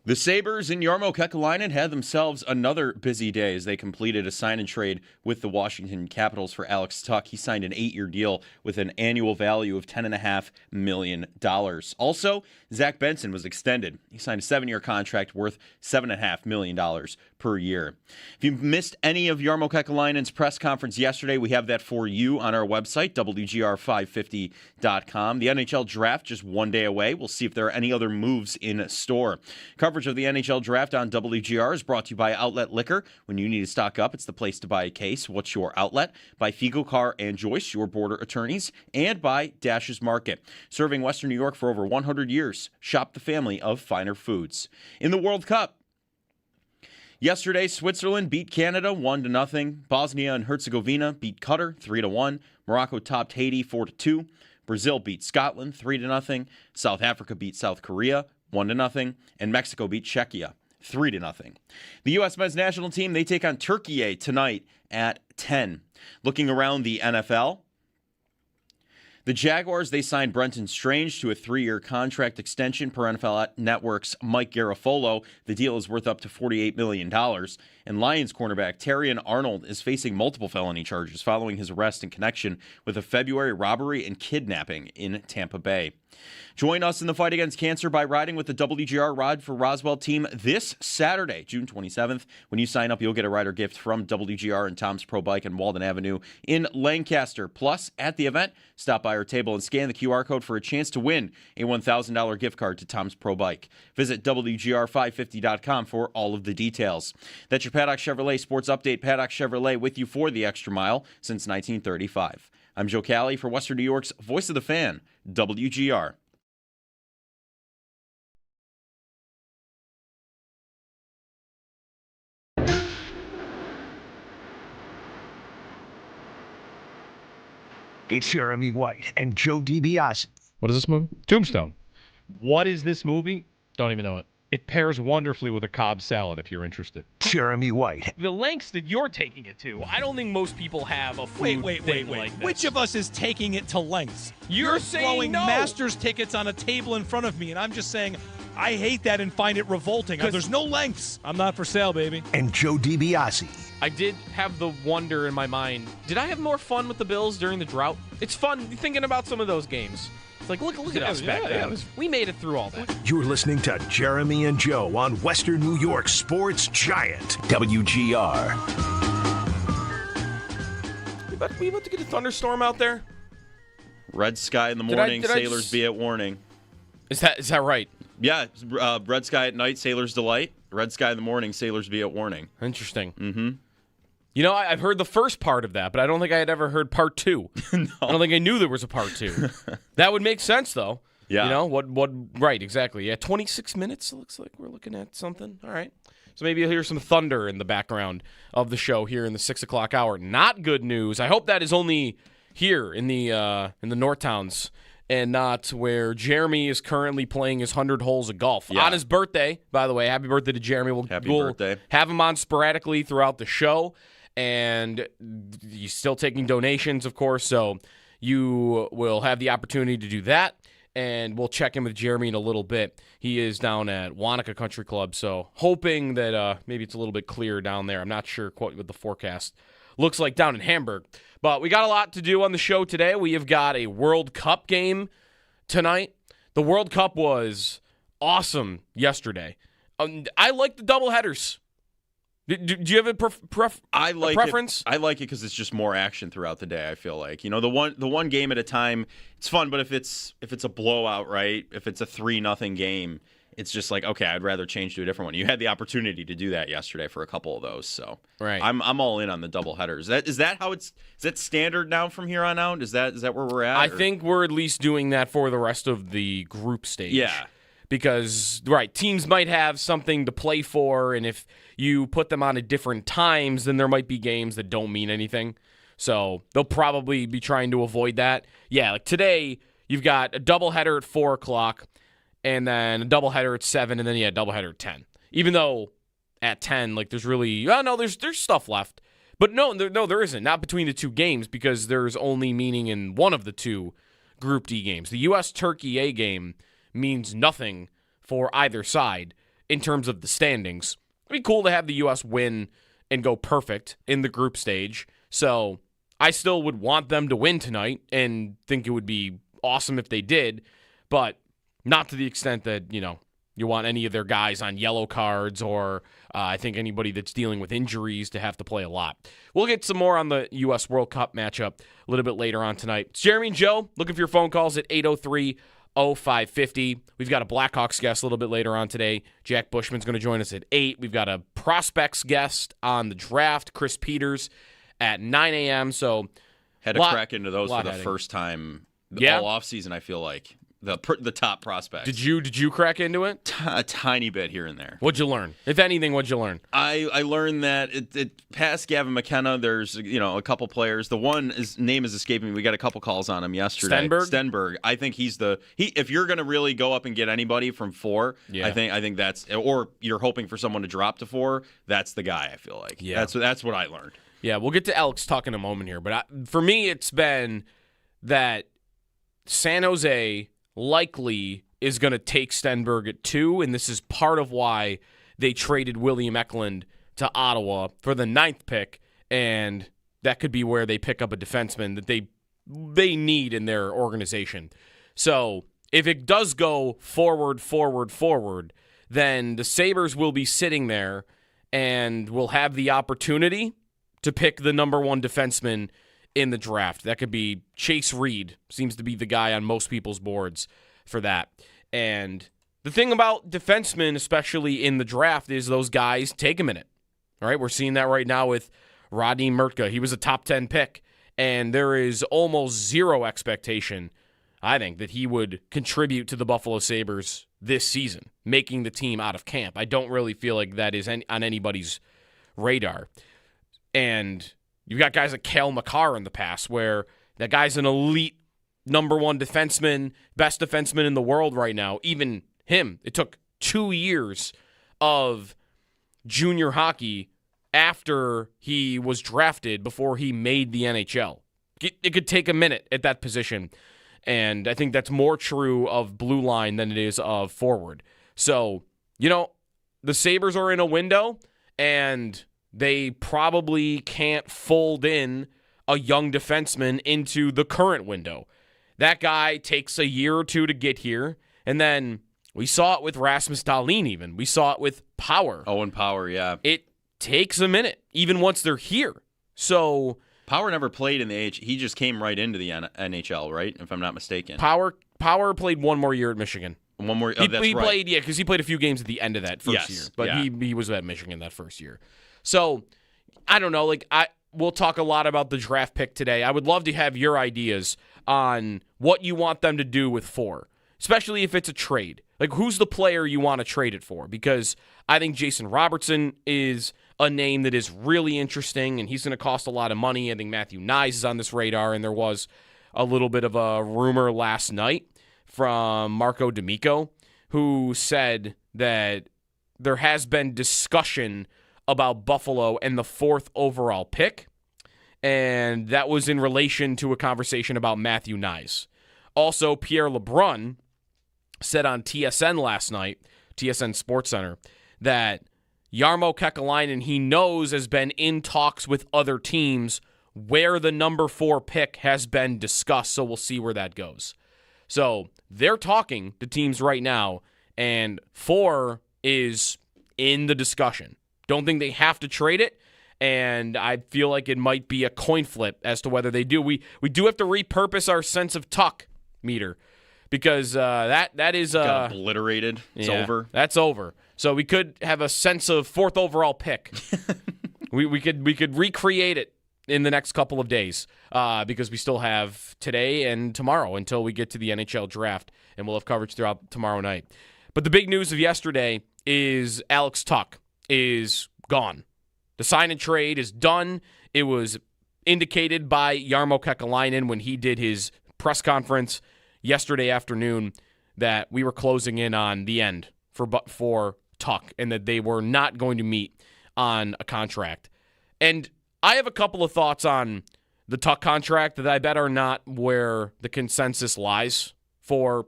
The Sabres and Yarmo Kekalainen had themselves another busy day as they completed a sign and trade with the Washington Capitals for Alex Tuch. He signed an 8-year deal with an annual value of $10.5 million. Also, Zack Benson was extended. He signed a 7-year contract worth $7.5 million per year. If you missed any of Yarmo Kekalainen's press conference yesterday, we have that for you on our website, WGR550.com. The NHL draft just one day away. We'll see if there are any other moves in store. Coverage of the NHL draft on WGR is brought to you by Outlet Liquor. When you need to stock up, it's the place to buy a case. What's your outlet? By Fiegel Carr and Joyce, your border attorneys, and by Dash's Market. Serving Western New York for over 100 years. Shop the family of finer foods. In the World Cup, yesterday, Switzerland beat Canada 1-0. Bosnia and Herzegovina beat Qatar 3-1. Morocco topped Haiti 4-2. Brazil beat Scotland 3-0. South Africa beat South Korea 1-0, and Mexico beat Czechia 3-0. The U.S. men's national team, they take on Turkey tonight at 10. Looking around the NFL, the Jaguars, they signed Brenton Strange to a 3-year contract extension per NFL Network's Mike Garafolo. The deal is worth up to $48 million. And Lions cornerback Terrion Arnold is facing multiple felony charges following his arrest in connection with a February robbery and kidnapping in Tampa Bay. Join us in the fight against cancer by riding with the WGR Ride for Roswell team this Saturday, June 27th. When you sign up, you'll get a rider gift from WGR and Tom's Pro Bike on Walden Avenue in Lancaster. Plus, at the event, stop by our table and scan the QR code for a chance to win a $1,000 gift card to Tom's Pro Bike. Visit WGR550.com for all of the details. That's your Paddock Chevrolet Sports Update. Paddock Chevrolet with you for the extra mile since 1935. I'm Joe Cali for Western New York's Voice of the Fan, WGR. It's Jeremy White and Joe DiBiase. What is this movie? Tombstone. What is this movie? Don't even know it. It pairs wonderfully with a Cobb salad if you're interested. Jeremy White. The lengths that you're taking it to, I don't think most people have a food thing like this. Which of us is taking it to lengths? You're saying throwing no. Masters tickets on a table in front of me, and I'm just saying I hate that and find it revolting. There's no lengths. I'm not for sale, baby. And Joe DiBiase. I did have the wonder in my mind, did I have more fun with the Bills during the drought? It's fun thinking about some of those games. It's like, look at us back then. We made it through all that. You're listening to Jeremy and Joe on Western New York Sports Giant, WGR. We about to get a thunderstorm out there? Red sky in the morning, sailors be at warning. Is that right? Yeah, red sky at night, sailor's delight. Red sky in the morning, sailors be at warning. Interesting. Mm-hmm. You know, I've heard the first part of that, but I don't think I had ever heard part 2. No. I don't think I knew there was a part 2. That would make sense, though. Yeah. You know, what? Right, exactly. Yeah, 26 minutes, it looks like we're looking at something. All right. So maybe you'll hear some thunder in the background of the show here in the 6 o'clock hour. Not good news. I hope that is only here in the North Towns and not where Jeremy is currently playing his 100 holes of golf. Yeah. On his birthday, by the way. Happy birthday to Jeremy. We'll birthday. Have him on sporadically throughout the show. And he's still taking donations, of course, so you will have the opportunity to do that. And we'll check in with Jeremy in a little bit. He is down at Wanaka Country Club, so hoping that maybe it's a little bit clearer down there. I'm not sure quite what the forecast looks like down in Hamburg. But we got a lot to do on the show today. We have got a World Cup game tonight. The World Cup was awesome yesterday. I like the doubleheaders. Do you have a preference? I like it because it's just more action throughout the day. I feel like the one game at a time. It's fun, but if it's a blowout, right? If it's a 3-0 game, it's just like, okay, I'd rather change to a different one. You had the opportunity to do that yesterday for a couple of those, so right. I'm all in on the doubleheaders. Is that standard now from here on out? Is that where we're at? I think we're at least doing that for the rest of the group stage. Yeah. Because, right, teams might have something to play for, and if you put them on at different times, then there might be games that don't mean anything. So they'll probably be trying to avoid that. Yeah, like today, you've got a doubleheader at 4 o'clock, and then a doubleheader at 7, and then a doubleheader at 10. Even though at 10, like there's really, there's stuff left. But no, there isn't. Not between the two games, because there's only meaning in one of the two Group D games. The U.S.-Turkey A game means nothing for either side. in terms of the standings. It'd be cool to have the U.S. win and go perfect in the group stage. So I still would want them to win tonight and think it would be awesome if they did, but not to the extent that, you want any of their guys on yellow cards or I think anybody that's dealing with injuries to have to play a lot. We'll get some more on the U.S. World Cup matchup a little bit later on tonight. It's Jeremy and Joe looking for your phone calls at 803-0550. We've got a Blackhawks guest a little bit later on today. Jack Bushman's going to join us at 8. We've got a prospects guest on the draft, Chris Peters, at 9 a.m. So had to crack into those for the first time all offseason, I feel like. The top prospects. Did you crack into it? A tiny bit here and there. What'd you learn? If anything, what'd you learn? I learned that past Gavin McKenna, there's a couple players. The one name is escaping me. We got a couple calls on him yesterday. Stenberg. I think he's if you're going to really go up and get anybody from 4, I think that's, or you're hoping for someone to drop to 4, that's the guy, I feel like. Yeah. That's what I learned. Yeah, we'll get to Alex Tuck in a moment here, but for me it's been that San Jose likely is going to take Stenberg at 2, and this is part of why they traded William Eklund to Ottawa for the 9th pick, and that could be where they pick up a defenseman that they need in their organization. So if it does go forward, then the Sabres will be sitting there and will have the opportunity to pick the number 1 defenseman in the draft. That could be Chase Reed, seems to be the guy on most people's boards for that. And the thing about defensemen, especially in the draft, is those guys take a minute. All right, we're seeing that right now with Rodney Murtka. He was a top 10 pick, and there is almost zero expectation, I think, that he would contribute to the Buffalo Sabres this season, making the team out of camp. I don't really feel like that is on anybody's radar. And you've got guys like Cale Makar in the past where that guy's an elite number 1 defenseman, best defenseman in the world right now. Even him, it took 2 years of junior hockey after he was drafted before he made the NHL. It could take a minute at that position, and I think that's more true of blue line than it is of forward. So, the Sabres are in a window, and they probably can't fold in a young defenseman into the current window. That guy takes a year or 2 to get here, and then we saw it with Rasmus Dahlin even. We saw it with Power. Owen Power, yeah. It takes a minute, even once they're here. So Power never played in the AHL. He just came right into the NHL, right? If I'm not mistaken. Power played one more year at Michigan. One more. He that's right. Played, because he played a few games at the end of that first year. But he was at Michigan that first year. So, I don't know. We'll talk a lot about the draft pick today. I would love to have your ideas on what you want them to do with 4, especially if it's a trade. Who's the player you want to trade it for? Because I think Jason Robertson is a name that is really interesting, and he's going to cost a lot of money. I think Matthew Nyes is on this radar, and there was a little bit of a rumor last night from Marco D'Amico, who said that there has been discussion about Buffalo and the 4th overall pick, and that was in relation to a conversation about Matthew Nyes. Also, Pierre LeBrun said on TSN last night, TSN SportsCenter, that Yarmo Kekalainen, he knows, has been in talks with other teams where the number 4 pick has been discussed, so we'll see where that goes. So they're talking to teams right now, and 4 is in the discussion. Don't think they have to trade it, and I feel like it might be a coin flip as to whether they do. We do have to repurpose our sense of tuck meter because that is got obliterated. It's over. That's over. So we could have a sense of 4th overall pick. we could recreate it in the next couple of days because we still have today and tomorrow until we get to the NHL draft, and we'll have coverage throughout tomorrow night. But the big news of yesterday is Alex Tuck is gone. The sign and trade is done. It was indicated by Yarmo Kekalainen when he did his press conference yesterday afternoon that we were closing in on the end for Tuck and that they were not going to meet on a contract. And I have a couple of thoughts on the Tuck contract that I bet are not where the consensus lies for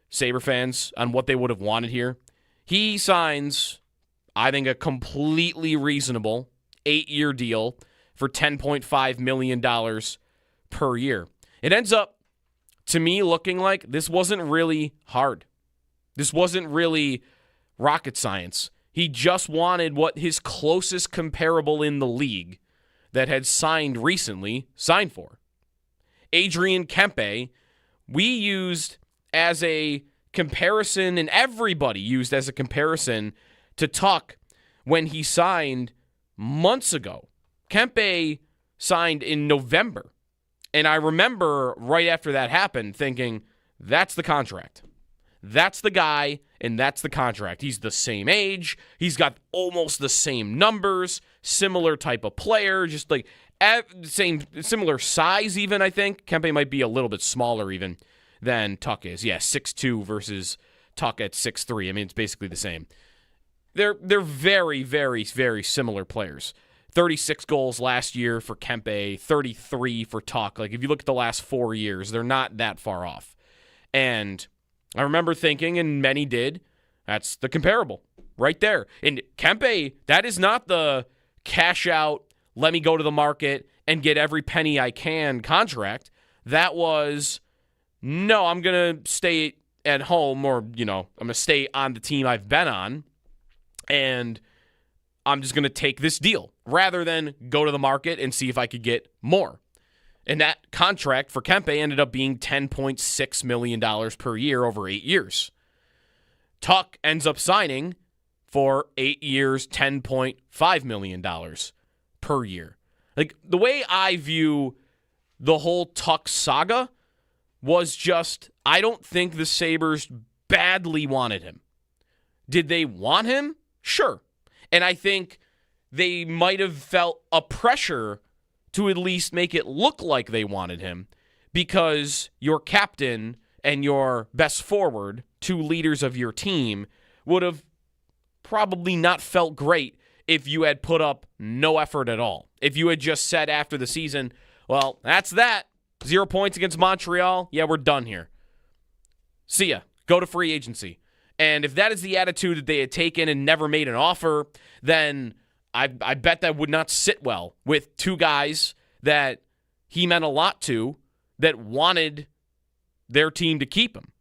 Sabre fans on what they would have wanted here. He signs, I think, a completely reasonable 8-year deal for $10.5 million per year. It ends up, to me, looking like this wasn't really hard. This wasn't really rocket science. He just wanted what his closest comparable in the league that had signed recently signed for. Adrian Kempe, we used as a comparison, and everybody used as a comparison to Tuck when he signed months ago. Kempe signed in November. And I remember right after that happened thinking, that's the contract. That's the guy, and that's the contract. He's the same age. He's got almost the same numbers, similar type of player, just like similar size even, I think. Kempe might be a little bit smaller even than Tuck is. Yeah, 6'2" versus Tuck at 6'3". I mean, it's basically the same. They're very, very, very similar players. 36 goals last year for Kempe, 33 for Tuck. Like, if you look at the last 4 years, they're not that far off. And I remember thinking, and many did, that's the comparable right there. And Kempe, that is not the cash out, let me go to the market and get every penny I can contract. That was, no, I'm going to stay at home, or, I'm going to stay on the team I've been on, and I'm just going to take this deal rather than go to the market and see if I could get more. And that contract for Kempe ended up being $10.6 million per year over 8 years. Tuck ends up signing for 8 years, $10.5 million per year. Like, the way I view the whole Tuck saga was just, I don't think the Sabres badly wanted him. Did they want him? Sure. And I think they might have felt a pressure to at least make it look like they wanted him, because your captain and your best forward, two leaders of your team, would have probably not felt great if you had put up no effort at all. If you had just said after the season, well, that's that. 0 points against Montreal. Yeah, we're done here. See ya. Go to free agency. And if that is the attitude that they had taken and never made an offer, then I bet that would not sit well with two guys that he meant a lot to, that wanted their team to keep him.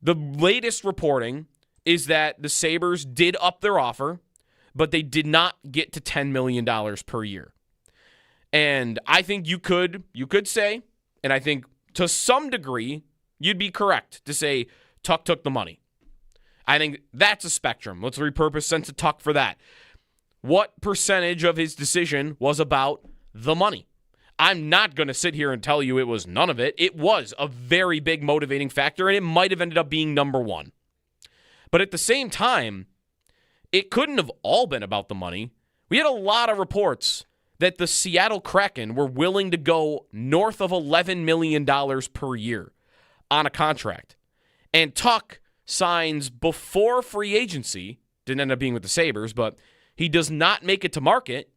The latest reporting is that the Sabres did up their offer, but they did not get to $10 million per year. And I think you could say, and I think to some degree you'd be correct to say Tuck took the money. I think that's a spectrum. Let's repurpose sense of Tuck for that. What percentage of his decision was about the money? I'm not going to sit here and tell you it was none of it. It was a very big motivating factor, and it might have ended up being number one. But at the same time, it couldn't have all been about the money. We had a lot of reports that the Seattle Kraken were willing to go north of $11 million per year on a contract. And Tuck signs before free agency, didn't end up being with the Sabres, but he does not make it to market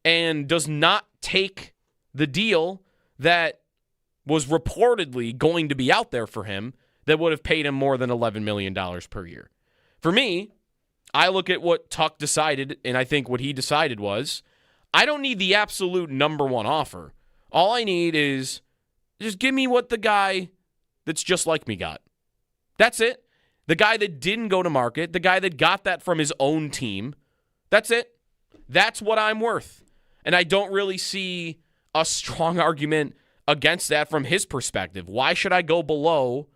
and does not take the deal that was reportedly going to be out there for him that would have paid him more than $11 million per year. For me, I look at what Tuck decided, and I think what he decided was, I don't need the absolute number one offer. All I need is just give me what the guy that's just like me got. That's it. The guy that didn't go to market, the guy that got that from his own team. That's it. That's what I'm worth. And I don't really see a strong argument against that from his perspective. Why should I go below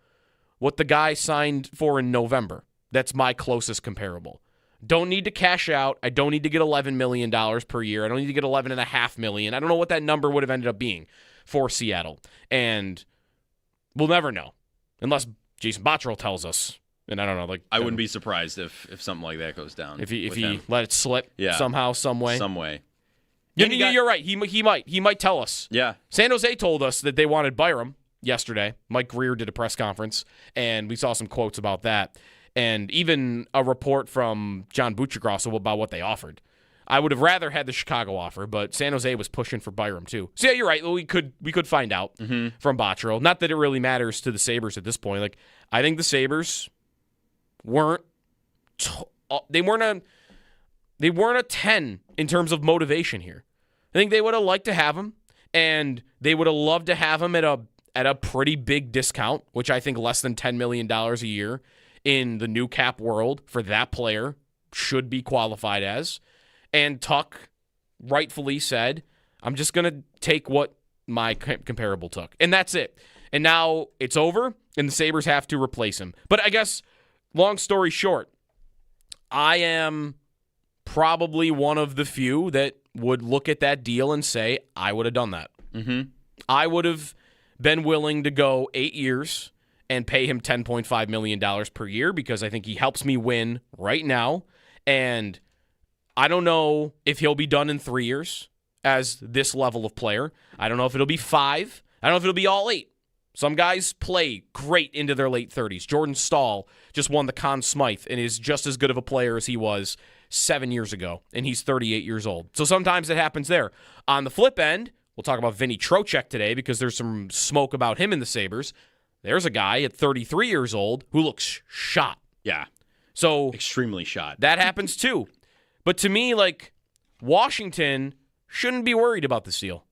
what the guy signed for in November? That's my closest comparable. Don't need to cash out. I don't need to get $11 million per year. I don't need to get $11.5 million. I don't know what that number would have ended up being for Seattle. And we'll never know unless Jason Botterill tells us. And I don't know. I wouldn't be surprised if something like that goes down. If he let it slip somehow, some way. Some way. You're right. He might tell us. Yeah. San Jose told us that they wanted Byram yesterday. Mike Greer did a press conference, and we saw some quotes about that. And even a report from John Buccigrosso about what they offered. I would have rather had the Chicago offer, but San Jose was pushing for Byram too. So yeah, you're right. We could find out from Botterill. Not that it really matters to the Sabres at this point. I think the Sabres weren't they weren't a 10 in terms of motivation here. I think they would have liked to have him, and they would have loved to have him at a pretty big discount, which I think less than $10 million a year in the new cap world for that player should be qualified as. And Tuck rightfully said, I'm just going to take what my comparable took. And that's it. And now it's over, and the Sabres have to replace him. But I guess, long story short, I am probably one of the few that would look at that deal and say, I would have done that. Mm-hmm. I would have been willing to go 8 years and pay him $10.5 million per year because I think he helps me win right now. And I don't know if he'll be done in 3 years as this level of player. I don't know if it'll be 5. I don't know if it'll be all 8. Some guys play great into their late 30s. Jordan Staal just won the Conn Smythe and is just as good of a player as he was 7 years ago, and he's 38 years old. So sometimes it happens there. On the flip end, we'll talk about Vinny Trocheck today because there's some smoke about him in the Sabres. There's a guy at 33 years old who looks shot. Yeah. So Extremely shot. that happens too. But to me, like, Washington shouldn't be worried about this deal.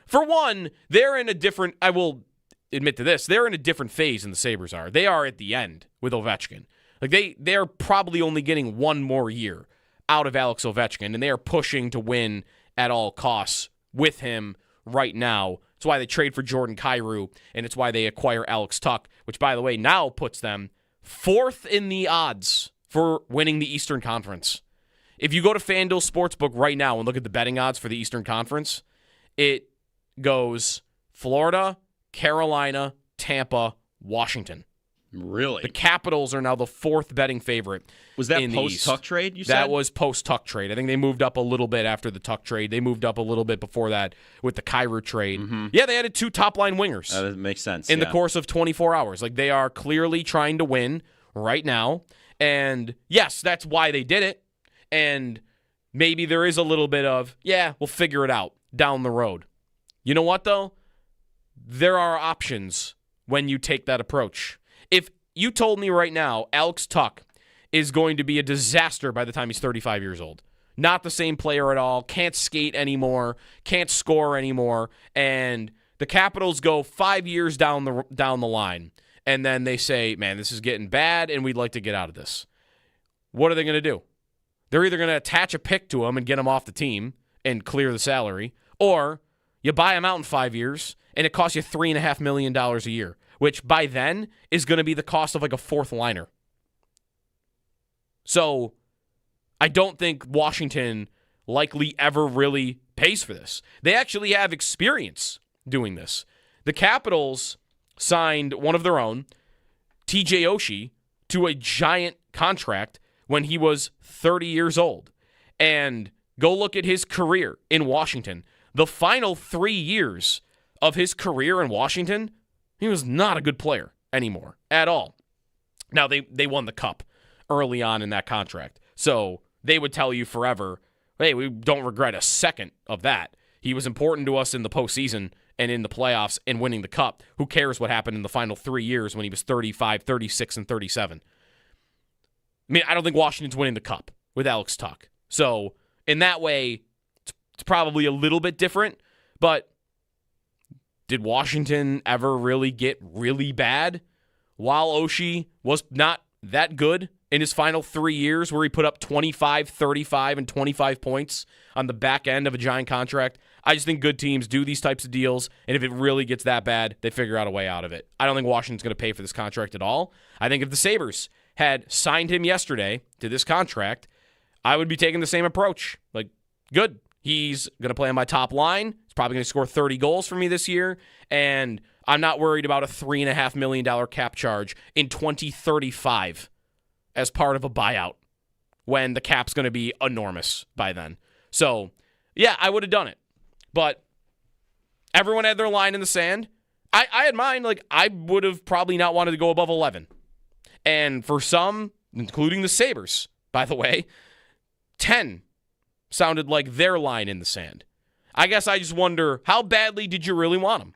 For one, they're in a different, I will admit to this, they're in a different phase than the Sabres are. They are at the end with Ovechkin. Like, they're probably only getting one more year out of Alex Ovechkin, and they are pushing to win at all costs with him right now. It's why they trade for Jordan Kyrou, and it's why they acquire Alex Tuck, which, by the way, now puts them 4th in the odds for winning the Eastern Conference. If you go to FanDuel Sportsbook right now and look at the betting odds for the Eastern Conference, it goes Florida, Carolina, Tampa, Washington. Really? The Capitals are now the 4th betting favorite. Was that in the East. post-Tuck trade, you said? That was post-Tuck trade. I think they moved up a little bit after the Tuck trade. They moved up a little bit before that with the Kyrou trade. Mm-hmm. Yeah, they added 2 top-line wingers. That makes sense. In the course of 24 hours. Like, they are clearly trying to win right now. And, yes, that's why they did it. And maybe there is a little bit of, yeah, we'll figure it out down the road. You know what, though? There are options when you take that approach. If you told me right now Alex Tuck is going to be a disaster by the time he's 35 years old, not the same player at all, can't skate anymore, can't score anymore, and the Capitals go 5 years down the line, and then they say, man, this is getting bad, and we'd like to get out of this. What are they going to do? They're either going to attach a pick to him and get him off the team and clear the salary, or you buy him out in 5 years, and it costs you $3.5 million a year, which by then is going to be the cost of like a 4th liner. So I don't think Washington likely ever really pays for this. They actually have experience doing this. The Capitals signed one of their own, TJ Oshie, to a giant contract when he was 30 years old. And go look at his career in Washington. The final 3 years of his career in Washington, he was not a good player anymore at all. Now, they won the Cup early on in that contract. So they would tell you forever, hey, we don't regret a second of that. He was important to us in the postseason and in the playoffs and winning the Cup. Who cares what happened in the final 3 years when he was 35, 36, and 37? I mean, I don't think Washington's winning the Cup with Alex Tuck. So in that way, it's probably a little bit different. But did Washington ever really get really bad while Oshie was not that good in his final 3 years where he put up 25, 35, and 25 points on the back end of a giant contract? I just think good teams do these types of deals, and if it really gets that bad, they figure out a way out of it. I don't think Washington's going to pay for this contract at all. I think if the Sabres had signed him yesterday to this contract, I would be taking the same approach. Like, good. He's going to play on my top line. He's probably going to score 30 goals for me this year, and I'm not worried about a $3.5 million cap charge in 2035 as part of a buyout when the cap's going to be enormous by then. So, yeah, I would have done it. But everyone had their line in the sand. I had mine. Like, I would have probably not wanted to go above 11. And for some, including the Sabres, by the way, 10 sounded like their line in the sand. I guess I just wonder, how badly did you really want him?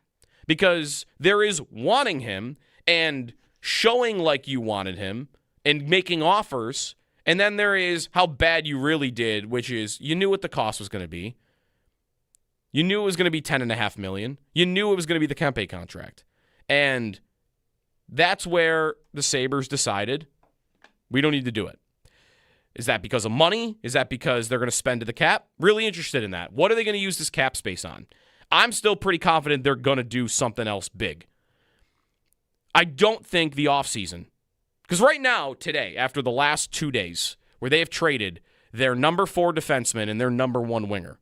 Because there is wanting him and showing like you wanted him and making offers And then there is how bad you really did, which is you knew what the cost was going to be. You knew it was going to be $10.5 million. You knew it was going to be the Kempe contract. And that's where the Sabres decided we don't need to do it. Is that because of money? Is that because they're going to spend to the cap? Really interested in that. What are they going to use this cap space on? I'm still pretty confident they're going to do something else big. I don't think the offseason, because right now, today, after the last 2 days, where they have traded their number 4 defenseman and their number 1 winger,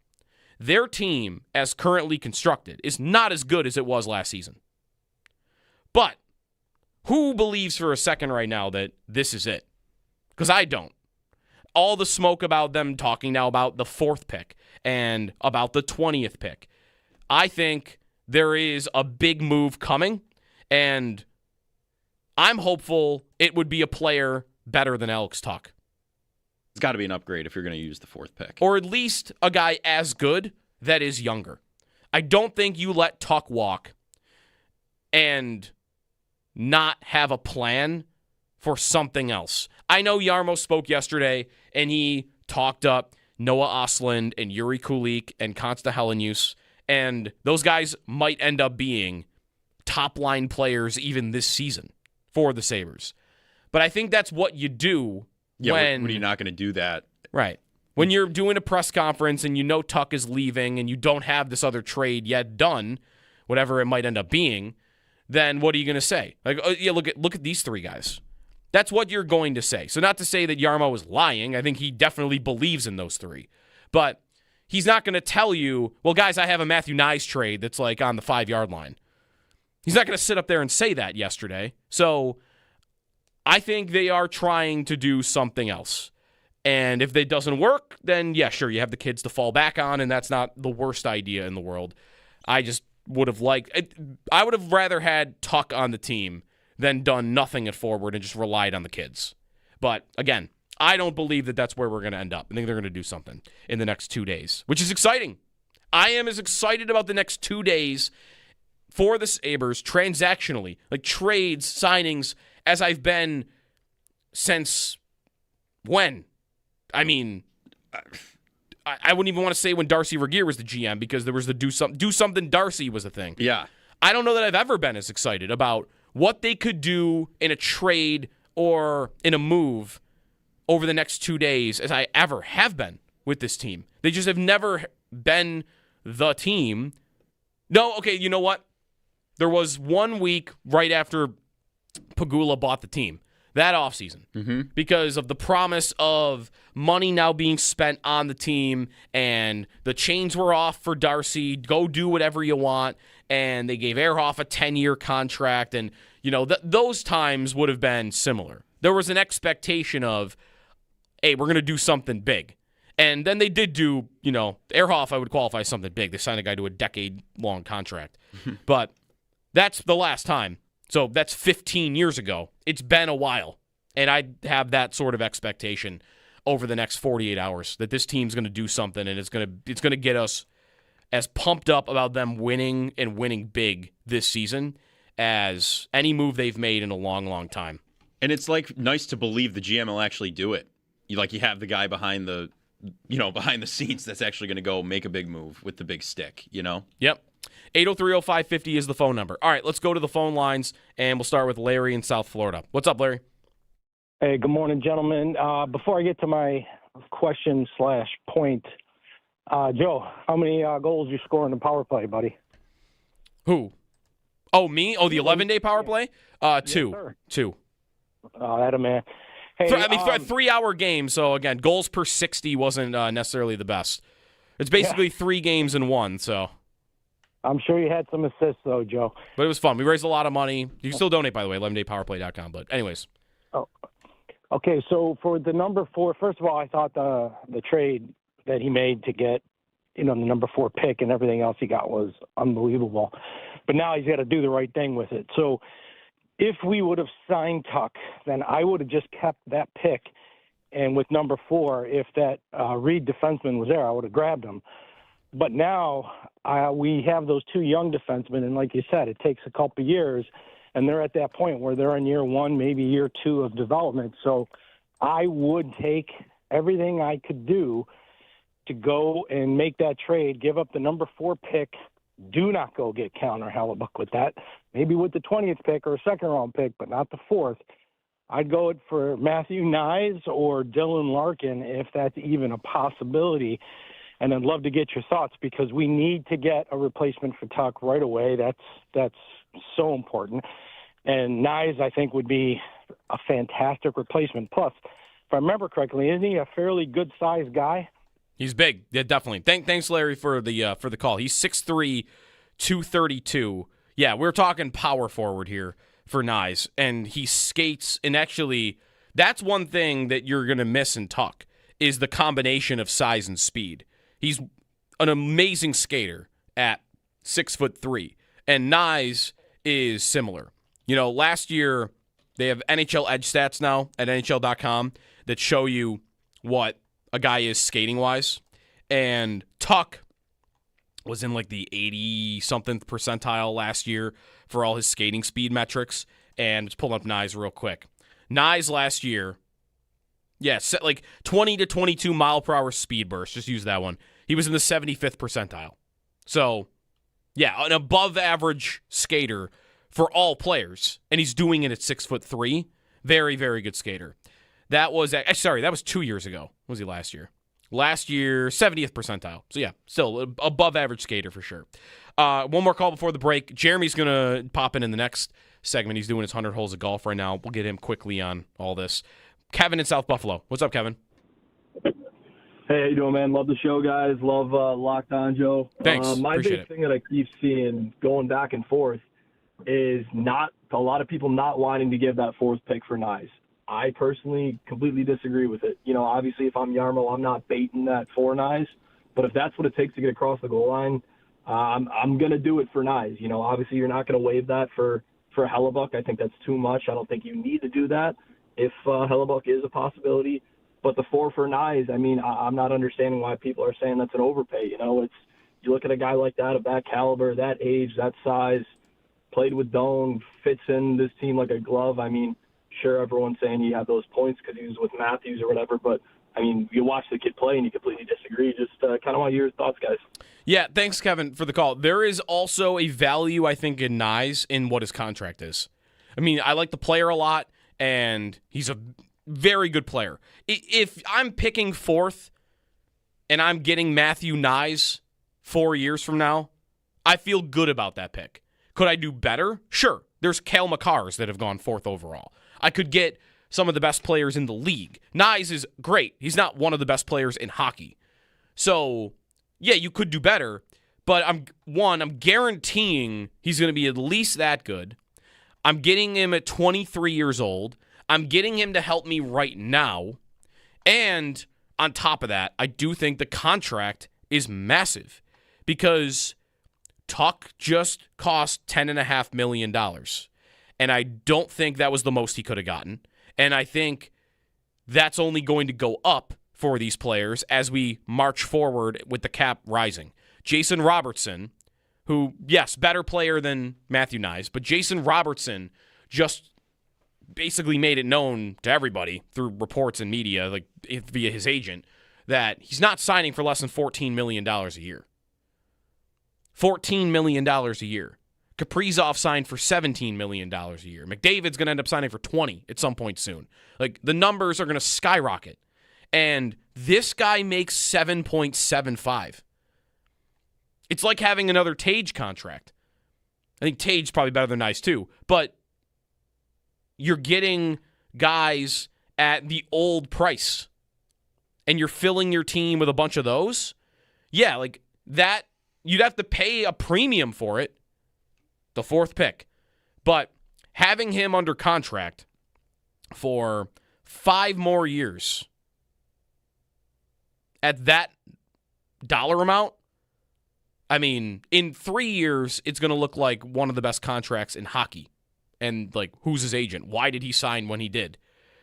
their team, as currently constructed, is not as good as it was last season. But who believes for a second right now that this is it? Because I don't. All the smoke about them talking now about the 4th pick and about the 20th pick. I think there is a big move coming, and I'm hopeful it would be a player better than Alex Tuch. It's got to be an upgrade if you're going to use the 4th pick. Or at least a guy as good that is younger. I don't think you let Tuch walk and not have a plan for something else. I know Yarmo spoke yesterday, and he talked up Noah Ostlund and Yuri Kulik and Konsta Helenius, and those guys might end up being top-line players even this season for the Sabres. But I think that's what you do when you're not going to do that. Right. When you're doing a press conference and you know Tuch is leaving and you don't have this other trade yet done, whatever it might end up being, then what are you going to say? Like, oh, yeah, look at these 3 guys. That's what you're going to say. So not to say that Yarmo is lying. I think he definitely believes in those 3. But he's not going to tell you, well, guys, I have a Matthew Nyes trade that's like on the 5-yard line. He's not going to sit up there and say that yesterday. So I think they are trying to do something else. And if it doesn't work, then yeah, sure, you have the kids to fall back on, and that's not the worst idea in the world. I just would have I would have rather had Tuch on the team than done nothing at forward and just relied on the kids. But again, I don't believe that that's where we're going to end up. I think they're going to do something in the next 2 days, which is exciting. I am as excited about the next 2 days for the Sabres transactionally, like trades, signings, as I've been since when? I mean, I wouldn't even want to say when Darcy Regier was the GM, because there was the do something Darcy was a thing. Yeah. I don't know that I've ever been as excited about what they could do in a trade or in a move over the next 2 days as I ever have been with this team. They just have never been the team. No, okay, you know what? There was 1 week right after Pagula bought the team, that offseason, because of the promise of money now being spent on the team, and the chains were off for Darcy, go do whatever you want, and they gave Ehrhoff a 10-year contract, and those times would have been similar. There was an expectation of, hey, we're going to do something big. And then they did do, Ehrhoff I would qualify as something big. They signed a guy to a decade-long contract. But that's the last time. So that's 15 years ago. It's been a while. And I have that sort of expectation over the next 48 hours that this team's going to do something, and it's going to get us as pumped up about them winning and winning big this season as any move they've made in a long, long time. And it's nice to believe the GM will actually do it. You have the guy behind the scenes that's actually going to go make a big move with the big stick, Yep. 803-0550 is the phone number. All right, let's go to the phone lines, and we'll start with Larry in South Florida. What's up, Larry? Hey, good morning, gentlemen. Before I get to my question/point, Joe, how many goals you score in the power play, buddy? Who? Oh, me? Oh, the 11-day power play? Two. Yes, Two. Oh, that a man. Hey, For a 3-hour game, so again, goals per 60 wasn't necessarily the best. It's basically 3 games in 1, so. I'm sure you had some assists, though, Joe. But it was fun. We raised a lot of money. You can still donate, by the way, 11daypowerplay.com. But anyways. Oh, okay, so for the number 4, first of all, I thought the trade that he made to get, the number 4 pick and everything else he got was unbelievable. But now he's got to do the right thing with it. So if we would have signed Tuch, then I would have just kept that pick. And with number 4, if that Reed defenseman was there, I would have grabbed him. But now we have those 2 young defensemen, and like you said, it takes a couple of years, and they're at that point where they're in year 1, maybe year 2 of development. So I would take everything I could do to go and make that trade, give up the number 4 pick. Do not go get Connor Hellebuyck with that. Maybe with the 20th pick or a second-round pick, but not the 4th. I'd go it for Matthew Nyes or Dylan Larkin if that's even a possibility. And I'd love to get your thoughts because we need to get a replacement for Tuck right away. That's so important. And Nyes, I think, would be a fantastic replacement. Plus, if I remember correctly, isn't he a fairly good-sized guy? He's big. Yeah, definitely. Thanks, Larry, for the call. He's 6'3", 232. Yeah, we're talking power forward here for Nyes, and he skates. And actually, that's one thing that you're going to miss in Tuck is the combination of size and speed. He's an amazing skater at 6'3", and Nyes is similar. You know, last year they have NHL Edge stats now at NHL.com that show you what a guy is skating-wise, and Tuck was in like the 80-something percentile last year for all his skating speed metrics, and let's pull up Nyes real quick. Nyes last year, set like 20 to 22 mile per hour speed burst, just use that one. He was in the 75th percentile. So, yeah, an above-average skater for all players, and he's doing it at 6'3". Very, very good skater. That was 2 years ago. What was he last year? Last year, 70th percentile. So, yeah, still above average skater for sure. One more call before the break. Jeremy's going to pop in the next segment. He's doing his 100 holes of golf right now. We'll get him quickly on all this. Kevin in South Buffalo. What's up, Kevin? Hey, how you doing, man? Love the show, guys. Love Locked On, Joe. Thanks. My big thing that I keep seeing going back and forth is not a lot of people not wanting to give that 4th pick for Nyes. I personally completely disagree with it. You know, obviously, if I'm Yarmo, I'm not baiting that for Nyes. But if that's what it takes to get across the goal line, I'm going to do it for Nyes. You know, obviously, you're not going to waive that for Hellebuyck. I think that's too much. I don't think you need to do that if Hellebuyck is a possibility. But the 4 for Nyes, I mean, I'm not understanding why people are saying that's an overpay. You know, you look at a guy like that of that caliber, that age, that size, played with Doan, fits in this team like a glove. I mean, sure, everyone's saying he had those points because he was with Matthews or whatever, but, I mean, you watch the kid play and you completely disagree. Just kind of want to hear your thoughts, guys. Yeah, thanks, Kevin, for the call. There is also a value, I think, in Nyes in what his contract is. I mean, I like the player a lot, and he's a very good player. If I'm picking 4th and I'm getting Matthew Nyes 4 years from now, I feel good about that pick. Could I do better? Sure. There's Cale Makars that have gone 4th overall. I could get some of the best players in the league. Nyes is great. He's not one of the best players in hockey. So, yeah, you could do better, but I'm guaranteeing he's going to be at least that good. I'm getting him at 23 years old. I'm getting him to help me right now. And on top of that, I do think the contract is massive because Tuck just cost $10.5 million. And I don't think that was the most he could have gotten. And I think that's only going to go up for these players as we march forward with the cap rising. Jason Robertson, who, yes, better player than Matthew Nyes, but Jason Robertson just basically made it known to everybody through reports and media, like via his agent, that he's not signing for less than $14 million a year. $14 million a year. Kaprizov signed for $17 million a year. McDavid's going to end up signing for $20 at some point soon. Like, the numbers are going to skyrocket. And this guy makes $7.75. It's like having another Tage contract. I think Tage's probably better than Nyes too. But you're getting guys at the old price. And you're filling your team with a bunch of those. Yeah, like that, you'd have to pay a premium for it. The 4th pick. But having him under contract for 5 more years at that dollar amount, I mean, in 3 years, it's going to look like one of the best contracts in hockey. And, like, who's his agent? Why did he sign when he did?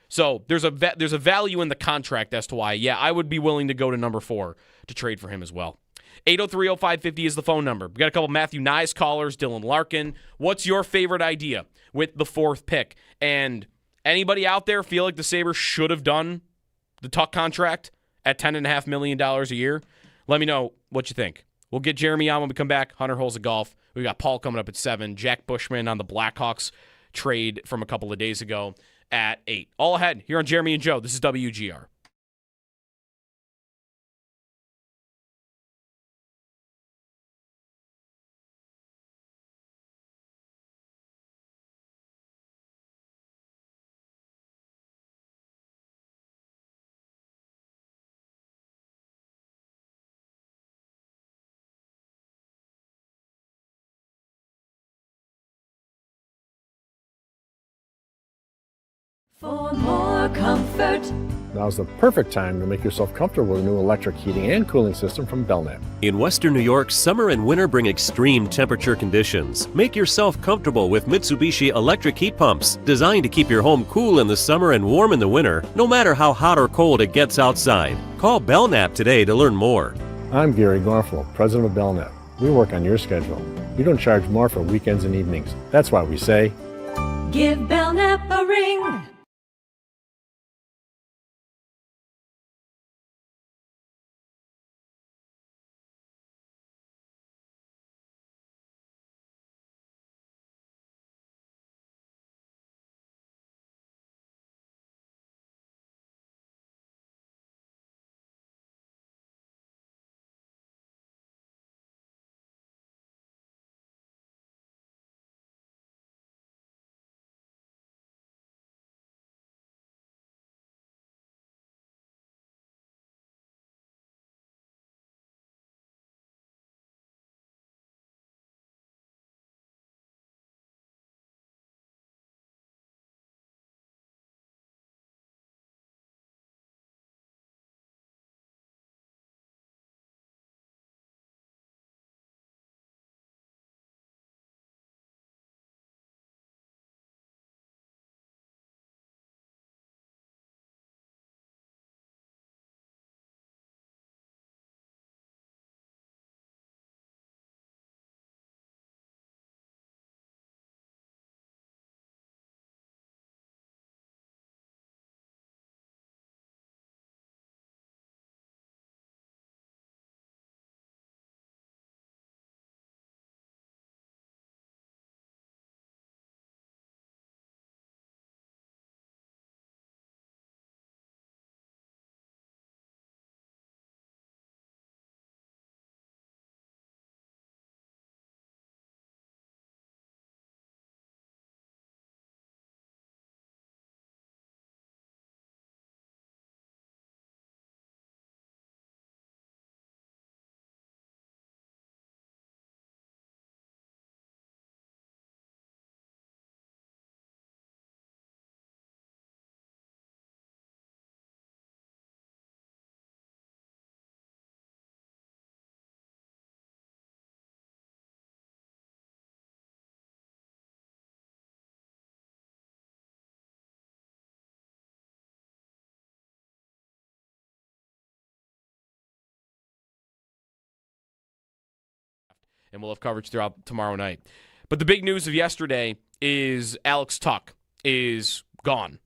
So there's a value in the contract as to why, yeah, I would be willing to go to number 4 to trade for him as well. 803-0550 is the phone number. We got a couple Matthew Nyes callers, Dylan Larkin. What's your favorite idea with the 4th pick? And Anybody out there feel like the Sabres should have done the Tuck contract at $10.5 million a year? Let me know what you think. We'll get Jeremy on when we come back. 100 Holes of Golf. We got Paul coming up at 7. Jack Bushman on the Blackhawks trade from a couple of days ago at 8. All ahead here on Jeremy and Joe. This is WGR. For more comfort. Now's the perfect time to make yourself comfortable with a new electric heating and cooling system from Belknap. In Western New York, summer and winter bring extreme temperature conditions. Make yourself comfortable with Mitsubishi electric heat pumps, designed to keep your home cool in the summer and warm in the winter, no matter how hot or cold it gets outside. Call Belknap today to learn more. I'm Gary Garfalo, president of Belknap. We work on your schedule. We don't charge more for weekends and evenings. That's why we say, give Belknap a ring. And we'll have coverage throughout tomorrow night. But the big news of yesterday is Alex Tuck is gone.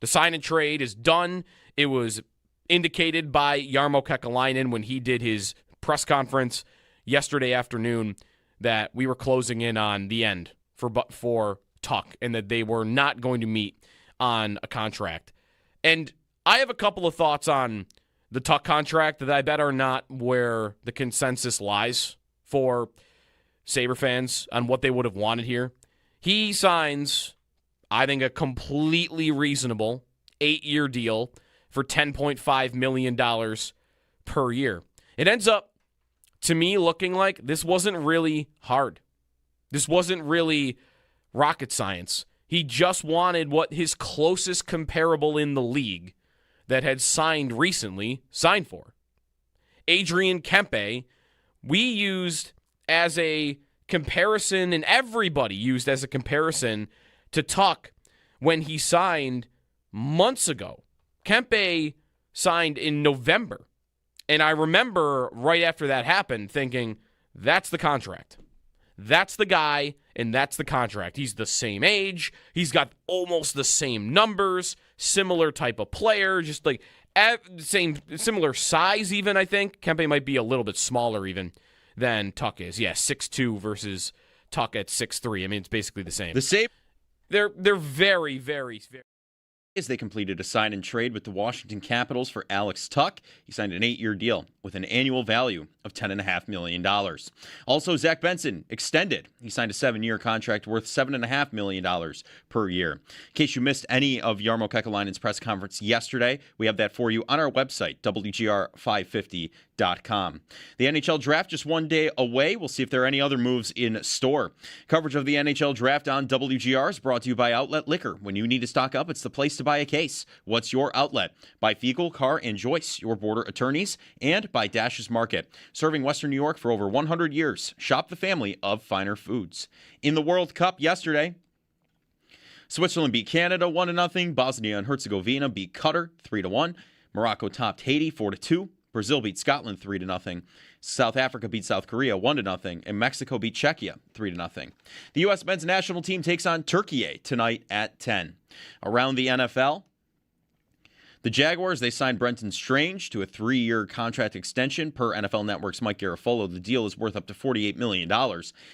The sign and trade is done. It was indicated by Yarmo Kekalainen when he did his press conference yesterday afternoon that we were closing in on the end for Tuck and that they were not going to meet on a contract. And I have a couple of thoughts on the Tuck contract that I bet are not where the consensus lies for Sabre fans on what they would have wanted here. He signs, I think, a completely reasonable 8-year deal for $10.5 million per year. It ends up, to me, looking like this wasn't really hard. This wasn't really rocket science. He just wanted what his closest comparable in the league that had signed recently signed for. Adrian Kempe, we used as a comparison, and everybody used as a comparison to Tuck when he signed months ago. Kempe signed in November. And I remember right after that happened thinking, that's the contract. That's the guy, and that's the contract. He's the same age. He's got almost the same numbers, similar type of player, just like similar size even, I think. Kempe might be a little bit smaller even than Tuck is. Yeah, 6'2" versus Tuck at 6'3". I mean, it's basically the same. They're very, very, very... As they completed a sign and trade with the Washington Capitals for Alex Tuck. He signed an 8-year deal with an annual value of $10.5 million. Also, Zack Benson extended. He signed a 7-year contract worth $7.5 million per year. In case you missed any of Yarmo Kekalainen's press conference yesterday, we have that for you on our website, WGR550.com. The NHL draft just one day away. We'll see if there are any other moves in store. Coverage of the NHL draft on WGR is brought to you by Outlet Liquor. When you need to stock up, it's the place to buy a case. What's your outlet? By Fiegel, Carr, and Joyce, your border attorneys, and by Dash's Market, serving Western New York for over 100 years. Shop the family of finer foods. In the World Cup yesterday, Switzerland beat Canada 1-0. Bosnia and Herzegovina beat Qatar 3-1. Morocco topped Haiti 4-2. Brazil beat Scotland 3-0. South Africa beat South Korea 1-0, and Mexico beat Czechia 3-0. The U.S. men's national team takes on Turkey tonight at 10. Around the NFL, the Jaguars, they signed Brenton Strange to a 3-year contract extension. Per NFL Network's Mike Garafolo, the deal is worth up to $48 million.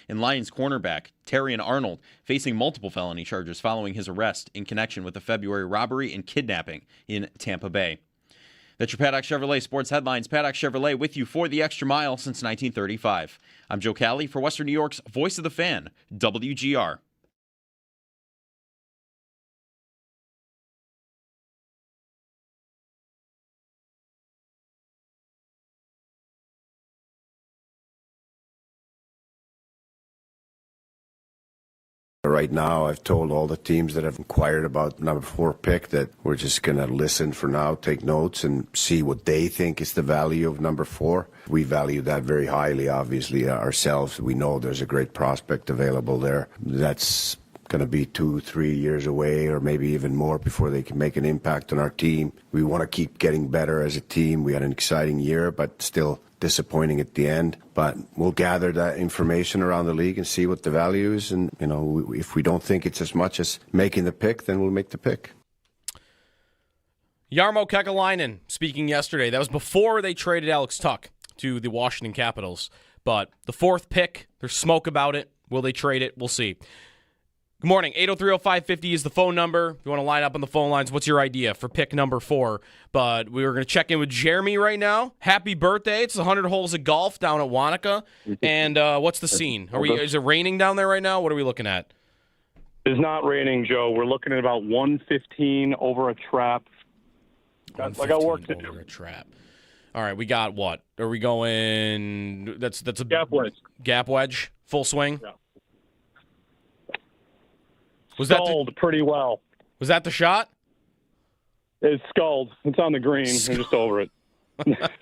And Lions cornerback Terrion Arnold facing multiple felony charges following his arrest in connection with the February robbery and kidnapping in Tampa Bay. That's your Paddock Chevrolet Sports Headlines. Paddock Chevrolet with you for the extra mile since 1935. I'm Joe Cali for Western New York's Voice of the Fan, WGR. Right now, I've told all the teams that have inquired about number 4 pick that we're just going to listen for now, take notes, and see what they think is the value of number 4. We value that very highly, obviously, ourselves. We know there's a great prospect available there. That's going to be 2-3 years away, or maybe even more, before they can make an impact on our team. We want to keep getting better as a team. We had an exciting year, but still disappointing at the end. But we'll gather that information around the league and see what the value is. And, you know, if we don't think it's as much as making the pick, then we'll make the pick. Yarmo Kekalainen speaking yesterday. That was before they traded Alex Tuck to the Washington Capitals. But the 4th pick, there's smoke about it. Will they trade it? We'll see. Good morning. 803-0550 is the phone number. If you want to line up on the phone lines, what's your idea for pick number 4? But we were going to check in with Jeremy right now. Happy birthday. It's 100 holes of golf down at Wanaka. And what's the scene? Is it raining down there right now? What are we looking at? It's not raining, Joe. We're looking at about 115 over a trap. I got work to do. A trap. All right, we got what? Are we going? That's a gap wedge. Gap wedge, full swing. Yeah. Was sculled pretty well. Was that the shot? It's sculled. It's on the green. I'm just over it.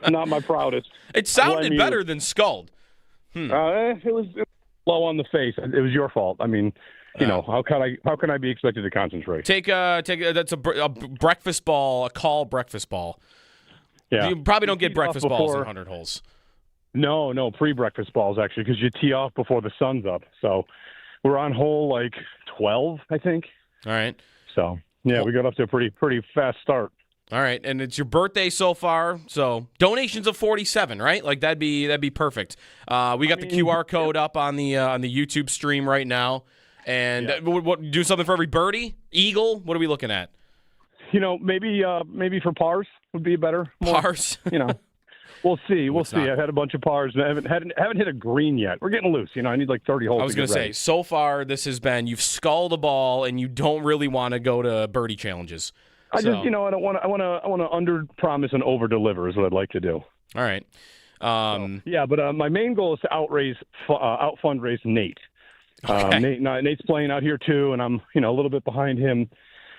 Not my proudest. It sounded better than sculled. It was low on the face. It was your fault. I mean, you know, how can I be expected to concentrate? That's a breakfast ball, a call breakfast ball. Yeah. You probably don't get breakfast balls in 100 holes. No, pre-breakfast balls, actually, because you tee off before the sun's up. So we're on hole, 12, I think. All right. So, yeah, we got up to a pretty fast start. All right, and it's your birthday so far, so donations of 47, right? That'd be perfect. We got the QR code up on the YouTube stream right now, and what do something for every birdie, eagle. What are we looking at? You know, maybe for pars would be better. Pars, you know. We'll see. We'll see. I've had a bunch of pars. I haven't hit a green yet. We're getting loose. You know, I need 30 holes. I was going to say, so far this has been you've sculled a ball and you don't really want to go to birdie challenges. I just, I want to under promise and over deliver is what I'd like to do. All right. But my main goal is to out fundraise Nate. Okay. Nate's playing out here too, and I'm a little bit behind him.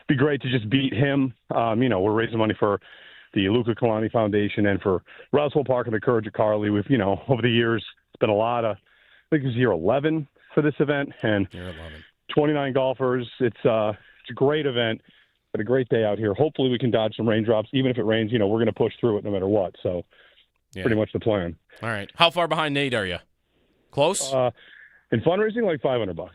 Be great to just beat him. We're raising money for the Luca Kalani Foundation and for Roswell Park and the Courage of Carly. We've, over the years, it's been a lot of, I think it's year 11 for this event, and year 11. 29 golfers. It's a great event, but a great day out here. Hopefully we can dodge some raindrops. Even if it rains, we're going to push through it no matter what. So pretty much the plan. All right. How far behind Nate are you? Close? In fundraising, $500.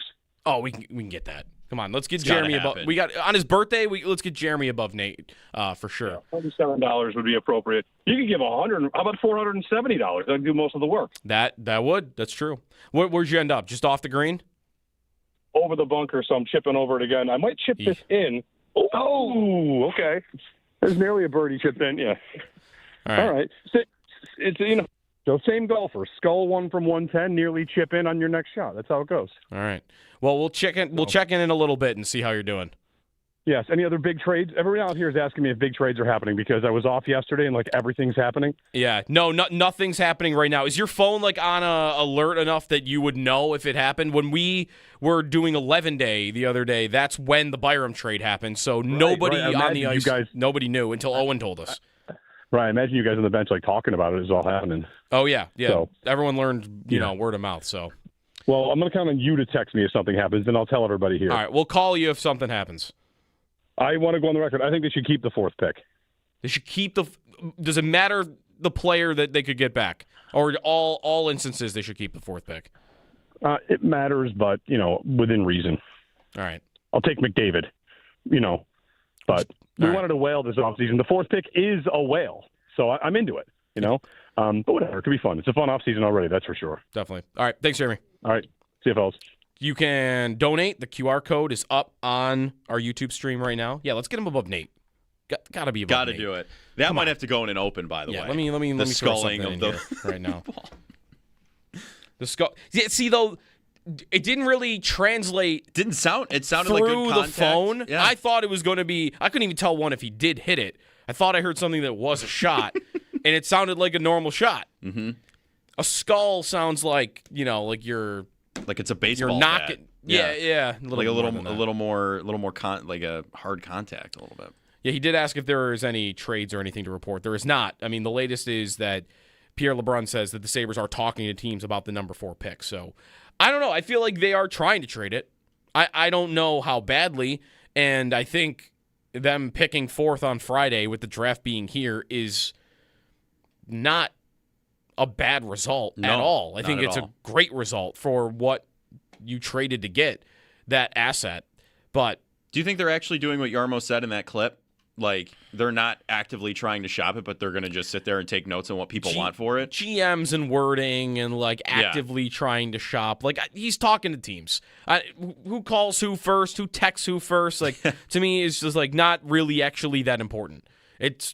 Oh, we can get that. Come on, let's get It's gotta Jeremy above. happen. We got on his birthday. Let's get Jeremy above Nate for sure. $47 would be appropriate. You could give $100. How about $470? That'd do most of the work. That's true. Where'd you end up? Just off the green? Over the bunker, so I'm chipping over it again. I might chip this in. Oh, okay. There's nearly a birdie chip in. Yeah. All right. So, it's so same golfer. Skull one from 110, nearly chip in on your next shot. That's how it goes. All right. Well, we'll check in in a little bit and see how you're doing. Yes. Any other big trades? Everyone out here is asking me if big trades are happening because I was off yesterday and everything's happening. Yeah. No, nothing's happening right now. Is your phone on a alert enough that you would know if it happened? When we were doing 11 Day the other day, that's when the Byram trade happened. So nobody on the ice, nobody knew until Owen told us. Right. I imagine you guys on the bench talking about it is all happening. Oh yeah. So, everyone learned word of mouth. So. Well, I'm going to count on you to text me if something happens, and I'll tell everybody here. All right. We'll call you if something happens. I want to go on the record. I think they should keep the 4th pick. They should keep does it matter the player that they could get back? Or all instances they should keep the 4th pick? It matters, but, within reason. All right. I'll take McDavid, but we wanted a whale this offseason. The 4th pick is a whale, so I'm into it, But whatever, it could be fun. It's a fun offseason already, that's for sure. Definitely. All right. Thanks, Jeremy. All right. See you, fellas. You can donate. The QR code is up on our YouTube stream right now. Yeah, let's get him above Nate. Got to be above Nate. Got to do it. That might have to go in an open, by the way. Let me the throw sculling something of in the here right now. The skull. Yeah, see though, it didn't really translate. It sounded through like good contact. The phone. Yeah. I thought it was going to be. I couldn't even tell one if he did hit it. I thought I heard something that was a shot, and it sounded like a normal shot. Mm-hmm. A skull sounds like you're like it's a baseball. You're knocking. Bat. Yeah. A little more like a hard contact a little bit. Yeah, he did ask if there is any trades or anything to report. There is not. I mean, the latest is that Pierre LeBrun says that the Sabres are talking to teams about the number 4 pick. So, I don't know. I feel like they are trying to trade it. I don't know how badly, and I think them picking 4th on Friday with the draft being here is not a bad result at all. I think it's a great result for what you traded to get that asset. But do you think they're actually doing what Yarmo said in that clip? Like, they're not actively trying to shop it, but they're going to just sit there and take notes on what people want for it? GMs and wording and, actively trying to shop. He's talking to teams. Who calls who first? Who texts who first? To me, it's just, not really actually that important.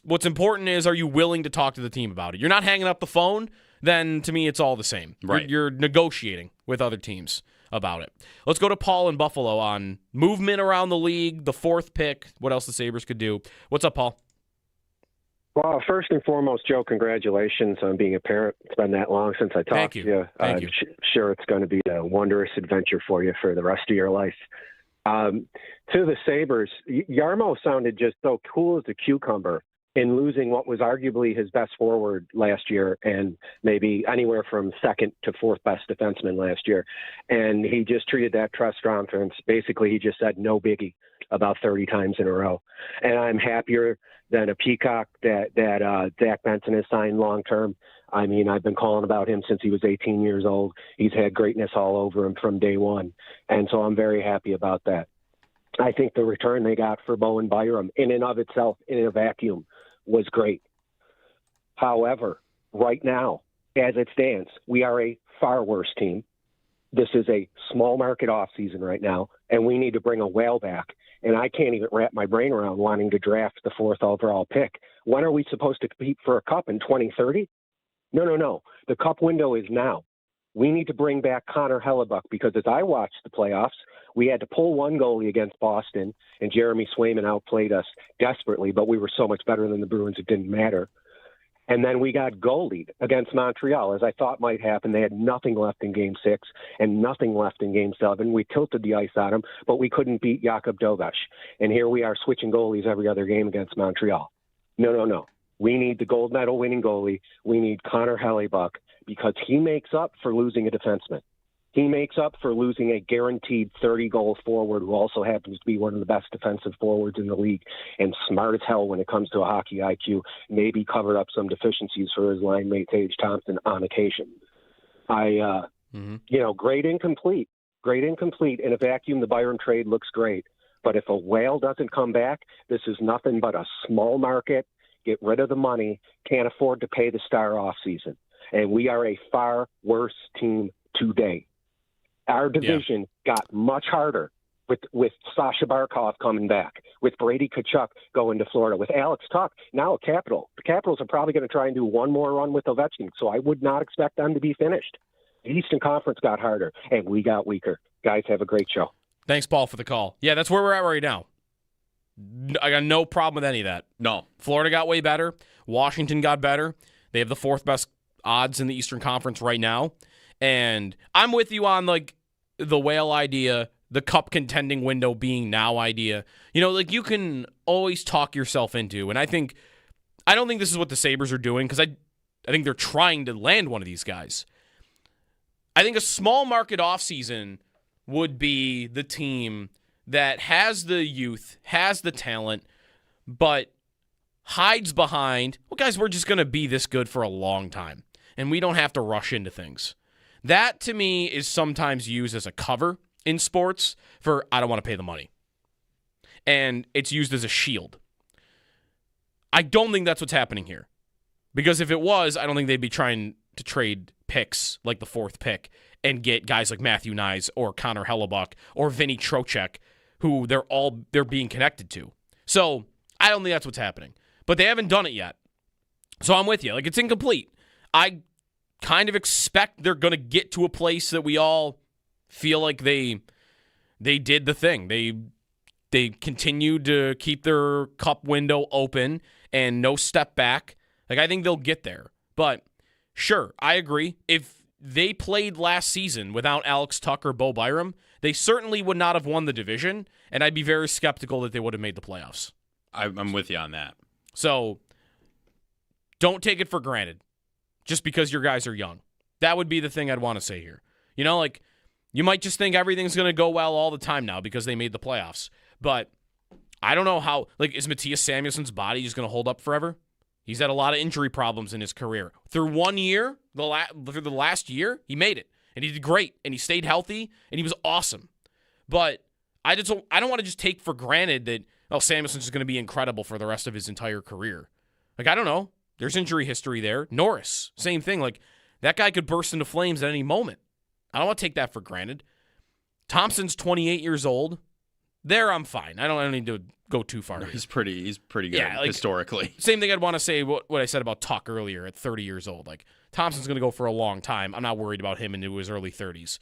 What's important is, are you willing to talk to the team about it? You're not hanging up the phone, then to me, it's all the same. Right. You're negotiating with other teams about it. Let's go to Paul in Buffalo on movement around the league, the 4th pick, what else the Sabres could do. What's up, Paul? Well, first and foremost, Joe, congratulations on being a parent. It's been that long since I talked to you. Thank you. Sure, it's going to be a wondrous adventure for you for the rest of your life. To the Sabres, Yarmo sounded just so cool as a cucumber in losing what was arguably his best forward last year and maybe anywhere from 2nd to 4th best defenseman last year. And he just treated that press conference. Basically, he just said no biggie about 30 times in a row. And I'm happier than a peacock that Zack Benson has signed long-term. I mean, I've been calling about him since he was 18 years old. He's had greatness all over him from day one. And so I'm very happy about that. I think the return they got for Bowen Byram in and of itself, in a vacuum, was great. However, right now, as it stands, we are a far worse team. This is a small market offseason right now, and we need to bring a whale back. And I can't even wrap my brain around wanting to draft the 4th overall pick. When are we supposed to compete for a cup in 2030? No. The cup window is now. We need to bring back Connor Hellebuck because as I watched the playoffs, we had to pull one goalie against Boston, and Jeremy Swayman outplayed us desperately, but we were so much better than the Bruins it didn't matter. And then we got goalied against Montreal, as I thought might happen. They had nothing left in Game 6 and nothing left in Game 7. We tilted the ice on them, but we couldn't beat Jakub Dovesh. And here we are switching goalies every other game against Montreal. No. We need the gold medal winning goalie. We need Connor Hellebuck because he makes up for losing a defenseman. He makes up for losing a guaranteed 30-goal forward who also happens to be one of the best defensive forwards in the league and smart as hell when it comes to a hockey IQ, maybe covered up some deficiencies for his line mate, Tage Thompson, on occasion. Grade incomplete. great incomplete. In a vacuum, the Byram trade looks great. But if a whale doesn't come back, this is nothing but a small market. Get rid of the money. Can't afford to pay the star off season. And we are a far worse team today. Our division got much harder with Sasha Barkov coming back, with Brady Tkachuk going to Florida, with Alex Tuch, now a Capital. The Capitals are probably going to try and do one more run with Ovechkin, so I would not expect them to be finished. The Eastern Conference got harder, and we got weaker. Guys, have a great show. Thanks, Paul, for the call. Yeah, that's where we're at right now. I got no problem with any of that. No. Florida got way better. Washington got better. They have the fourth best odds in the Eastern Conference right now. And I'm with you on, like, the whale idea, the cup contending window being now idea. You know, like, you can always talk yourself into, and I don't think this is what the Sabres are doing, because I think they're trying to land one of these guys. I think a small market offseason would be the team that has the youth, has the talent, but hides behind, well, guys, we're just going to be this good for a long time, and we don't have to rush into things. That, to me, is sometimes used as a cover in sports for, I don't want to pay the money. And it's used as a shield. I don't think that's what's happening here. Because if it was, I don't think they'd be trying to trade picks like the fourth pick and get guys like Matthew Nyes or Connor Hellebuck or Vinny Trocheck, who they're being connected to. So I don't think that's what's happening. But they haven't done it yet. So I'm with you. Like, it's incomplete. I kind of expect they're going to get to a place that we all feel like they did the thing. They continued to keep their cup window open and no step back. Like, I think they'll get there. But sure, I agree. If they played last season without Alex Tuch or Bo Byram, they certainly would not have won the division, and I'd be very skeptical that they would have made the playoffs. I'm with you on that. So don't take it for granted just because your guys are young. That would be the thing I'd want to say here. You know, like, you might just think everything's going to go well all the time now because they made the playoffs. But I don't know how, like, is Matthias Samuelsson's body just going to hold up forever? He's had a lot of injury problems in his career. Through 1 year, through the last year, he made it. And he did great. And he stayed healthy. And he was awesome. But I don't want to just take for granted that, Samuelsson's just going to be incredible for the rest of his entire career. Like, I don't know. There's injury history there. Norris, same thing. Like, that guy could burst into flames at any moment. I don't want to take that for granted. Thompson's 28 years old. There, I'm fine. I don't need to go too far. He's pretty good historically. Same thing I'd want to say what I said about Tuch earlier at 30 years old. Like, Thompson's going to go for a long time. I'm not worried about him into his early 30s.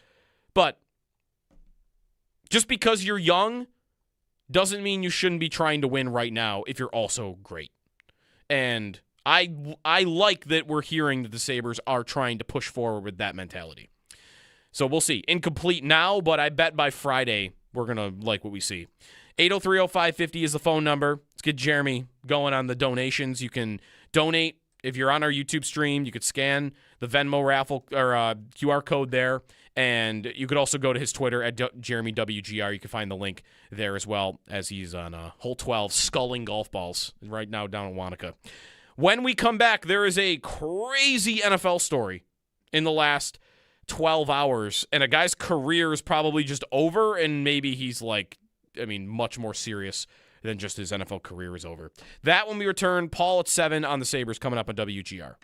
But just because you're young doesn't mean you shouldn't be trying to win right now if you're also great. And I like that we're hearing that the Sabres are trying to push forward with that mentality. So we'll see. Incomplete now, but I bet by Friday we're going to like what we see. 803-0550 is the phone number. Let's get Jeremy going on the donations. You can donate if you're on our YouTube stream. You could scan the Venmo raffle or QR code there. And you could also go to his Twitter at JeremyWGR. You can find the link there as well, as he's on hole 12, sculling golf balls right now down in Wanaka. When we come back, there is a crazy NFL story in the last 12 hours, and a guy's career is probably just over, and maybe he's much more serious than just his NFL career is over. That when we return, Paul at 7 on the Sabres coming up on WGR.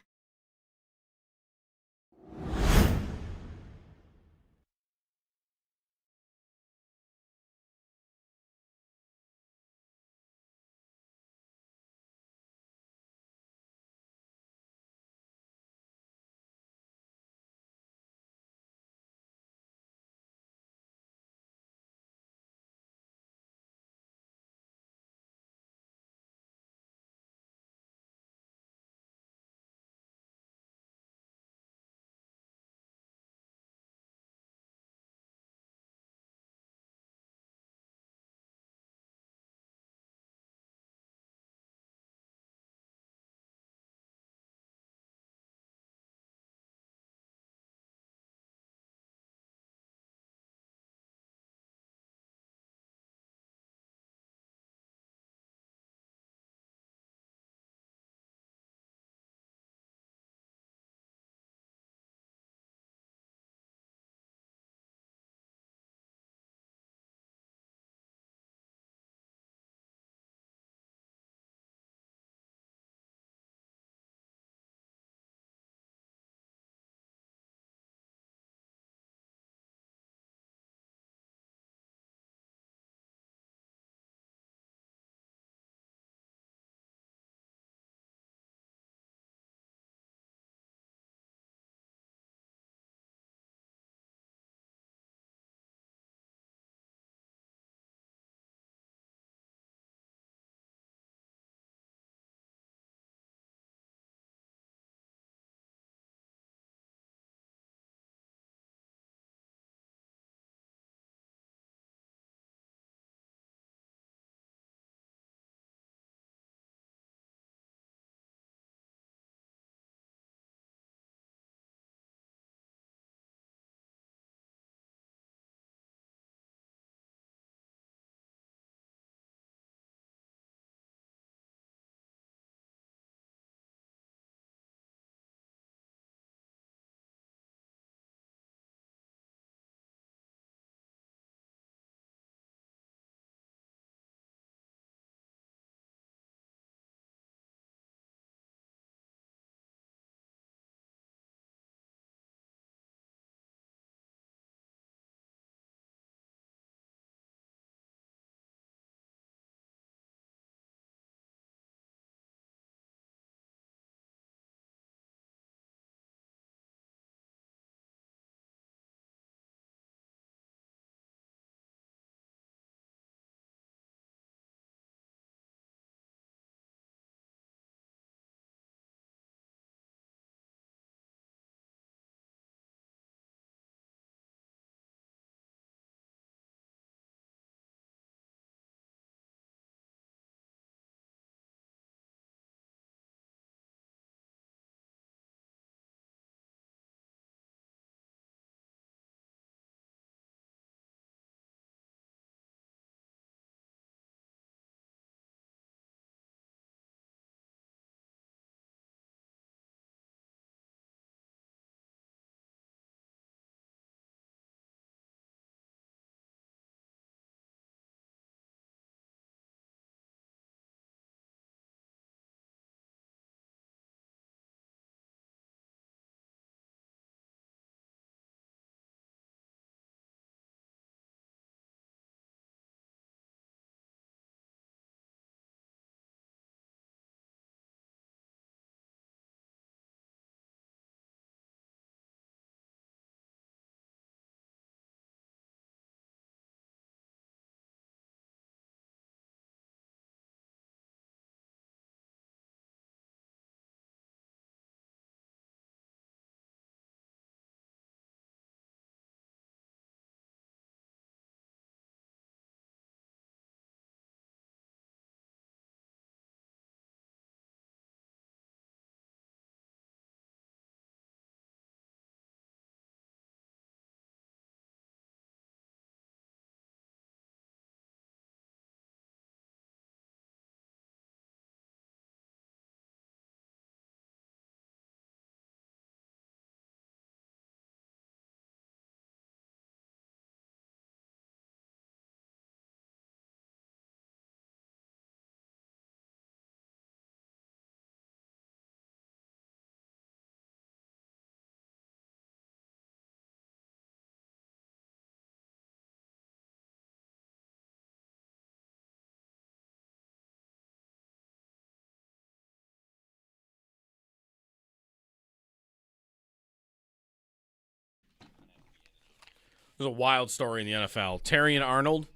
There's a wild story in the NFL. Terrian Arnold,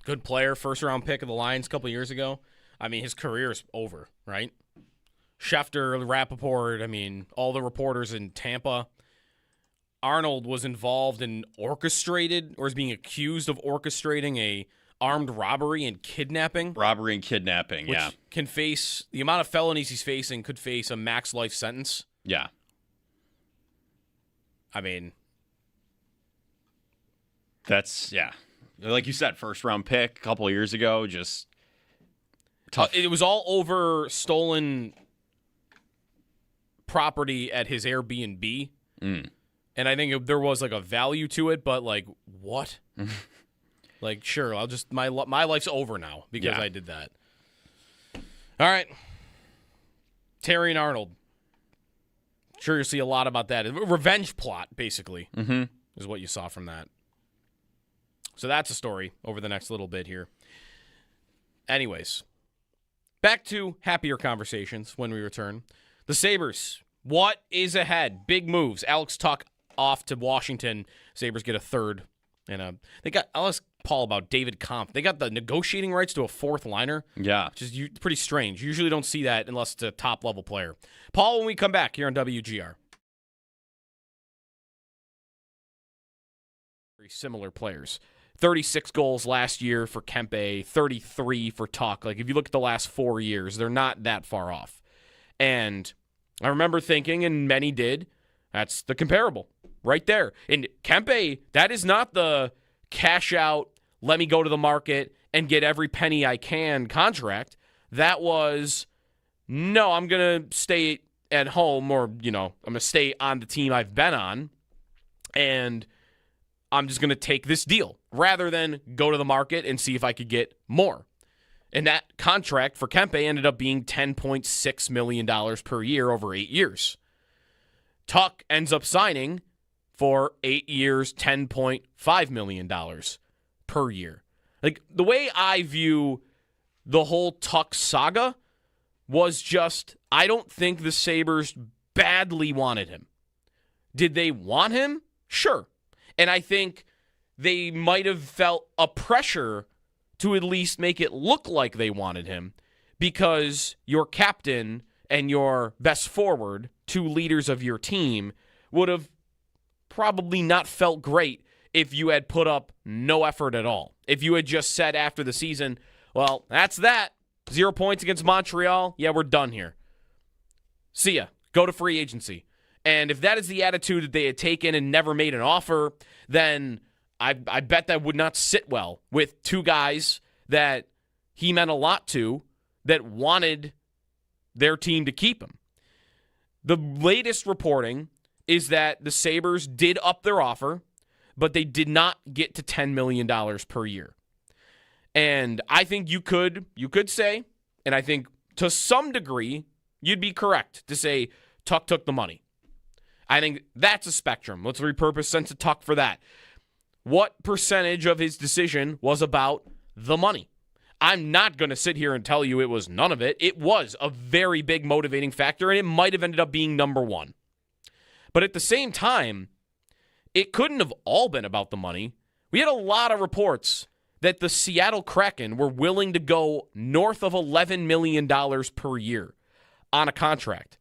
good player, first-round pick of the Lions a couple years ago. I mean, his career is over, right? Schefter, Rappaport, I mean, all the reporters in Tampa. Arnold was involved in orchestrated, or is being accused of orchestrating a armed robbery and kidnapping. Robbery and kidnapping, which yeah. Can face, the amount of felonies he's facing could face a max life sentence. Yeah. I mean, that's, yeah. Like you said, first round pick a couple of years ago, just tough. It was all over stolen property at his Airbnb. Mm. And I think there was like a value to it, but like, what? Like, sure, I'll just, my life's over now because I did that. All right. Terry and Arnold. Sure, you'll see a lot about that. Revenge plot, basically, is what you saw from that. So that's a story over the next little bit here. Anyways, back to happier conversations when we return. The Sabres, what is ahead? Big moves. Alex Tuch off to Washington. Sabres get a third. And they got, I'll ask Paul about David Kampf. They got the negotiating rights to a fourth liner. Yeah. Which is pretty strange. You usually don't see that unless it's a top-level player. Paul, when we come back here on WGR. Very similar players. 36 goals last year for Kempe, 33 for Tuch. Like, if you look at the last 4 years, they're not that far off. And I remember thinking, and many did, that's the comparable right there. And Kempe, that is not the cash out, let me go to the market and get every penny I can contract. That was, no, I'm going to stay at home, or, I'm going to stay on the team I've been on, and I'm just going to take this deal rather than go to the market and see if I could get more. And that contract for Kempe ended up being $10.6 million per year over 8 years. Tuch ends up signing for 8 years, $10.5 million per year. Like, the way I view the whole Tuch saga was just, I don't think the Sabres badly wanted him. Did they want him? Sure. And I think they might have felt a pressure to at least make it look like they wanted him, because your captain and your best forward, two leaders of your team, would have probably not felt great if you had put up no effort at all. If you had just said after the season, well, that's that. 0 points against Montreal. Yeah, we're done here. See ya. Go to free agency. And if that is the attitude that they had taken and never made an offer, then I bet that would not sit well with two guys that he meant a lot to, that wanted their team to keep him. The latest reporting is that the Sabres did up their offer, but they did not get to $10 million per year. And I think you could say, and I think to some degree you'd be correct to say Tuch took the money. I think that's a spectrum. Let's repurpose sense of Tuch for that. What percentage of his decision was about the money? I'm not going to sit here and tell you it was none of it. It was a very big motivating factor, and it might have ended up being number one. But at the same time, it couldn't have all been about the money. We had a lot of reports that the Seattle Kraken were willing to go north of $11 million per year on a contract.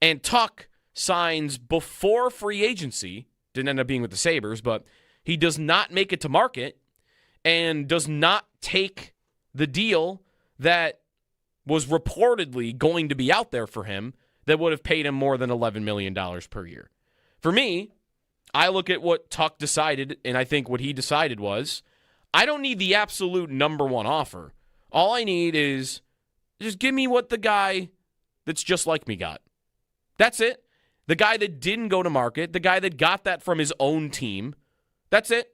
And Tuch signs before free agency, didn't end up being with the Sabres, but he does not make it to market and does not take the deal that was reportedly going to be out there for him that would have paid him more than $11 million per year. For me, I look at what Tuch decided, and I think what he decided was, I don't need the absolute number one offer. All I need is just give me what the guy that's just like me got. That's it. The guy that didn't go to market, the guy that got that from his own team, that's it.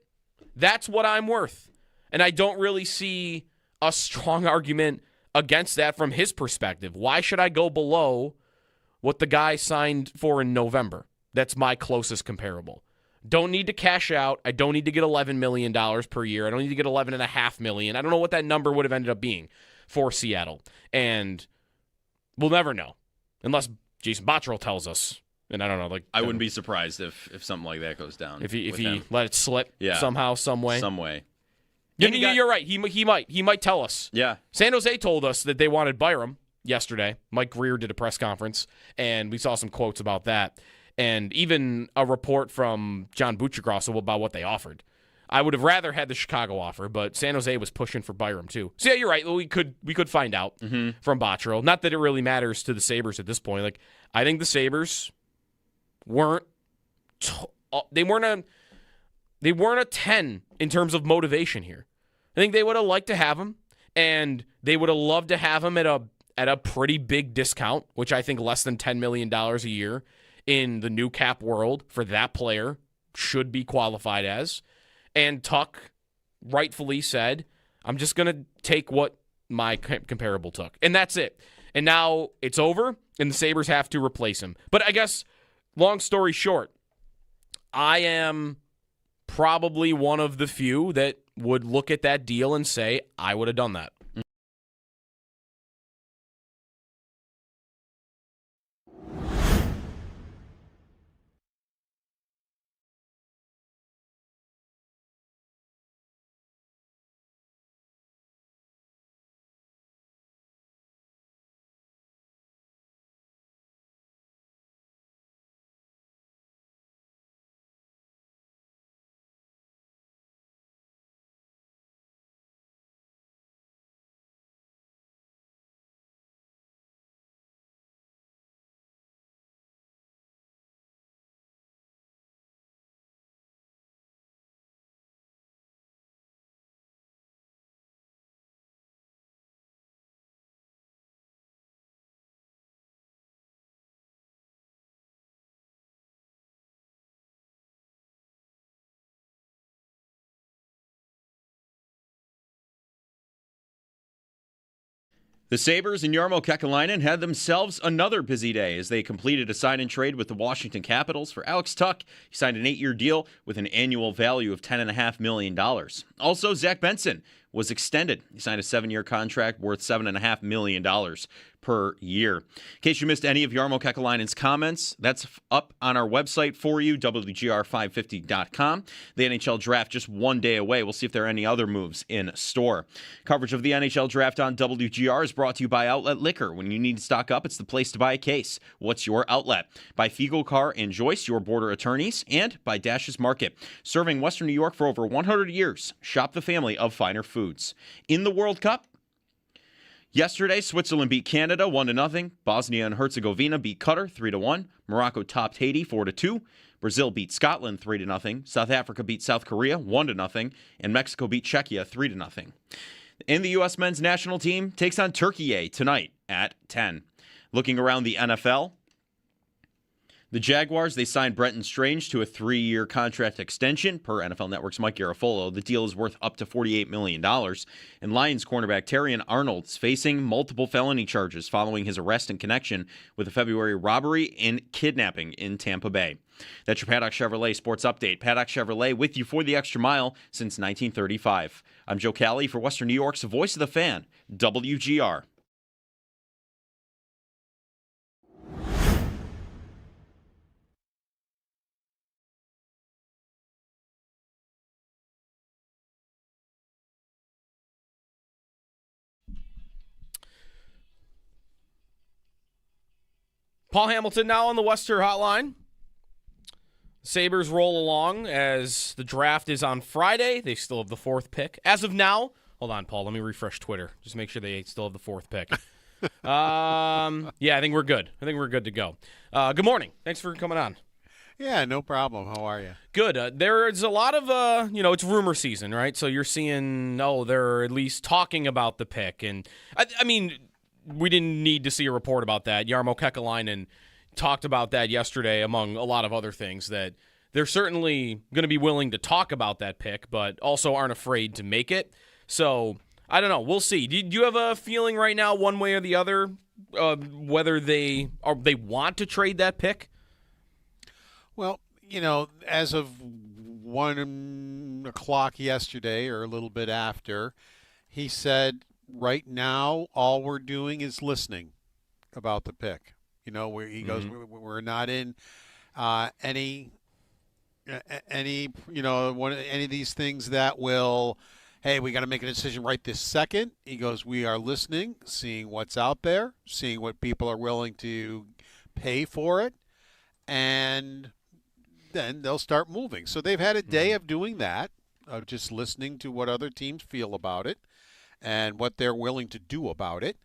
That's what I'm worth. And I don't really see a strong argument against that from his perspective. Why should I go below what the guy signed for in November? That's my closest comparable. Don't need to cash out. I don't need to get $11 million per year. I don't need to get $11.5 million. I don't know what that number would have ended up being for Seattle. And we'll never know unless Jason Botterill tells us And I don't know, I wouldn't be surprised if something like that goes down. If he let it slip somehow, some way. Some way. You're right. He might tell us. Yeah. San Jose told us that they wanted Byram yesterday. Mike Greer did a press conference, and we saw some quotes about that. And even a report from John Buccigrosso about what they offered. I would have rather had the Chicago offer, but San Jose was pushing for Byram too. So yeah, you're right. We could find out from Botterill. Not that it really matters to the Sabres at this point. Like, I think the Sabres weren't a 10 in terms of motivation here. I think they would have liked to have him, and they would have loved to have him at a pretty big discount, which I think less than $10 million a year in the new cap world for that player should be qualified as. And Tuck rightfully said, I'm just going to take what my comparable took. And that's it. And now it's over, and the Sabres have to replace him. But I guess, long story short, I am probably one of the few that would look at that deal and say, I would have done that. The Sabres and Yarmo Kekalainen had themselves another busy day as they completed a sign-and-trade with the Washington Capitals for Alex Tuch. He signed an 8-year deal with an annual value of $10.5 million. Also, Zack Benson was extended. He signed a 7-year contract worth $7.5 million per year. In case you missed any of Yarmo Kekalainen's comments, that's up on our website for you, WGR550.com. The NHL draft just one day away. We'll see if there are any other moves in store. Coverage of the NHL draft on WGR is brought to you by Outlet Liquor. When you need to stock up, it's the place to buy a case. What's your outlet? By Fiegel Carr and Joyce, your border attorneys, and by Dash's Market. Serving Western New York for over 100 years. Shop the family of finer foods. In the World Cup, yesterday, Switzerland beat Canada 1-0. Bosnia and Herzegovina beat Qatar 3-1. Morocco topped Haiti 4-2. Brazil beat Scotland 3-0. South Africa beat South Korea 1-0. And Mexico beat Czechia 3-0. And the U.S. men's national team takes on Turkey tonight at 10. Looking around the NFL, the Jaguars, they signed Brenton Strange to a 3-year contract extension. Per NFL Network's Mike Garafolo, the deal is worth up to $48 million. And Lions cornerback Terrion Arnold is facing multiple felony charges following his arrest in connection with a February robbery and kidnapping in Tampa Bay. That's your Paddock Chevrolet Sports Update. Paddock Chevrolet with you for the extra mile since 1935. I'm Joe Cali for Western New York's Voice of the Fan, WGR. Paul Hamilton now on the Western Hotline. Sabres roll along as the draft is on Friday. They still have the 4th pick. As of now, hold on, Paul, let me refresh Twitter. Just make sure they still have the 4th pick. Yeah, I think we're good. I think we're good to go. Good morning. Thanks for coming on. Yeah, no problem. How are you? Good. There's a lot of, it's rumor season, right? So you're seeing, they're at least talking about the pick. And, I mean, we didn't need to see a report about that. Yarmo Kekalainen talked about that yesterday, among a lot of other things, that they're certainly going to be willing to talk about that pick, but also aren't afraid to make it. So, I don't know. We'll see. Do you have a feeling right now, one way or the other, whether they want to trade that pick? Well, as of 1 o'clock yesterday, or a little bit after, he said, right now, all we're doing is listening about the pick. You know, where he goes, we're not in any any of these things that will, hey, we got to make a decision right this second. He goes, we are listening, seeing what's out there, seeing what people are willing to pay for it, and then they'll start moving. So they've had a day of doing that, of just listening to what other teams feel about it and what they're willing to do about it.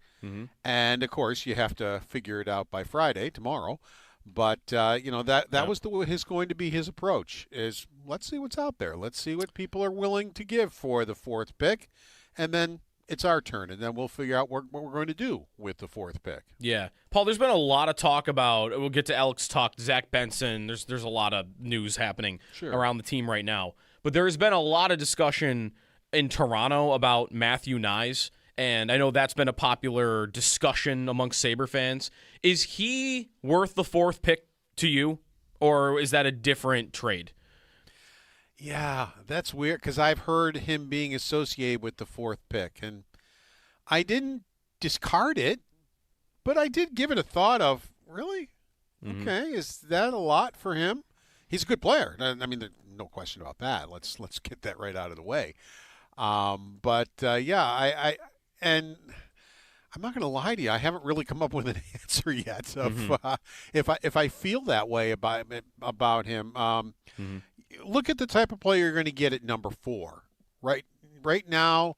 And, of course, you have to figure it out by Friday, tomorrow. But, that was going to be his approach is let's see what's out there. Let's see what people are willing to give for the fourth pick. And then it's our turn, and then we'll figure out what we're going to do with the fourth pick. Yeah. Paul, there's been a lot of talk about, we'll get to Alex talk, Zack Benson. There's a lot of news happening around the team right now. But there has been a lot of discussion in Toronto about Matthew Knies. And I know that's been a popular discussion amongst Sabre fans. Is he worth the fourth pick to you, or is that a different trade? Yeah, that's weird because I've heard him being associated with the fourth pick. And I didn't discard it, but I did give it a thought of, really? Okay, is that a lot for him? He's a good player. I mean, there's no question about that. Let's get that right out of the way. And I'm not going to lie to you. I haven't really come up with an answer yet of if I feel that way about him. Look at the type of player you're going to get at number 4. Right now,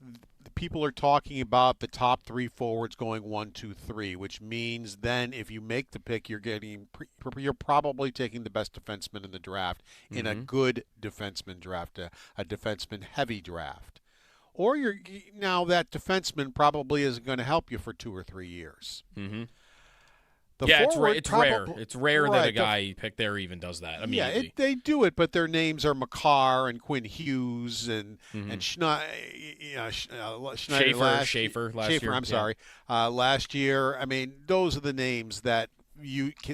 the people are talking about the top 3 forwards going 1, 2, 3, which means then if you make the pick, you're probably taking the best defenseman in the draft in a good defenseman draft, a defenseman heavy draft. Or now that defenseman probably isn't going to help you for 2 or 3 years. It's rare. It's rare that a guy you pick there even does that immediately. Yeah, they do it, but their names are Makar and Quinn Hughes and Schneider. Schaefer last year. I'm sorry. Last year, I mean, those are the names that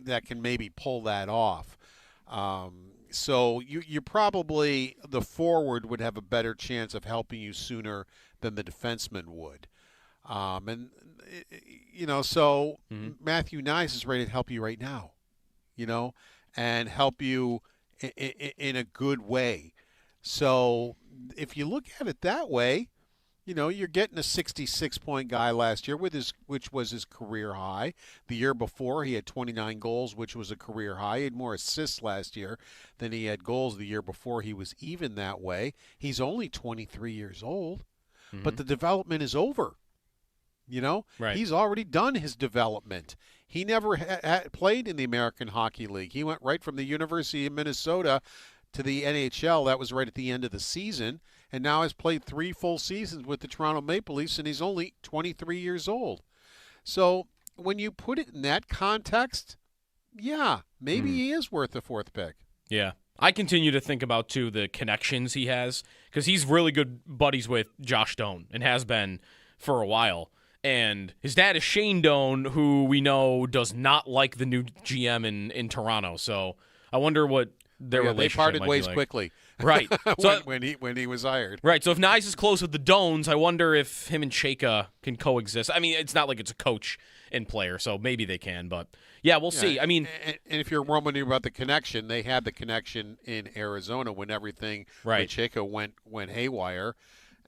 that can maybe pull that off. So you probably, the forward would have a better chance of helping you sooner than the defenseman would. Matthew Knies is ready to help you right now, and help you in a good way. So if you look at it that way, you're getting a 66-point guy last year which was his career high. The year before, he had 29 goals, which was a career high. He had more assists last year than he had goals the year before. He was even that way. He's only 23 years old, but the development is over. He's already done his development. He never played in the American Hockey League. He went right from the University of Minnesota to the NHL. That was right at the end of the season, and now has played 3 full seasons with the Toronto Maple Leafs, and he's only 23 years old. So when you put it in that context, yeah, maybe he is worth the fourth pick. Yeah. I continue to think about, too, the connections he has, because he's really good buddies with Josh Doan and has been for a while. And his dad is Shane Doan, who we know does not like the new GM in Toronto. So I wonder what their relationship they parted might ways be like. quickly. Right. So, when he was hired. Right. So if Knies is close with the Doans, I wonder if him and Chayka can coexist. I mean, it's not like it's a coach and player, so maybe they can. But, yeah, we'll see. I mean, and if you're wondering about the connection, they had the connection in Arizona when everything when Chayka went haywire.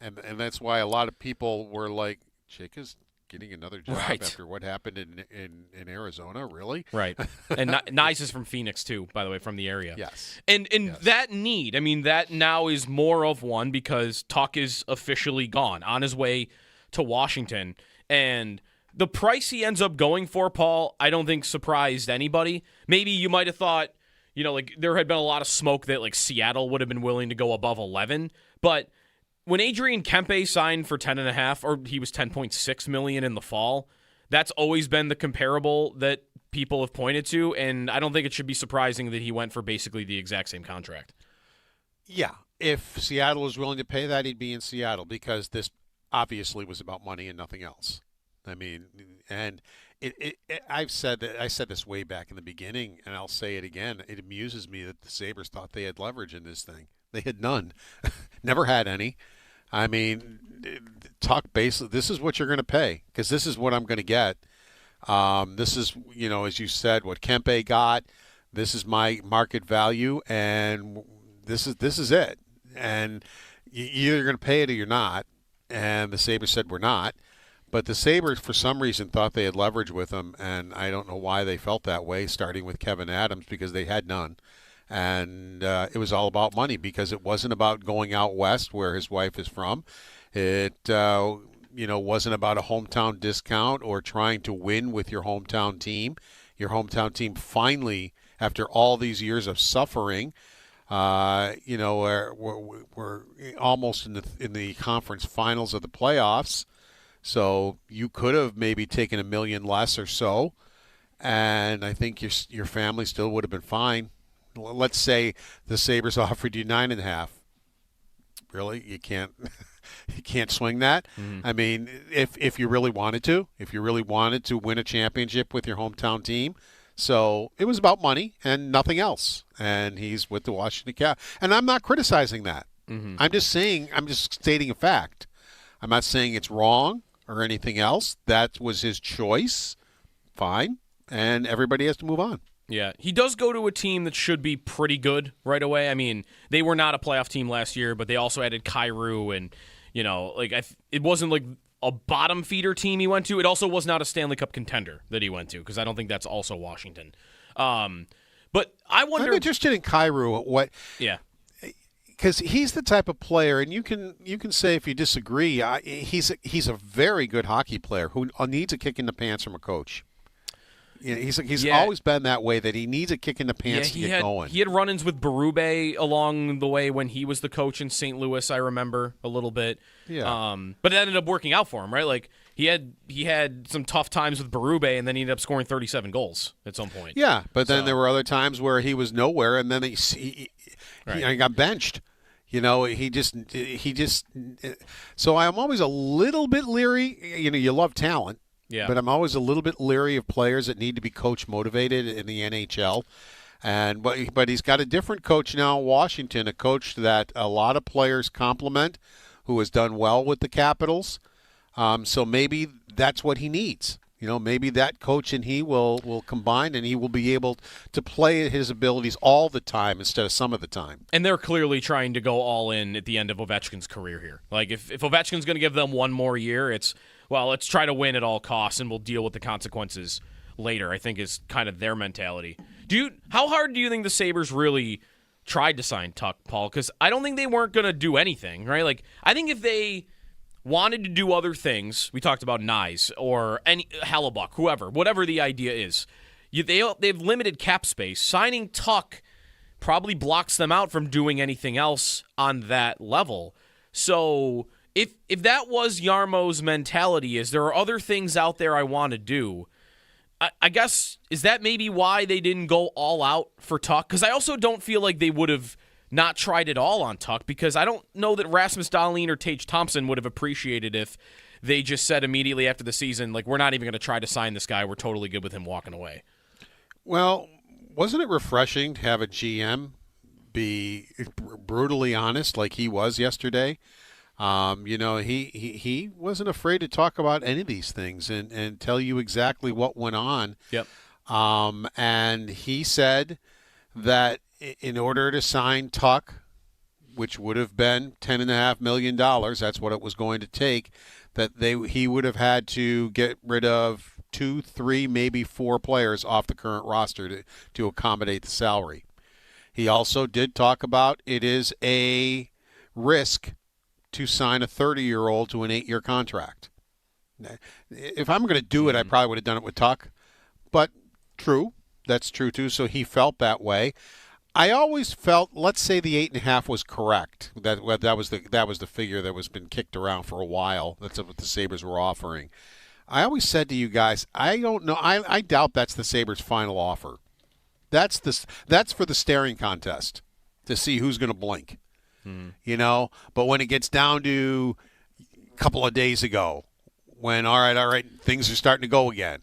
And that's why a lot of people were like, Chayka's getting another job after what happened in Arizona, really? Right. And Knies is from Phoenix, too, by the way, from the area. Yes. And that need, I mean, that now is more of one because Tuck is officially gone, on his way to Washington. And the price he ends up going for, Paul, I don't think surprised anybody. Maybe you might have thought, there had been a lot of smoke that, Seattle would have been willing to go above 11. But when Adrian Kempe signed for 10.5, or he was $10.6 million in the fall, that's always been the comparable that people have pointed to, and I don't think it should be surprising that he went for basically the exact same contract. Yeah, if Seattle was willing to pay that, he'd be in Seattle because this obviously was about money and nothing else. I mean, and I said this way back in the beginning, and I'll say it again. It amuses me that the Sabres thought they had leverage in this thing. They had none. Never had any. I mean, talk basically, this is what you're going to pay because this is what I'm going to get. This is, as you said, what Kempe got. This is my market value, and this is it. And you're either going to pay it or you're not. And the Sabres said we're not. But the Sabres, for some reason, thought they had leverage with him, and I don't know why they felt that way, starting with Kevyn Adams, because they had none. And it was all about money, because it wasn't about going out west where his wife is from. It wasn't about a hometown discount or trying to win with your hometown team. Your hometown team finally, after all these years of suffering, we're almost in the conference finals of the playoffs. So you could have maybe taken $1 million less or so, and I think your family still would have been fine. Let's say the Sabres offered you 9.5. Really, you can't swing that. Mm-hmm. I mean, if you really wanted to win a championship with your hometown team. So it was about money and nothing else. And he's with the Washington Capitals, and I'm not criticizing that. Mm-hmm. I'm just stating a fact. I'm not saying it's wrong or anything else. That was his choice. Fine. And everybody has to move on. Yeah, he does go to a team that should be pretty good right away. I mean, they were not a playoff team last year, but they also added Kyrou, and it wasn't like a bottom feeder team he went to. It also was not a Stanley Cup contender that he went to, because I don't think that's also Washington. But I wonder. I'm interested in Kyrou. What? Yeah. Because he's the type of player, and you can say if you disagree, he's a very good hockey player who needs a kick in the pants from a coach. He's always been that way, that he needs a kick in the pants to get going. He had run-ins with Berube along the way when he was the coach in St. Louis, I remember a little bit. Yeah. But it ended up working out for him, right? Like he had some tough times with Berube, and then he ended up scoring 37 goals at some point. Yeah, but then there were other times where he was nowhere, and then he got benched. He just. So I'm always a little bit leery. You love talent. Yeah. But I'm always a little bit leery of players that need to be coach motivated in the NHL. But he's got a different coach now in Washington, a coach that a lot of players compliment, who has done well with the Capitals. So maybe that's what he needs. Maybe that coach and he will combine, and he will be able to play his abilities all the time instead of some of the time. And they're clearly trying to go all in at the end of Ovechkin's career here. Like if Ovechkin's going to give them one more year, let's try to win at all costs, and we'll deal with the consequences later, I think is kind of their mentality. How hard do you think the Sabres really tried to sign Tuch, Paul? Because I don't think they weren't going to do anything, right? Like, I think if they wanted to do other things, we talked about Nyes or any Hellebuck, whatever the idea is, they've limited cap space. Signing Tuch probably blocks them out from doing anything else on that level. So if that was Yarmo's mentality, is there are other things out there I want to do, I guess, is that maybe why they didn't go all out for Tuch? Because I also don't feel like they would have not tried it all on Tuch, because I don't know that Rasmus Dahlin or Tage Thompson would have appreciated if they just said immediately after the season, like, we're not even going to try to sign this guy. We're totally good with him walking away. Well, wasn't it refreshing to have a GM be brutally honest like he was yesterday? He wasn't afraid to talk about any of these things and tell you exactly what went on. Yep. And he said that in order to sign Tuch, which would have been $10.5 million, that's what it was going to take, that he would have had to get rid of 2, 3, maybe 4 players off the current roster to accommodate the salary. He also did talk about it is a risk to sign a 30-year-old to an 8-year contract. If I'm going to do it, I probably would have done it with Tuch. But true, that's true too. So he felt that way. I always felt, let's say the 8.5 was correct. That was the figure that was been kicked around for a while. That's what the Sabres were offering. I always said to you guys, I don't know. I doubt that's the Sabres' final offer. That's for the staring contest to see who's going to blink. But when it gets down to a couple of days ago, when all right, things are starting to go again,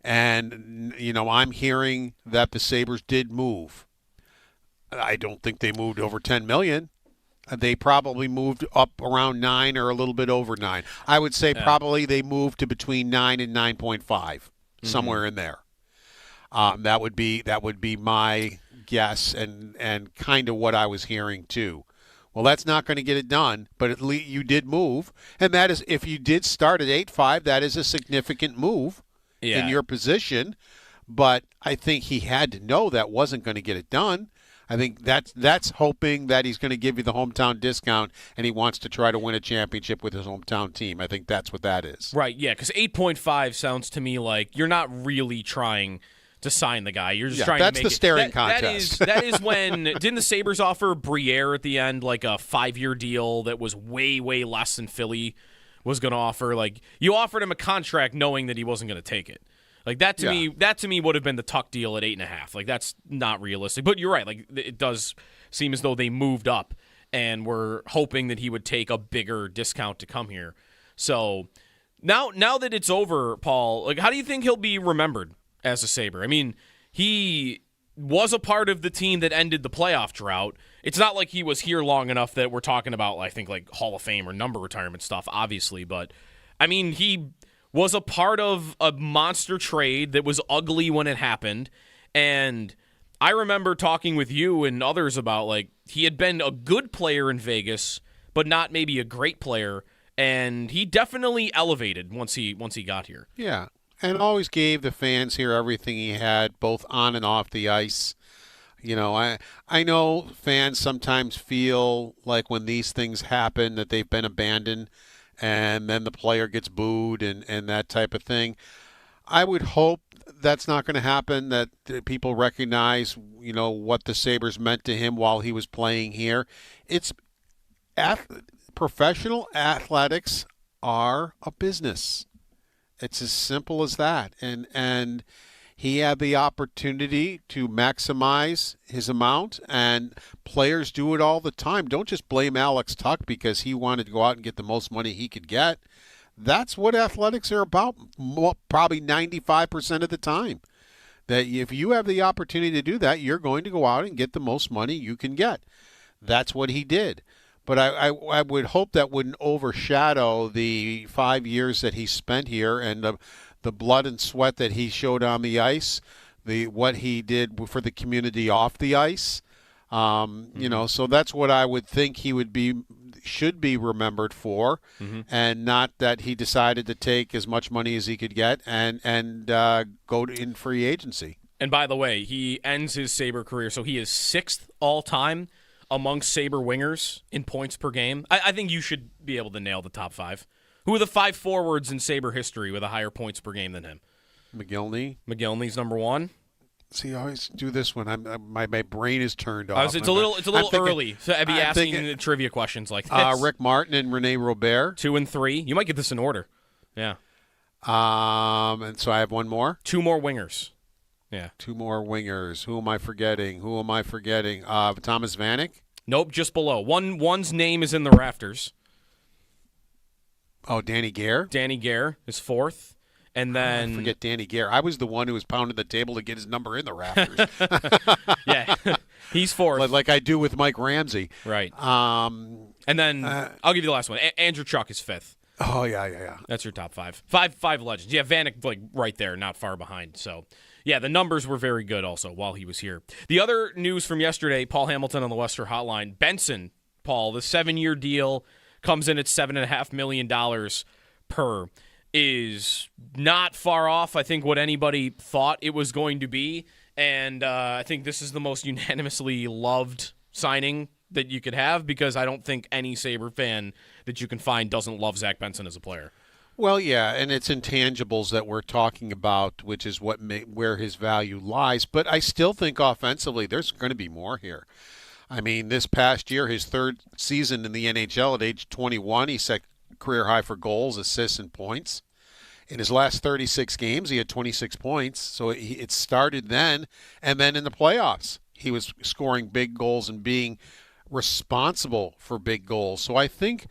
and I'm hearing that the Sabres did move. I don't think they moved over $10 million. They probably moved up around 9 or a little bit over 9. I would say probably they moved to between 9 and 9.5. somewhere in there. That would be my guess and kind of what I was hearing too. Well, that's not going to get it done, but at least you did move, and that is if you did start at 8-5, that is a significant move in your position. But I think he had to know that wasn't going to get it done. I think that's hoping that he's going to give you the hometown discount, and he wants to try to win a championship with his hometown team. I think that's what that is. Right, yeah, because 8.5 sounds to me like you're not really trying to sign the guy. You're just trying to make it. That's the staring contest. That is when didn't the Sabres offer Briere at the end like a 5-year deal that was way, way less than Philly was going to offer? Like you offered him a contract knowing that he wasn't going to take it. Like that to me would have been the Tuck deal at 8.5. Like that's not realistic. But you're right. Like it does seem as though they moved up and were hoping that he would take a bigger discount to come here. So now that it's over, Paul, like how do you think he'll be remembered as a Sabre? I mean, he was a part of the team that ended the playoff drought. It's not like he was here long enough that we're talking about, I think, like Hall of Fame or number retirement stuff, obviously. But, I mean, he was a part of a monster trade that was ugly when it happened. And I remember talking with you and others about, like, he had been a good player in Vegas, but not maybe a great player. And he definitely elevated once he got here. Yeah. And always gave the fans here everything he had, both on and off the ice. You know, I know fans sometimes feel like when these things happen that they've been abandoned and then the player gets booed and that type of thing. I would hope that's not going to happen, that people recognize, you know, what the Sabres meant to him while he was playing here. Professional athletics are a business. It's as simple as that. And he had the opportunity to maximize his amount, and players do it all the time. Don't just blame Alex Tuck because he wanted to go out and get the most money he could get. That's what athletics are about, probably 95% of the time. That if you have the opportunity to do that, you're going to go out and get the most money you can get. That's what he did. But I would hope that wouldn't overshadow the 5 years that he spent here and the blood and sweat that he showed on the ice, what he did for the community off the ice. You know, so that's what I would think he should be remembered for, and not that he decided to take as much money as he could get and go in free agency. And by the way, he ends his Sabre career, so he is 6th all-time amongst Sabre wingers in points per game. I think you should be able to nail the top 5. Who are the 5 forwards in Sabre history with a higher points per game than him? McGillney. McGillney's number 1. See, I always do this when my brain is turned off. It's a little early to be asking trivia questions like this. Rick Martin and Rene Robert. 2 and 3. You might get this in order. Yeah. And so I have one more. 2 more wingers. Yeah. 2 more wingers. Who am I forgetting? Thomas Vanek? Nope, just below. One's name is in the rafters. Oh, Danny Gare? Danny Gare is 4th. And then... I forget Danny Gare. I was the one who was pounding the table to get his number in the rafters. Yeah, he's 4th. Like I do with Mike Ramsey. Right. And then I'll give you the last one. Andrew Chuck is 5th. Oh, yeah. That's your top 5. Five legends. Yeah, Vanek, like, right there, not far behind. So, yeah, the numbers were very good also while he was here. The other news from yesterday, Paul Hamilton on the Western Hotline. Benson, Paul, the 7-year deal comes in at $7.5 million per, is not far off, I think, what anybody thought it was going to be. And I think this is the most unanimously loved signing that you could have, because I don't think any Sabre fan that you can find doesn't love Zack Benson as a player. Well, yeah, and it's intangibles that we're talking about, which is where his value lies. But I still think offensively there's going to be more here. I mean, this past year, his 3rd season in the NHL at age 21, he set career high for goals, assists, and points. In his last 36 games, he had 26 points. So it started then, and then in the playoffs, he was scoring big goals and being responsible for big goals. So I think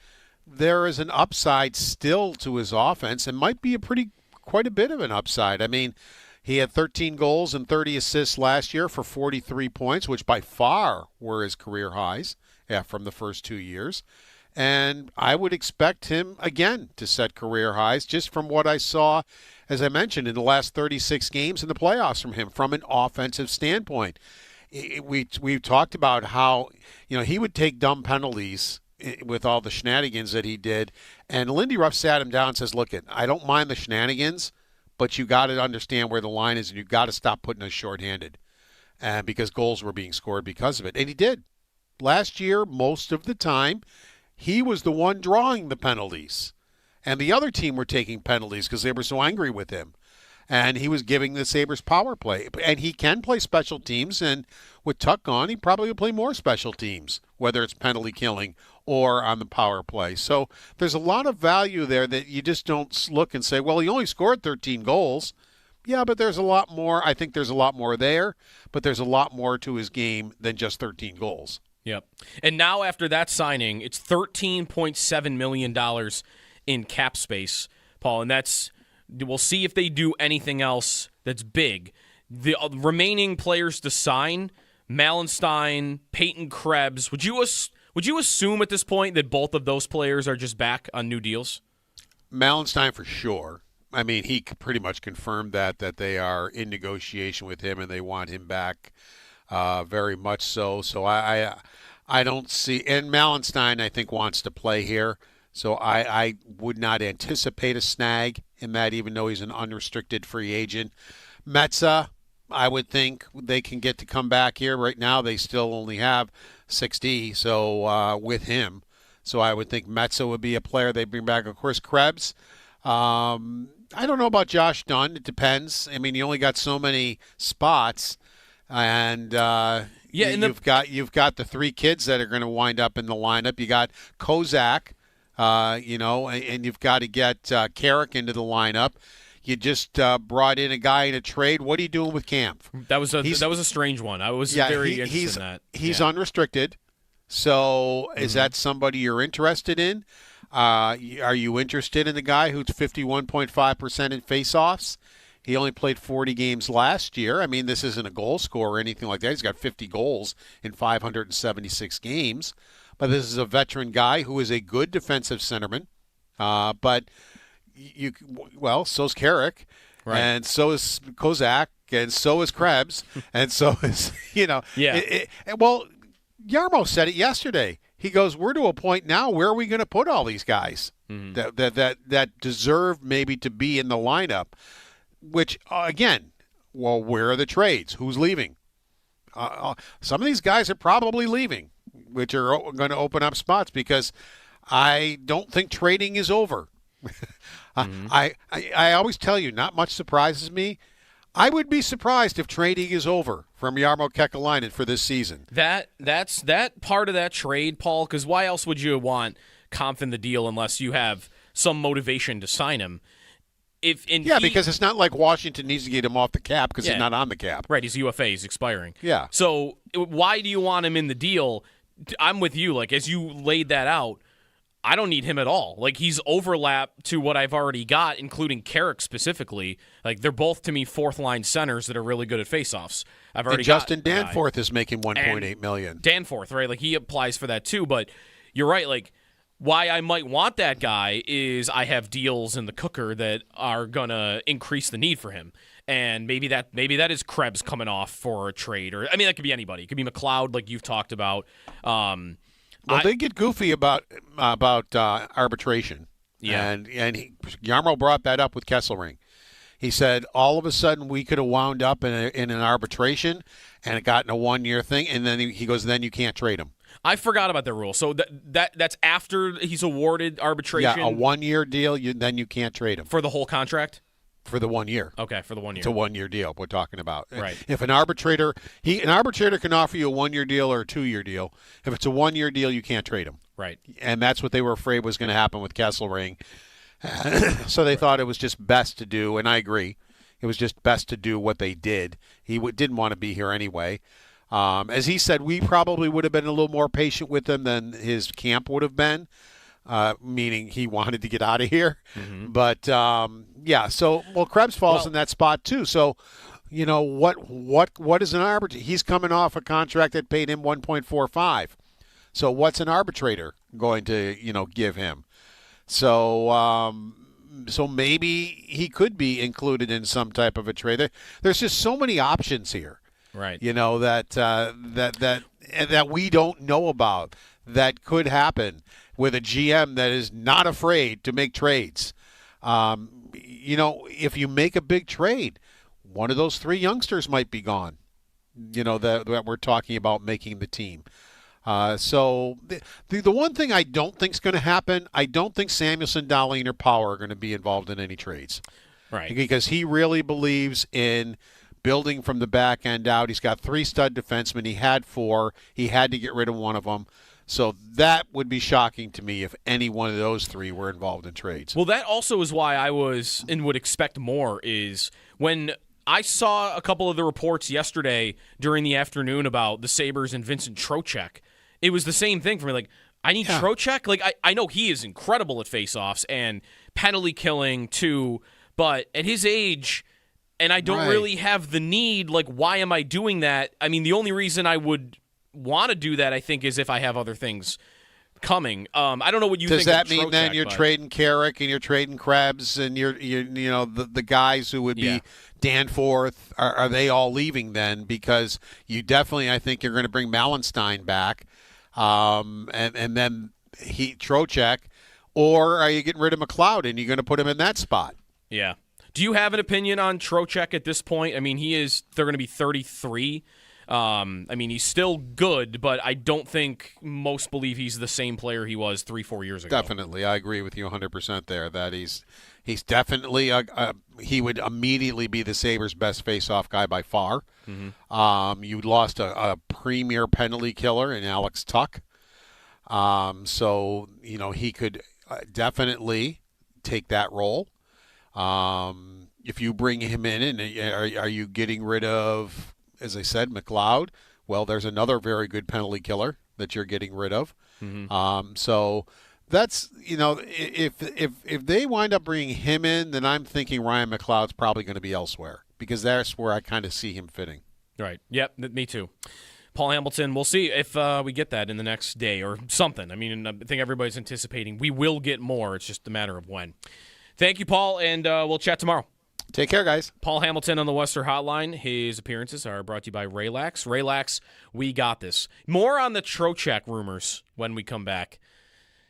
there is an upside still to his offense, and might be quite a bit of an upside. I mean, he had 13 goals and 30 assists last year for 43 points, which by far were his career highs from the first 2 years. And I would expect him, again, to set career highs just from what I saw, as I mentioned, in the last 36 games in the playoffs from him from an offensive standpoint. We've talked about how, he would take dumb penalties with all the shenanigans that he did. And Lindy Ruff sat him down and says, look, I don't mind the shenanigans, but you got to understand where the line is, and you got to stop putting us shorthanded. Because goals were being scored because of it. And he did. Last year, most of the time, he was the one drawing the penalties. And the other team were taking penalties because they were so angry with him. And he was giving the Sabres power play. And he can play special teams. And with Tuck gone, he probably will play more special teams, whether it's penalty killing or on the power play. So there's a lot of value there that you just don't look and say, well, he only scored 13 goals. Yeah, but there's a lot more. I think there's a lot more there, but there's a lot more to his game than just 13 goals. Yep. And now after that signing, it's $13.7 million in cap space, Paul, and we'll see if they do anything else that's big. The remaining players to sign, Malenstein, Peyton Krebs, would you assume at this point that both of those players are just back on new deals? Malenstein for sure. I mean, he pretty much confirmed that they are in negotiation with him and they want him back very much so. So I don't see – and Malenstein, I think, wants to play here. So I would not anticipate a snag in that, even though he's an unrestricted free agent. Metza, I would think they can get to come back here. Right now they still only have 6D with him. So I would think Metza would be a player they bring back. Of course, Krebs – I don't know about Josh Dunn. It depends. I mean, you only got so many spots, and you've got the three kids that are going to wind up in the lineup. You got Kozak, and you've got to get Carrick into the lineup. You just brought in a guy in a trade. What are you doing with Camp? That was a strange one. I was very interested in that. He's unrestricted. So is that somebody you're interested in? Are you interested in the guy who's 51.5% in faceoffs? He only played 40 games last year. I mean, this isn't a goal scorer or anything like that. He's got 50 goals in 576 games. But this is a veteran guy who is a good defensive centerman. But so's Carrick, right. And so is Kozak, and so is Krebs, and so is Yarmo said it yesterday. He goes, we're to a point now, where are we going to put all these guys that deserve maybe to be in the lineup? Which, again, where are the trades? Who's leaving? Some of these guys are probably leaving, which are going to open up spots because I don't think trading is over. I always tell you, not much surprises me. I would be surprised if trading is over from Yarmo Kekalainen for this season. That's part of that trade, Paul, because why else would you want Kampf in the deal unless you have some motivation to sign him? Because it's not like Washington needs to get him off the cap because he's not on the cap. Right, he's UFA, he's expiring. Yeah. So why do you want him in the deal? I'm with you. Like, as you laid that out, I don't need him at all. Like, he's overlap to what I've already got, including Carrick specifically. Like, they're both, to me, fourth-line centers that are really good at faceoffs. I've already Justin Danforth is making $1.8 million. Danforth, right? Like, he applies for that too. But you're right. Like, why I might want that guy is I have deals in the cooker that are going to increase the need for him. And maybe that is Krebs coming off for a trade. Or, I mean, that could be anybody. It could be McLeod, like you've talked about. Well, they get goofy about arbitration. Yeah. And Yarmo brought that up with Kesselring. He said, all of a sudden we could have wound up in an arbitration and it got in a one-year thing, and then he goes, then you can't trade him. I forgot about that rule. So that's after he's awarded arbitration? Yeah, a one-year deal, then you can't trade him. For the whole contract? For the 1 year. Okay, for the 1 year. It's a 1 year deal we're talking about. Right. If an arbitrator can offer you a 1 year deal or a 2 year deal. If it's a 1 year deal, you can't trade him. Right. And that's what they were afraid was going to happen with Kesselring. So they thought it was just best to do, and I agree, it was just best to do what they did. He didn't want to be here anyway. As he said, we probably would have been a little more patient with him than his camp would have been. Meaning he wanted to get out of here. Mm-hmm. But, Krebs falls in that spot too. So, what is an arbitrator? He's coming off a contract that paid him $1.45. So what's an arbitrator? going to, give him. So, so maybe he could be included in some type of a trade. There's just so many options here, right? That we don't know about that could happen with a GM that is not afraid to make trades. If you make a big trade, one of those 3 youngsters might be gone. That we're talking about making the team. So the one thing I don't think is going to happen, I don't think Samuelson, Dahlin, or Power are going to be involved in any trades. Right. Because he really believes in building from the back end out. He's got 3 stud defensemen. He had 4. He had to get rid of one of them. So that would be shocking to me if any one of those 3 were involved in trades. Well, that also is why I was and would expect more is when I saw a couple of the reports yesterday during the afternoon about the Sabres and Vincent Trocheck. It was the same thing for me. Like, I need Trocheck. Like, I know he is incredible at faceoffs and penalty killing too, but at his age, and I don't really have the need, like, why am I doing that? I mean, the only reason I would want to do that, I think, is if I have other things coming. I don't know what you think. Does that mean Trocheck, then you're trading Carrick and you're trading Krebs and you're the guys who would be Danforth, are they all leaving then? Because you definitely, I think, you're going to bring Malenstein back. And then Trocheck, or are you getting rid of McLeod and you're going to put him in that spot? Yeah. Do you have an opinion on Trocheck at this point? I mean, they're going to be 33. I mean, he's still good, but I don't think most believe he's the same player he was 3-4 years ago. Definitely. I agree with you 100% there that he's definitely he would immediately be the Sabres' best face-off guy by far. Mm-hmm. You lost a premier penalty killer in Alex Tuck. So, he could definitely take that role. If you bring him in, and are you getting rid of, as I said, McLeod? Well, there's another very good penalty killer that you're getting rid of. Mm-hmm. So that's, if they wind up bringing him in, then I'm thinking Ryan McLeod's probably going to be elsewhere because that's where I kind of see him fitting. Right. Yep, me too. Paul Hamilton, we'll see if we get that in the next day or something. I mean, I think everybody's anticipating we will get more. It's just a matter of when. Thank you, Paul, and we'll chat tomorrow. Take care, guys. Paul Hamilton on the Western Hotline. His appearances are brought to you by Raylax. Raylax, we got this. More on the Trocheck rumors when we come back.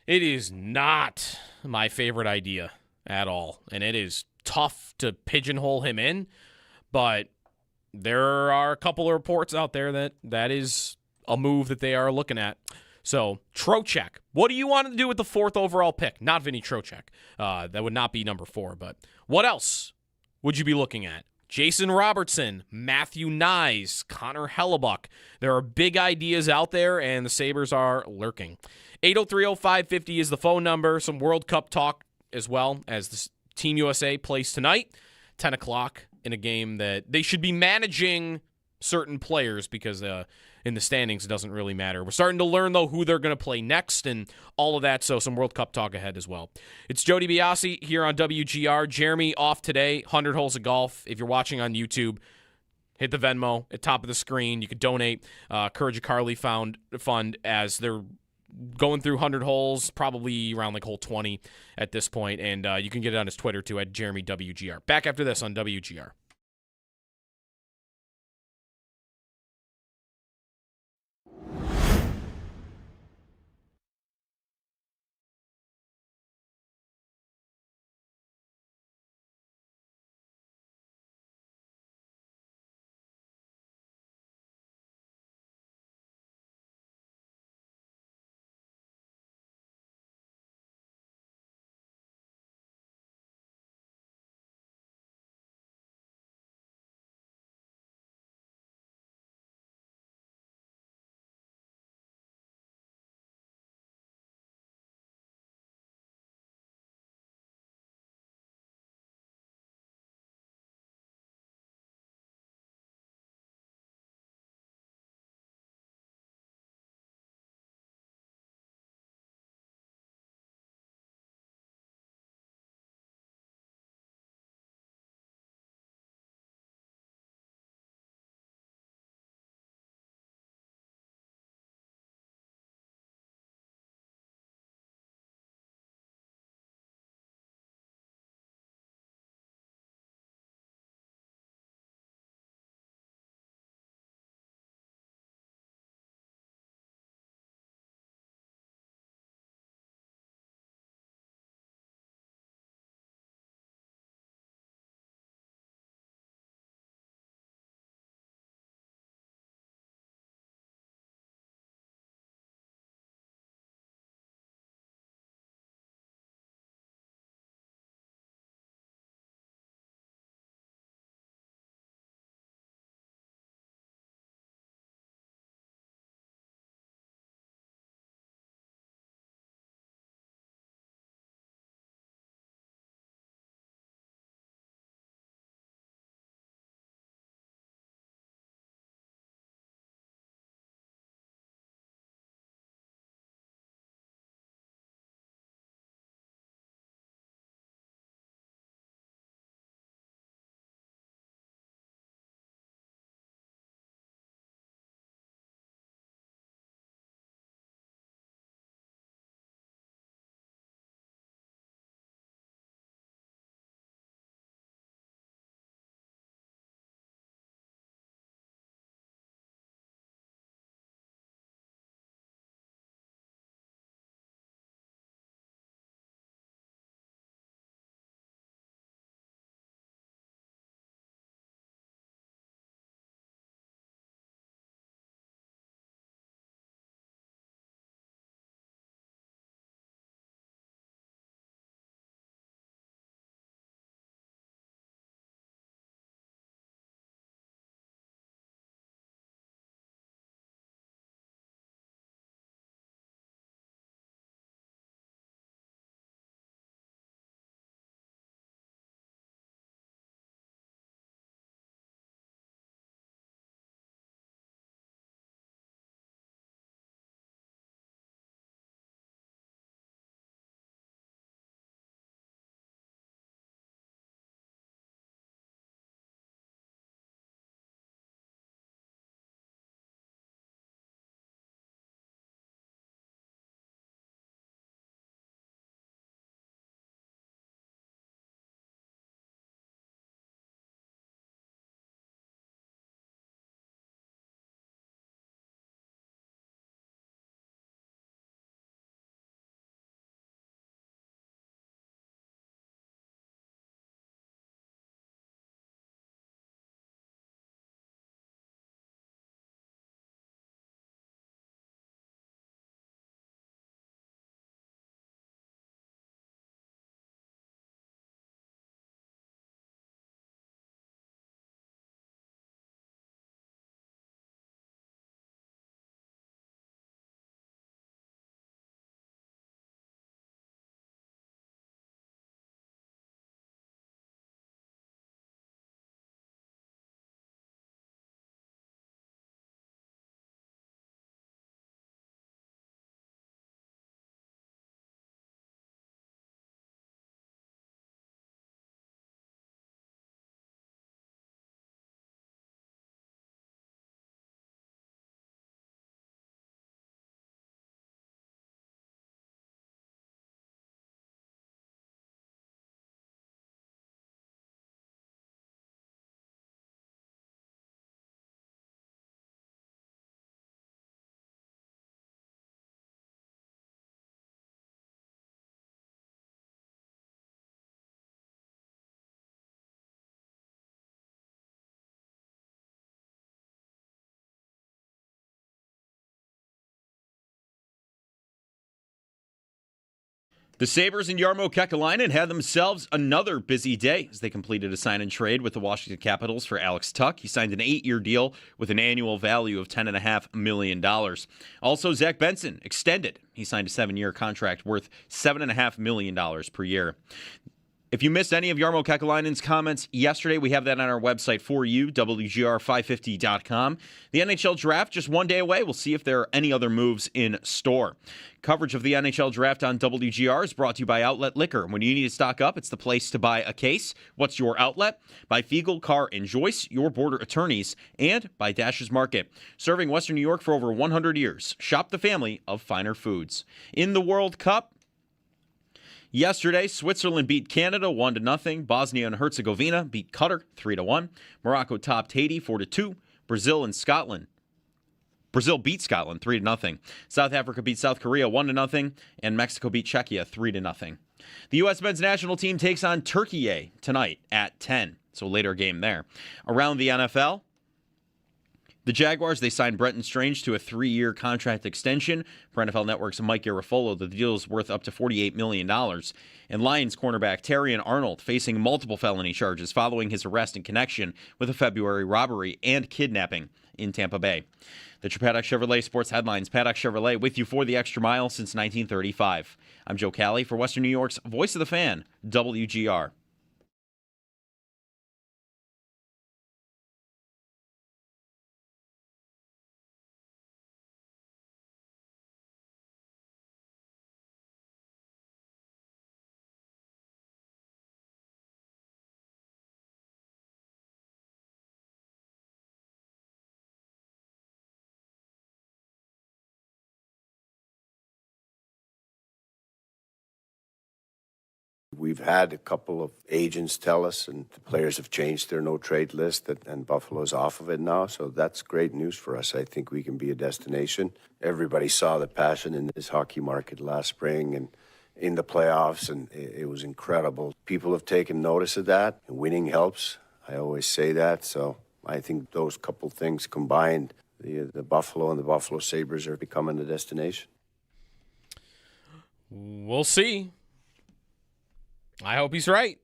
It is not my favorite idea at all, and it is tough to pigeonhole him in, but there are a couple of reports out there that is a move that they are looking at. So, Trocheck, what do you want to do with the 4th overall pick? Not Vinny Trocheck. That would not be number 4, but what else would you be looking at? Jason Robertson, Matthew Nyes, Connor Hellebuck. There are big ideas out there, and the Sabres are lurking. 803-0550 is the phone number. Some World Cup talk as well as the Team USA plays tonight, 10 o'clock, in a game that they should be managing certain players because in the standings it doesn't really matter. We're starting to learn, though, who they're going to play next and all of that, so some World Cup talk ahead as well. It's Jody Biasi here on WGR. Jeremy off today, 100 holes of golf. If you're watching on YouTube, hit the Venmo at top of the screen. You could donate. Courage of Carly Fund as they're going through 100 holes, probably around like hole 20 at this point, and you can get it on his Twitter, too, at JeremyWGR. Back after this on WGR. The Sabres and Yarmo Kekalainen had themselves another busy day as they completed a sign and trade with the Washington Capitals for Alex Tuch. He signed an 8-year deal with an annual value of $10.5 million. Also, Zack Benson extended. He signed a 7-year contract worth $7.5 million per year. If you missed any of Yarmo Kekalainen's comments yesterday, we have that on our website for you, WGR550.com. The NHL draft just one day away. We'll see if there are any other moves in store. Coverage of the NHL draft on WGR is brought to you by Outlet Liquor. When you need to stock up, it's the place to buy a case. What's your outlet? By Fiegel, Carr, and Joyce, your border attorneys, and by Dash's Market. Serving Western New York for over 100 years. Shop the family of finer foods. In the World Cup, yesterday, Switzerland beat Canada 1-0. Bosnia and Herzegovina beat Qatar 3-1. Morocco topped Haiti 4-2. Brazil beat Scotland 3-0. South Africa beat South Korea 1-0, and Mexico beat Czechia 3-0. The U.S. men's national team takes on Turkey tonight at 10. So later game there. Around the NFL, the Jaguars, they signed Brenton Strange to a 3-year contract extension. For NFL Network's Mike Garafolo, the deal is worth up to $48 million. And Lions cornerback Terrion Arnold facing multiple felony charges following his arrest in connection with a February robbery and kidnapping in Tampa Bay. The Paddock Chevrolet Sports Headlines. Paddock Chevrolet with you for the extra mile since 1935. I'm Joe Cali for Western New York's Voice of the Fan, WGR. We've had a couple of agents tell us, and the players have changed their no-trade list, and Buffalo's off of it now, so that's great news for us. I think we can be a destination. Everybody saw the passion in this hockey market last spring and in the playoffs, and it was incredible. People have taken notice of that, and winning helps. I always say that, so I think those couple things combined, the Buffalo and the Buffalo Sabres are becoming a destination. We'll see. I hope he's right.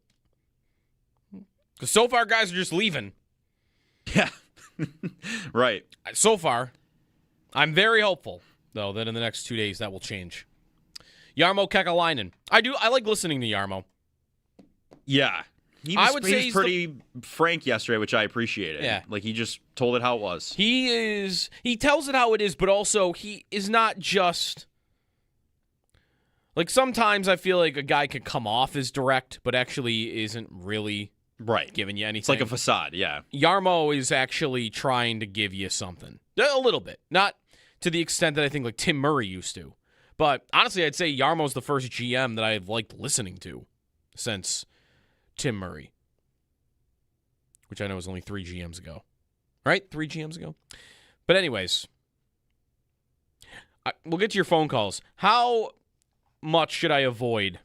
Because so far, guys are just leaving. Yeah. Right. So far. I'm very hopeful, though, that in the next 2 days that will change. Yarmo Kekalainen. I like listening to Yarmo. Yeah. He was pretty frank yesterday, which I appreciated. Yeah. Like, he just told it how it was. He tells it how it is, but also he is not just... Like, sometimes I feel like a guy can come off as direct, but actually isn't really giving you anything. It's like a facade, yeah. Yarmo is actually trying to give you something. A little bit. Not to the extent that I think like Tim Murray used to. But honestly, I'd say Yarmo's the first GM that I've liked listening to since Tim Murray. Which I know was only 3 GMs ago. Right? 3 GMs ago? But anyways, we'll get to your phone calls. How much should I avoid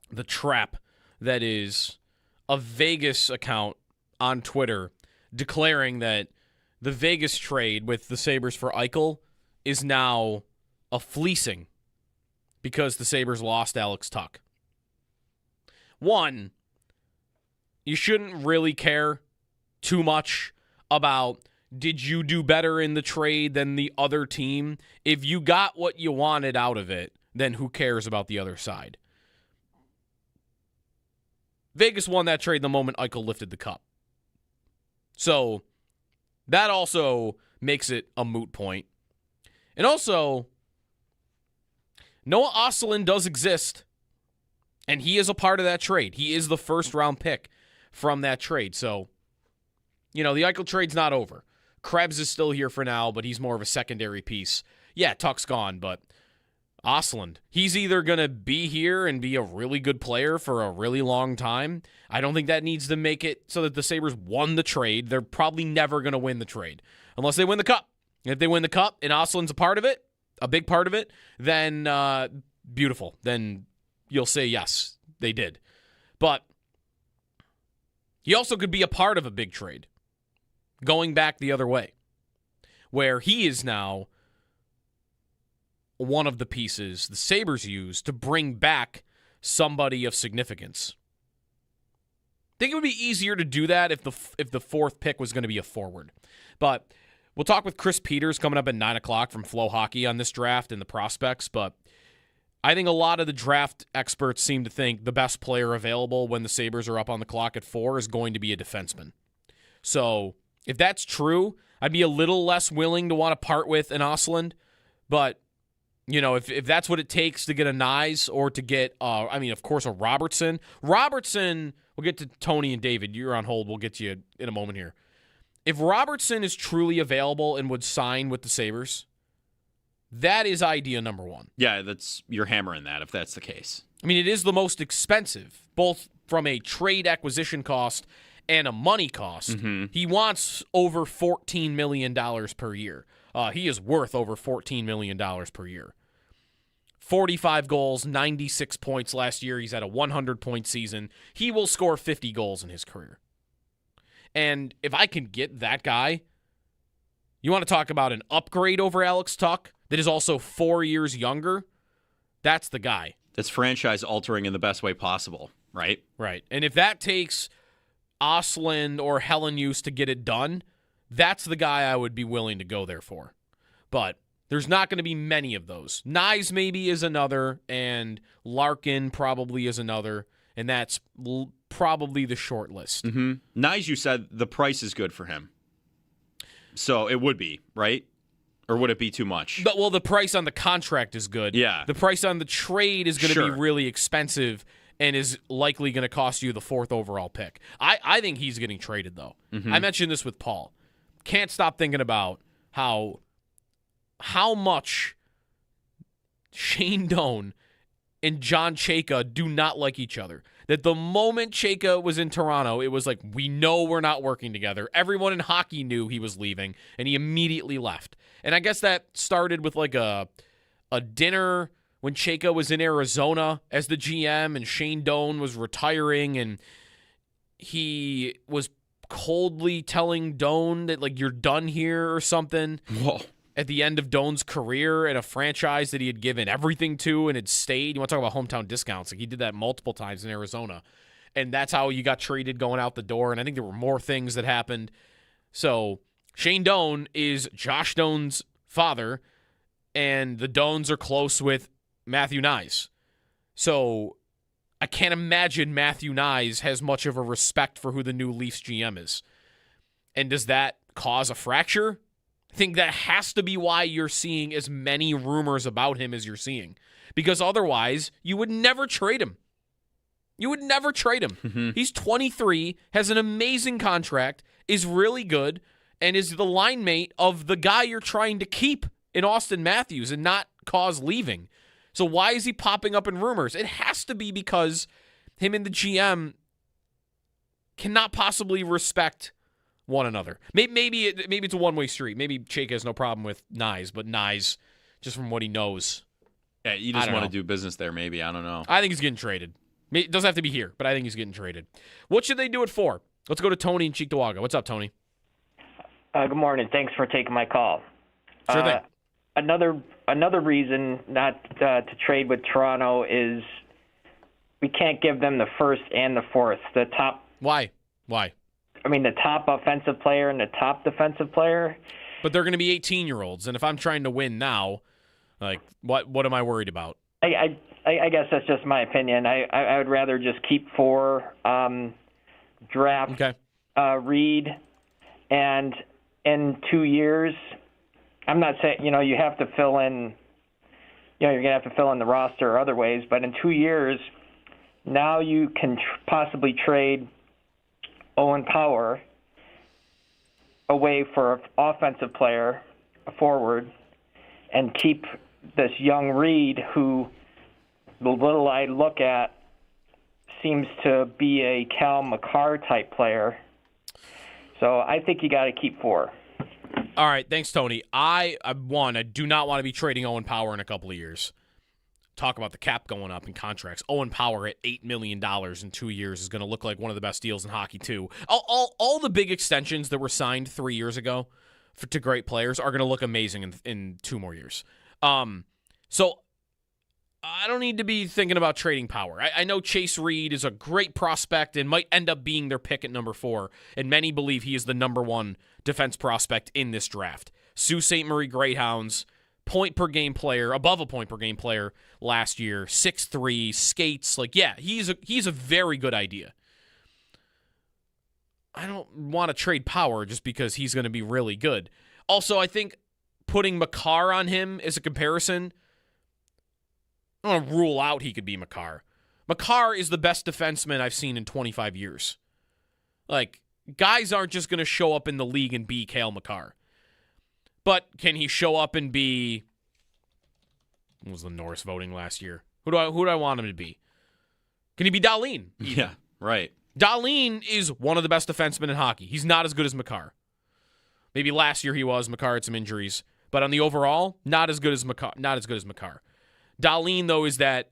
the trap that is a Vegas account on Twitter declaring that the Vegas trade with the Sabres for Eichel is now a fleecing because the Sabres lost Alex Tuch? One, you shouldn't really care too much about did you do better in the trade than the other team. If you got what you wanted out of it, then who cares about the other side? Vegas won that trade the moment Eichel lifted the cup. So that also makes it a moot point. And also, Noah Osselin does exist, and he is a part of that trade. He is the first-round pick from that trade. So, the Eichel trade's not over. Krebs is still here for now, but he's more of a secondary piece. Yeah, Tuch's gone, but Osselin, he's either going to be here and be a really good player for a really long time. I don't think that needs to make it so that the Sabres won the trade. They're probably never going to win the trade unless they win the cup. If they win the cup and Osselin's a part of it, a big part of it, then beautiful. Then you'll say, yes, they did. But he also could be a part of a big trade going back the other way, where he is now one of the pieces the Sabres used to bring back somebody of significance. I think it would be easier to do that if the fourth pick was going to be a forward. But we'll talk with Chris Peters coming up at 9 o'clock from Flow Hockey on this draft and the prospects. But I think a lot of the draft experts seem to think the best player available when the Sabres are up on the clock at 4 is going to be a defenseman. So if that's true, I'd be a little less willing to want to part with an Ostlund. But, if that's what it takes to get a Nyes or to get, of course, a Robertson. Robertson, we'll get to Tony and David. You're on hold. We'll get to you in a moment here. If Robertson is truly available and would sign with the Sabres, that is idea number one. Yeah, you're hammering that if that's the case. It is the most expensive, both from a trade acquisition cost and a money cost. Mm-hmm. He wants over $14 million per year. He is worth over $14 million per year. 45 goals, 96 points last year. He's had a 100-point season. He will score 50 goals in his career. And if I can get that guy, you want to talk about an upgrade over Alex Tuck that is also 4 years younger, that's the guy. That's franchise-altering in the best way possible, right? Right. And if that takes Ostlund or Helenius to get it done, that's the guy I would be willing to go there for. But there's not going to be many of those. Nyes maybe is another, and Larkin probably is another, and that's probably the short list. Mm-hmm. Nyes, you said the price is good for him. So it would be, right? Or would it be too much? But, the price on the contract is good. Yeah. The price on the trade is going to be really expensive and is likely going to cost you the 4th overall pick. I think he's getting traded, though. Mm-hmm. I mentioned this with Paul. Can't stop thinking about how much Shane Doan and John Chayka do not like each other. That the moment Chayka was in Toronto, it was like, we know we're not working together. Everyone in hockey knew he was leaving, and he immediately left. And I guess that started with like a dinner when Chayka was in Arizona as the GM, and Shane Doan was retiring, and he was coldly telling Doan that, like, you're done here or something. Whoa. At the end of Doan's career at a franchise that he had given everything to and had stayed. You want to talk about hometown discounts. Like, he did that multiple times in Arizona. And that's how you got traded going out the door. And I think there were more things that happened. So Shane Doan is Josh Doan's father, and the Doans are close with Matthew Nyes. So I can't imagine Matthew Nyes has much of a respect for who the new Leafs GM is. And does that cause a fracture? I think that has to be why you're seeing as many rumors about him as you're seeing. Because otherwise, you would never trade him. You would never trade him. Mm-hmm. He's 23, has an amazing contract, is really good, and is the line mate of the guy you're trying to keep in Austin Matthews and not cause leaving. So why is he popping up in rumors? It has to be because him and the GM cannot possibly respect one another. Maybe it's a one-way street. Maybe Chayka has no problem with Nyes, but Nyes, just from what he knows. Yeah, you just want to do business there, maybe. I don't know. I think he's getting traded. It doesn't have to be here, but I think he's getting traded. What should they do it for? Let's go to Tony in Cheektowaga. What's up, Tony? Good morning. Thanks for taking my call. Sure thing. Another reason not to trade with Toronto is we can't give them the 1st and the 4th. The top. Why? The top offensive player and the top defensive player. But they're going to be 18-year-olds, and if I'm trying to win now, like, what am I worried about? I guess that's just my opinion. I would rather just keep 4, draft Reed, and in 2 years, I'm not saying, you have to fill in, you're going to have to fill in the roster other ways, but in 2 years, now you can possibly trade Owen Power away for an offensive player, a forward, and keep this young Reed, who the little I look at seems to be a Cal McCarr type player. So I think you got to keep 4. All right, thanks, Tony. I do not want to be trading Owen Power in a couple of years. Talk about the cap going up in contracts. Owen Power at $8 million in 2 years is going to look like one of the best deals in hockey, too. All the big extensions that were signed 3 years ago to great players are going to look amazing in 2 more years. So I don't need to be thinking about trading Power. I know Chase Reed is a great prospect and might end up being their pick at number 4, and many believe he is the number 1 defense prospect in this draft. Sault Ste. Marie Greyhounds, point-per-game player, above a point-per-game player last year, 6'3", skates. He's a very good idea. I don't want to trade Power just because he's going to be really good. Also, I think putting Makar on him as a comparison, I don't want to rule out he could be Makar. Makar is the best defenseman I've seen in 25 years. Guys aren't just going to show up in the league and be Cale Makar. But can he show up and be... What was the Norris voting last year? Who do I want him to be? Can he be Dahlin? Yeah, right. Dahlin is one of the best defensemen in hockey. He's not as good as Makar. Maybe last year he was. Makar had some injuries. But on the overall, not as good as Makar. Dahlin, though, is that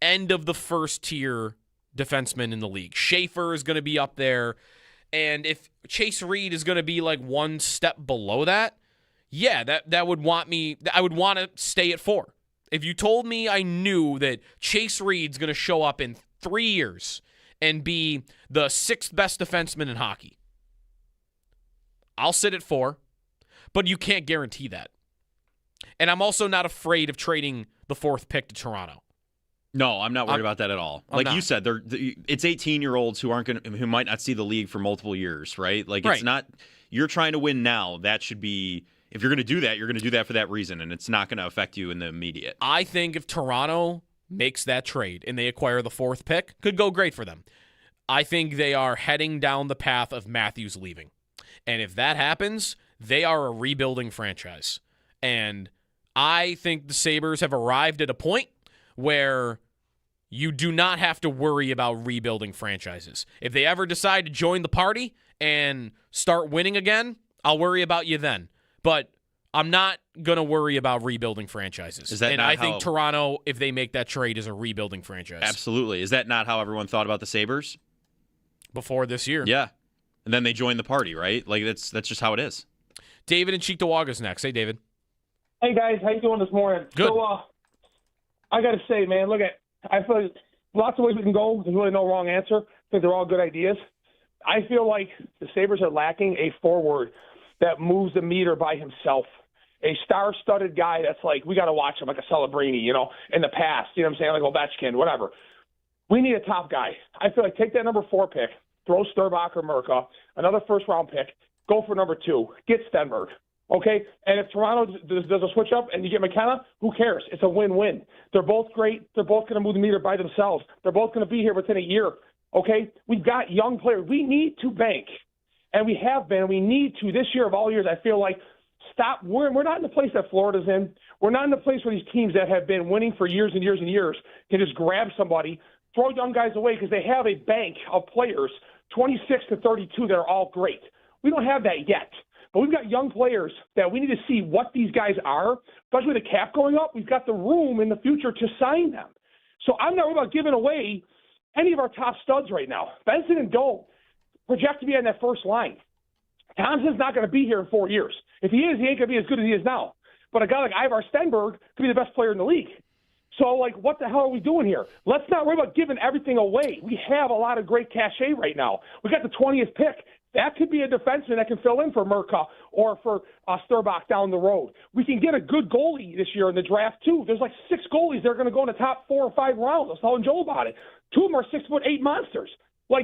end of the first tier defenseman in the league. Schaefer is going to be up there. And if Chase Reed is going to be one step below that, yeah, that would want me. I would want to stay at 4. If you told me I knew that Chase Reed's going to show up in 3 years and be the 6th best defenseman in hockey, I'll sit at 4, but you can't guarantee that. And I'm also not afraid of trading the 4th pick to Toronto. No, I'm not worried about that at all. You said, it's 18-year-olds who might not see the league for multiple years, right? It's not. You're trying to win now. That should be. If you're going to do that, you're going to do that for that reason, and it's not going to affect you in the immediate. I think if Toronto makes that trade and they acquire the 4th pick, could go great for them. I think they are heading down the path of Matthews leaving. And if that happens, they are a rebuilding franchise. And I think the Sabres have arrived at a point where you do not have to worry about rebuilding franchises. If they ever decide to join the party and start winning again, I'll worry about you then. But I'm not going to worry about rebuilding franchises. I think Toronto, if they make that trade, is a rebuilding franchise. Absolutely. Is that not how everyone thought about the Sabres? Before this year. Yeah. And then they joined the party, right? That's just how it is. David and Cheektowaga next. Hey, David. Hey, guys. How you doing this morning? Good. So, I got to say, man, I feel like lots of ways we can go. There's really no wrong answer. I think they're all good ideas. I feel like the Sabres are lacking a forward that moves the meter by himself. A star-studded guy that's we got to watch him, like a Celebrini, in the past. You know what I'm saying? Like Ovechkin, whatever. We need a top guy. I feel like take that number 4 pick, throw Sturbach or Merca, another first-round pick, go for number 2, get Stenberg. Okay? And if Toronto does a switch up and you get McKenna, who cares? It's a win-win. They're both great. They're both going to move the meter by themselves. They're both going to be here within a year. Okay? We've got young players. We need to bank. And we have been. We need to. This year of all years, I feel like stop. We're not in the place that Florida's in. We're not in the place where these teams that have been winning for years and years and years can just grab somebody, throw young guys away because they have a bank of players, 26 to 32, that are all great. We don't have that yet. But we've got young players that we need to see what these guys are. Especially with the cap going up, we've got the room in the future to sign them. So I'm not worried about giving away any of our top studs right now. Benson and Doe project to be on that first line. Thompson's not going to be here in 4 years. If he is, he ain't going to be as good as he is now. But a guy like Ivar Stenberg could be the best player in the league. So, what the hell are we doing here? Let's not worry about giving everything away. We have a lot of great cachet right now. We got the 20th pick. That could be a defenseman that can fill in for Merca or for Sturbach down the road. We can get a good goalie this year in the draft, too. There's 6 goalies that are going to go in the top 4 or 5 rounds. I was telling Joe about it. 2 of them are 6'8" monsters.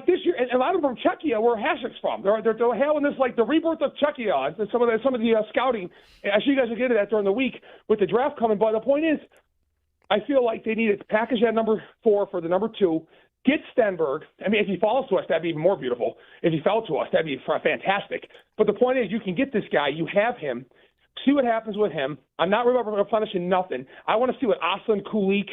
This year, and a lot of them from Czechia, where Hasek's from. They're having this the rebirth of Czechia and some of the scouting. I'm sure you guys will get into that during the week with the draft coming. But the point is, I feel like they need to package that number 4 for the number 2. Get Stenberg. I mean, if he falls to us, that'd be even more beautiful. If he fell to us, that'd be fantastic. But the point is, you can get this guy. You have him. See what happens with him. I'm not worried about replenishing nothing. I want to see what Aslan, Kulik,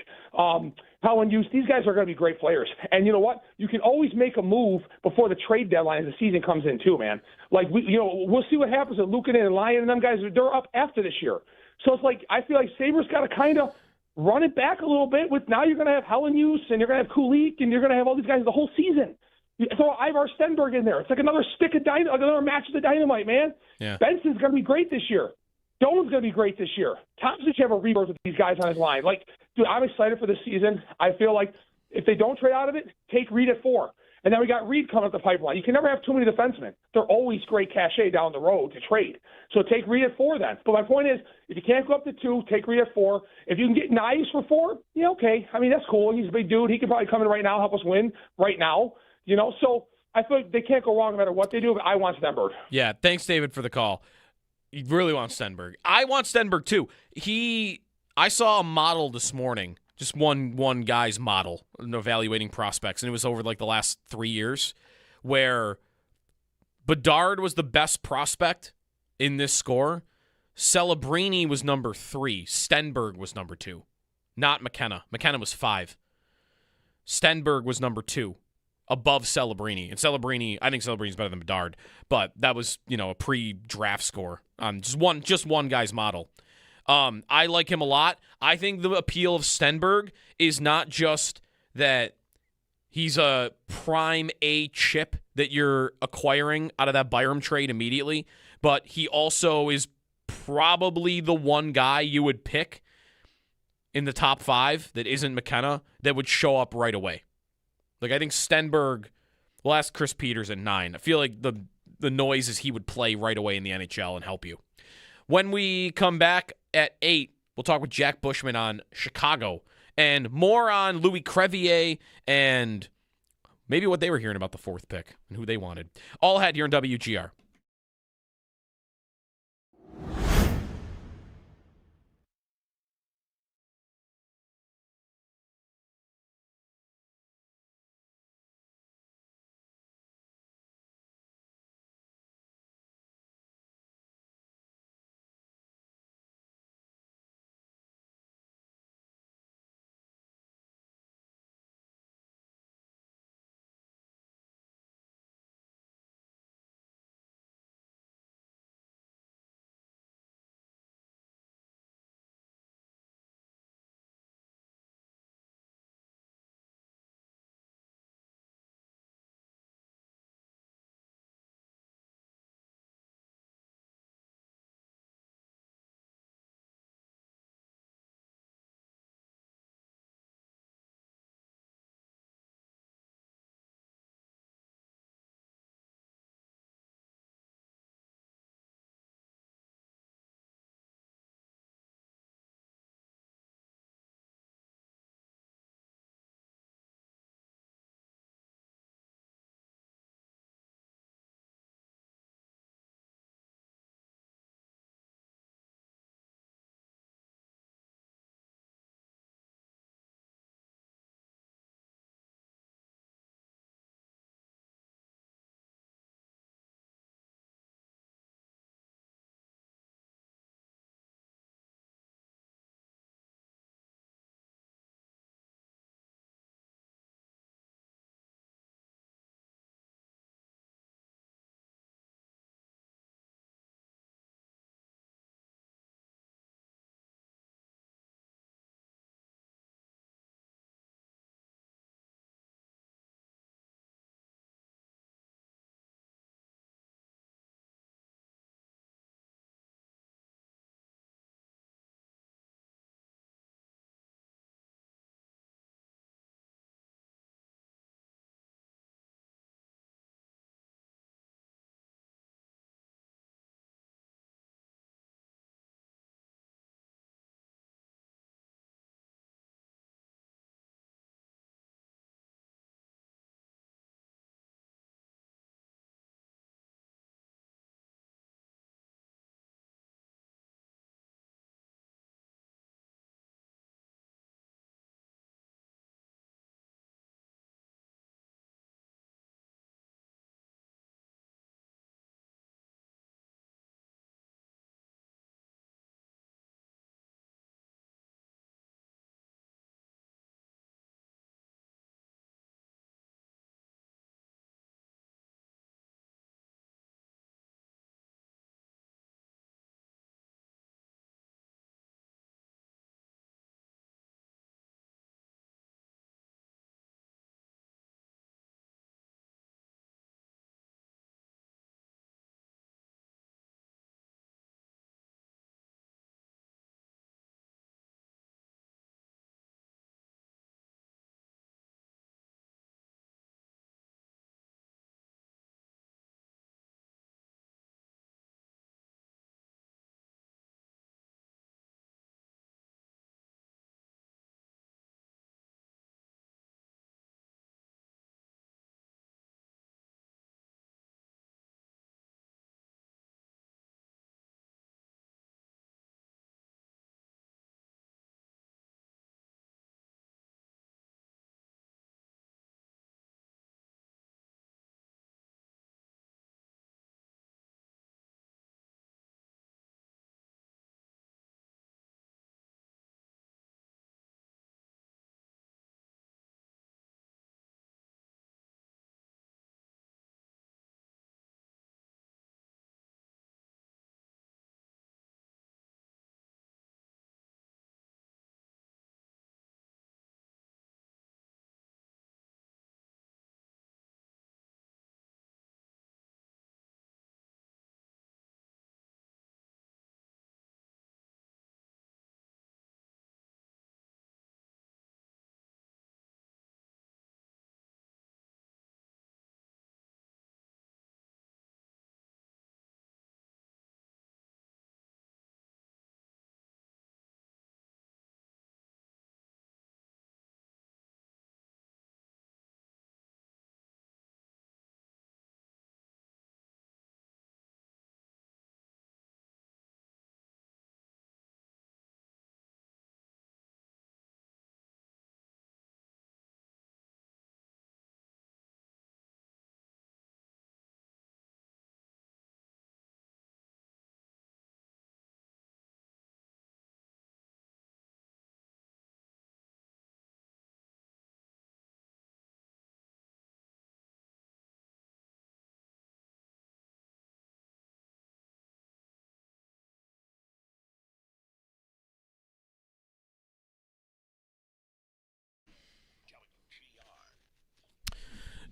Helen Hughes, these guys are going to be great players. And you know what? You can always make a move before the trade deadline as the season comes in too, man. We'll see what happens with Luukkonen and Lyon and them guys. They're up after this year. So it's I feel like Sabres got to kind of run it back a little bit with now you're going to have Helen Hughes and you're going to have Kulik and you're going to have all these guys the whole season. Throw Ivar Stenberg in there. It's like another stick of dynamite, another match of the dynamite, man. Yeah. Benson's going to be great this year. Dolan's going to be great this year. Thompson should have a rebirth with these guys on his line. Like, dude, I'm excited for this season. I feel like if they don't trade out of it, take Reed at 4. And then we got Reed coming up the pipeline. You can never have too many defensemen. They're always great cachet down the road to trade. So take Reed at 4 then. But my point is, if you can't go up to 2, take Reed at 4. If you can get Nice for 4, yeah, okay. I mean, that's cool. He's a big dude. He could probably come in right now, help us win right now. So I feel like they can't go wrong no matter what they do, but I want Stenberg. Yeah, thanks, David, for the call. You really want Stenberg. I want Stenberg, too. I saw a model this morning, just one guy's model, evaluating prospects, and it was over like the last 3 years, where Bedard was the best prospect in this score. Celebrini was number 3. Stenberg was number 2. Not McKenna. McKenna was 5. Stenberg was number 2. Above Celebrini. And Celebrini, I think Celebrini's better than Bedard, but that was, a pre-draft score on just one guy's model. I like him a lot. I think the appeal of Stenberg is not just that he's a prime A chip that you're acquiring out of that Byram trade immediately, but he also is probably the one guy you would pick in the top 5 that isn't McKenna that would show up right away. Like, I think Stenberg, we'll ask Chris Peters at 9. I feel like the noise is he would play right away in the NHL and help you. When we come back at 8, we'll talk with Jack Bushman on Chicago and more on Louis Crevier and maybe what they were hearing about the 4th pick and who they wanted. All ahead here in WGR.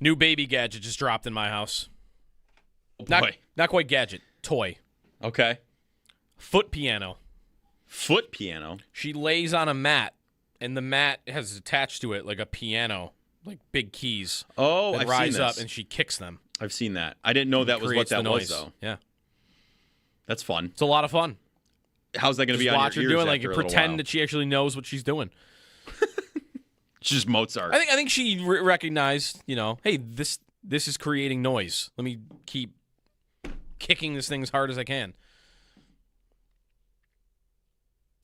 New baby gadget just dropped in my house. Oh, Not quite gadget. Toy. Okay. Foot piano. Foot piano? She lays on a mat, and the mat has attached to it like a piano, like big keys. Oh, that I've rise seen up, this. and she kicks them. I've seen that. I didn't know that was what Creates the that was, noise. though. Yeah. That's fun. It's a lot of fun. How's that going to be Just on watch your her ears doing, like, after a little pretend while? that she actually knows what she's doing. It's just Mozart. I think she recognized, hey, this is creating noise. Let me keep kicking this thing as hard as I can.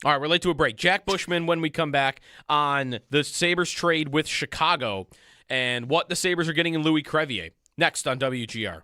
All right, we're late to a break. Jack Bushman when we come back on the Sabres trade with Chicago and what the Sabres are getting in Louis Crevier. Next on WGR.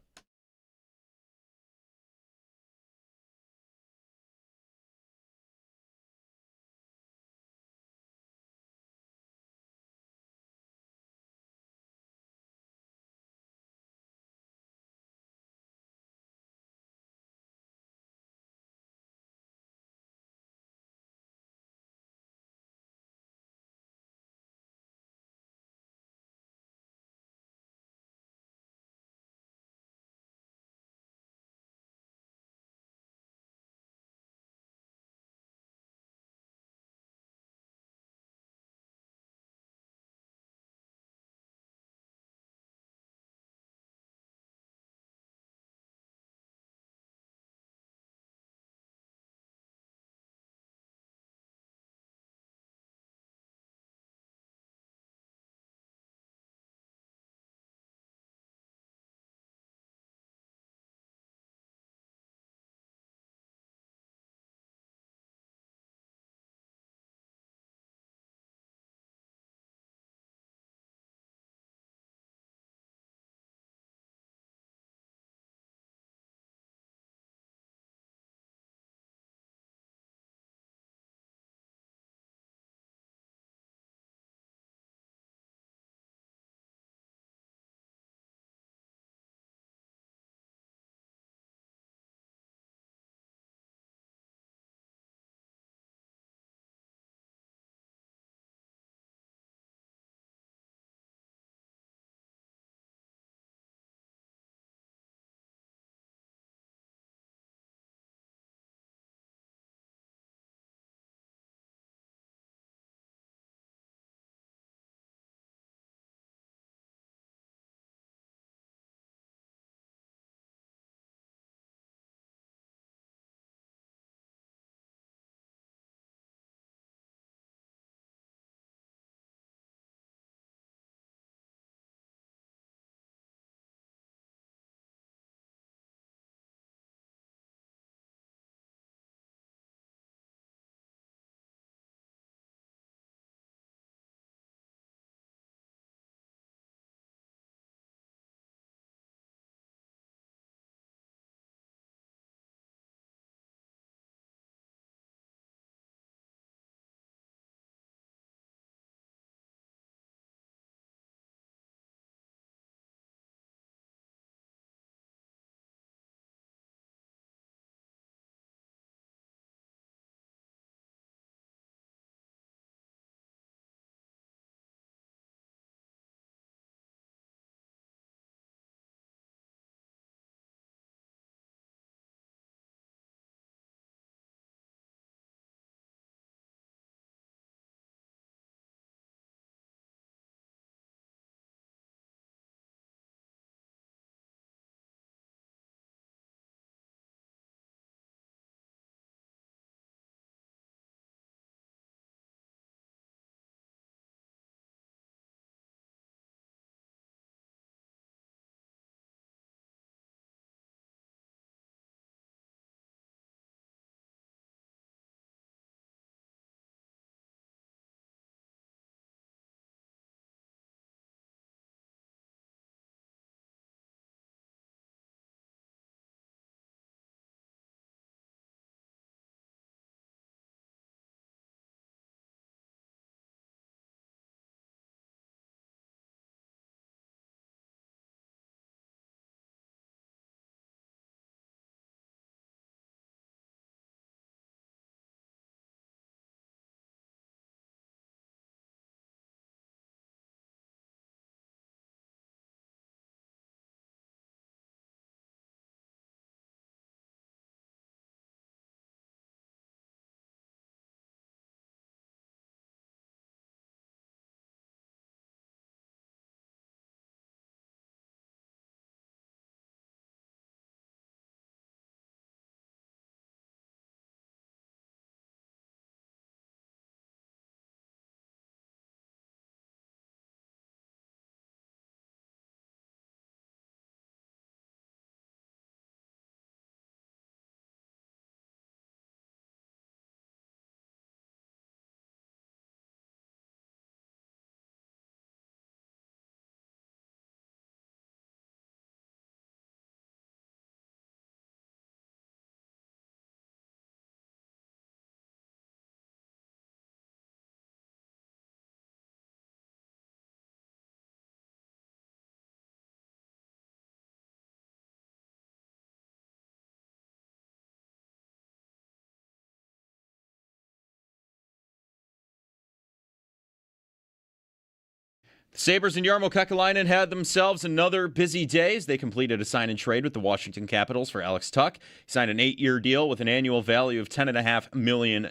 Sabres and Yarmo Kekalainen had themselves another busy day as they completed a sign and trade with the Washington Capitals for Alex Tuch. He signed an 8-year deal with an annual value of $10.5 million.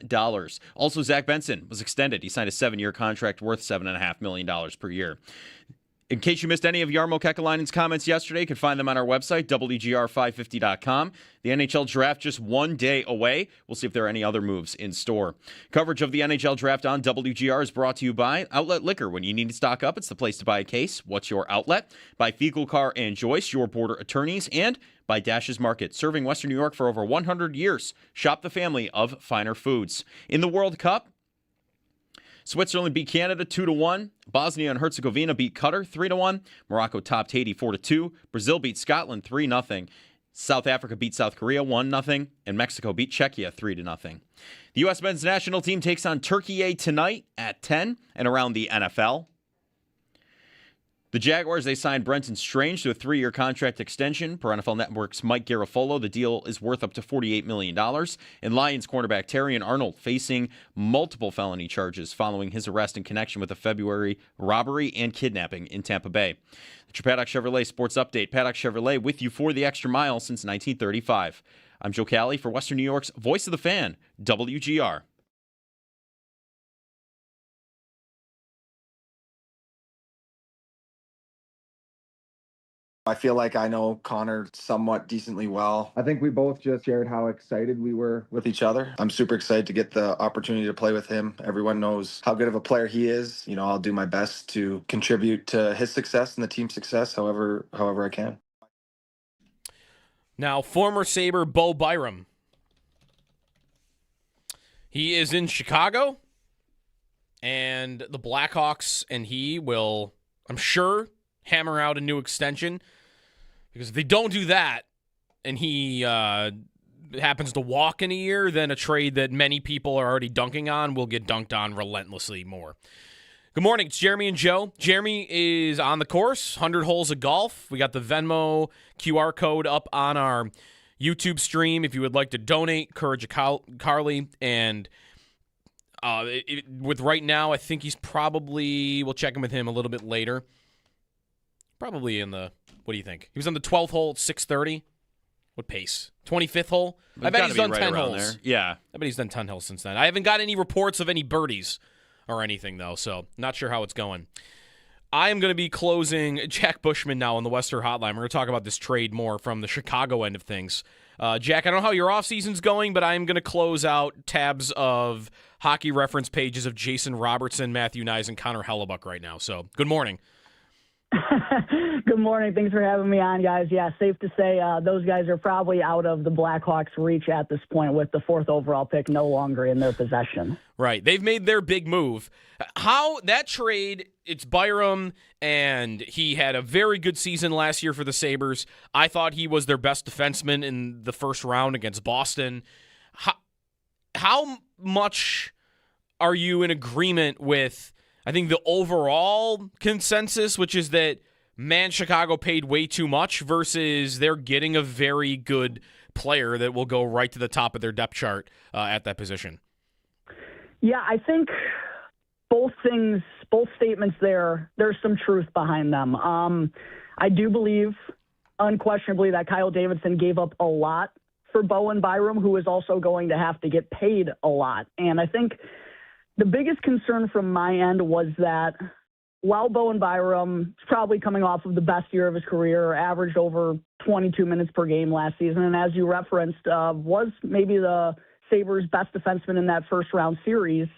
Also, Zack Benson was extended. He signed a 7-year contract worth $7.5 million per year. In case you missed any of Yarmo Kekalainen's comments yesterday, you can find them on our website, WGR550.com. The NHL draft just one day away. We'll see if there are any other moves in store. Coverage of the NHL draft on WGR is brought to you by Outlet Liquor. When you need to stock up, it's the place to buy a case. What's your outlet? By Fecal Car and Joyce, your border attorneys, and by Dash's Market, serving Western New York for over 100 years. Shop the family of finer foods. In the World Cup, Switzerland beat Canada 2-1. Bosnia and Herzegovina beat Qatar 3-1. Morocco topped Haiti 4-2. Brazil beat Scotland 3-0. South Africa beat South Korea 1-0. And Mexico beat Czechia 3-0. The U.S. men's national team takes on Turkey tonight at 10. And around the NFL, the Jaguars, they signed Brenton Strange to a 3-year contract extension. Per NFL Network's Mike Garafolo, the deal is worth up to $48 million. And Lions cornerback Terrion Arnold facing multiple felony charges following his arrest in connection with a February robbery and kidnapping in Tampa Bay. The Paddock Chevrolet Sports Update. Paddock Chevrolet with you for the extra mile since 1935. I'm Joe Cali for Western New York's Voice of the Fan, WGR. I feel like I know Connor somewhat decently well. I think we both just shared how excited we were with each other. I'm super excited to get the opportunity to play with him. Everyone knows how good of a player he is. You know, I'll do my best to contribute to his success and the team's success however I can. Now, former Sabre Bo Byram. He is in Chicago, and the Blackhawks and he will, I'm sure, hammer out a new extension. Because if they don't do that, and he happens to walk in a year, then a trade that many people are already dunking on will get dunked on relentlessly more. Good morning. It's Jeremy and Joe. Jeremy is on the course, 100 holes of golf. We got the Venmo QR code up on our YouTube stream if you would like to donate. Courage of Carly. And with right now, I think he's probably, we'll check in with him a little bit later. Probably in the, what do you think? He was on the 12th hole at 6:30. What pace? 25th hole? I bet he's done 10 holes. There. Yeah. I bet he's done 10 holes since then. I haven't got any reports of any birdies or anything, though, so not sure how it's going. I am going to be closing Jack Bushman now on the Western Hotline. We're going to talk about this trade more from the Chicago end of things. Jack, I don't know how your offseason's going, but I am going to close out tabs of hockey reference pages of Jason Robertson, Matthew Knies, and Connor Hellebuck right now. So, good morning. Good morning. Thanks for having me on, guys. Yeah, safe to say those guys are probably out of the Blackhawks' reach at this point with the 4th overall pick no longer in their possession. Right. They've made their big move. How that trade, it's Byram, and he had a very good season last year for the Sabres. I thought he was their best defenseman in the first round against Boston. How much are you in agreement with, I think, the overall consensus, which is that, man, Chicago paid way too much versus they're getting a very good player that will go right to the top of their depth chart at that position? Yeah, I think both statements there's some truth behind them. I do believe unquestionably that Kyle Davidson gave up a lot for Bowen Byram, who is also going to have to get paid a lot. And I think the biggest concern from my end was that while Bowen Byram is probably coming off of the best year of his career, averaged over 22 minutes per game last season, and as you referenced, was maybe the Sabres' best defenseman in that first-round series,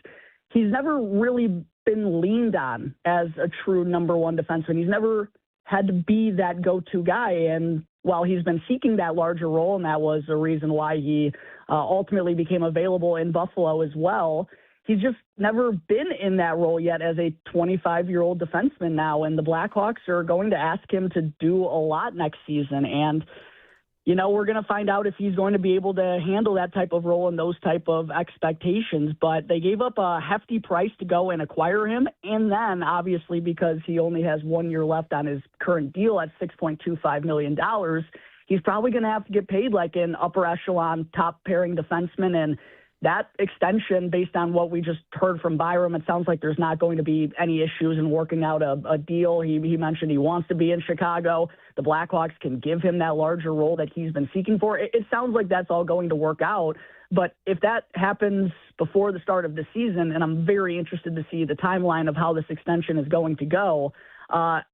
he's never really been leaned on as a true number one defenseman. He's never had to be that go-to guy, and while he's been seeking that larger role, and that was a reason why he ultimately became available in Buffalo as well, he's just never been in that role yet as a 25-year-old defenseman now, and the Blackhawks are going to ask him to do a lot next season. And, you know, we're going to find out if he's going to be able to handle that type of role and those type of expectations. But they gave up a hefty price to go and acquire him, and then, obviously, because he only has 1 year left on his current deal at $6.25 million, he's probably going to have to get paid like an upper echelon top pairing defenseman. And that extension, based on what we just heard from Byram, it sounds like there's not going to be any issues in working out a deal. He mentioned he wants to be in Chicago. The Blackhawks can give him that larger role that he's been seeking for. It sounds like that's all going to work out. But if that happens before the start of the season, and I'm very interested to see the timeline of how this extension is going to go,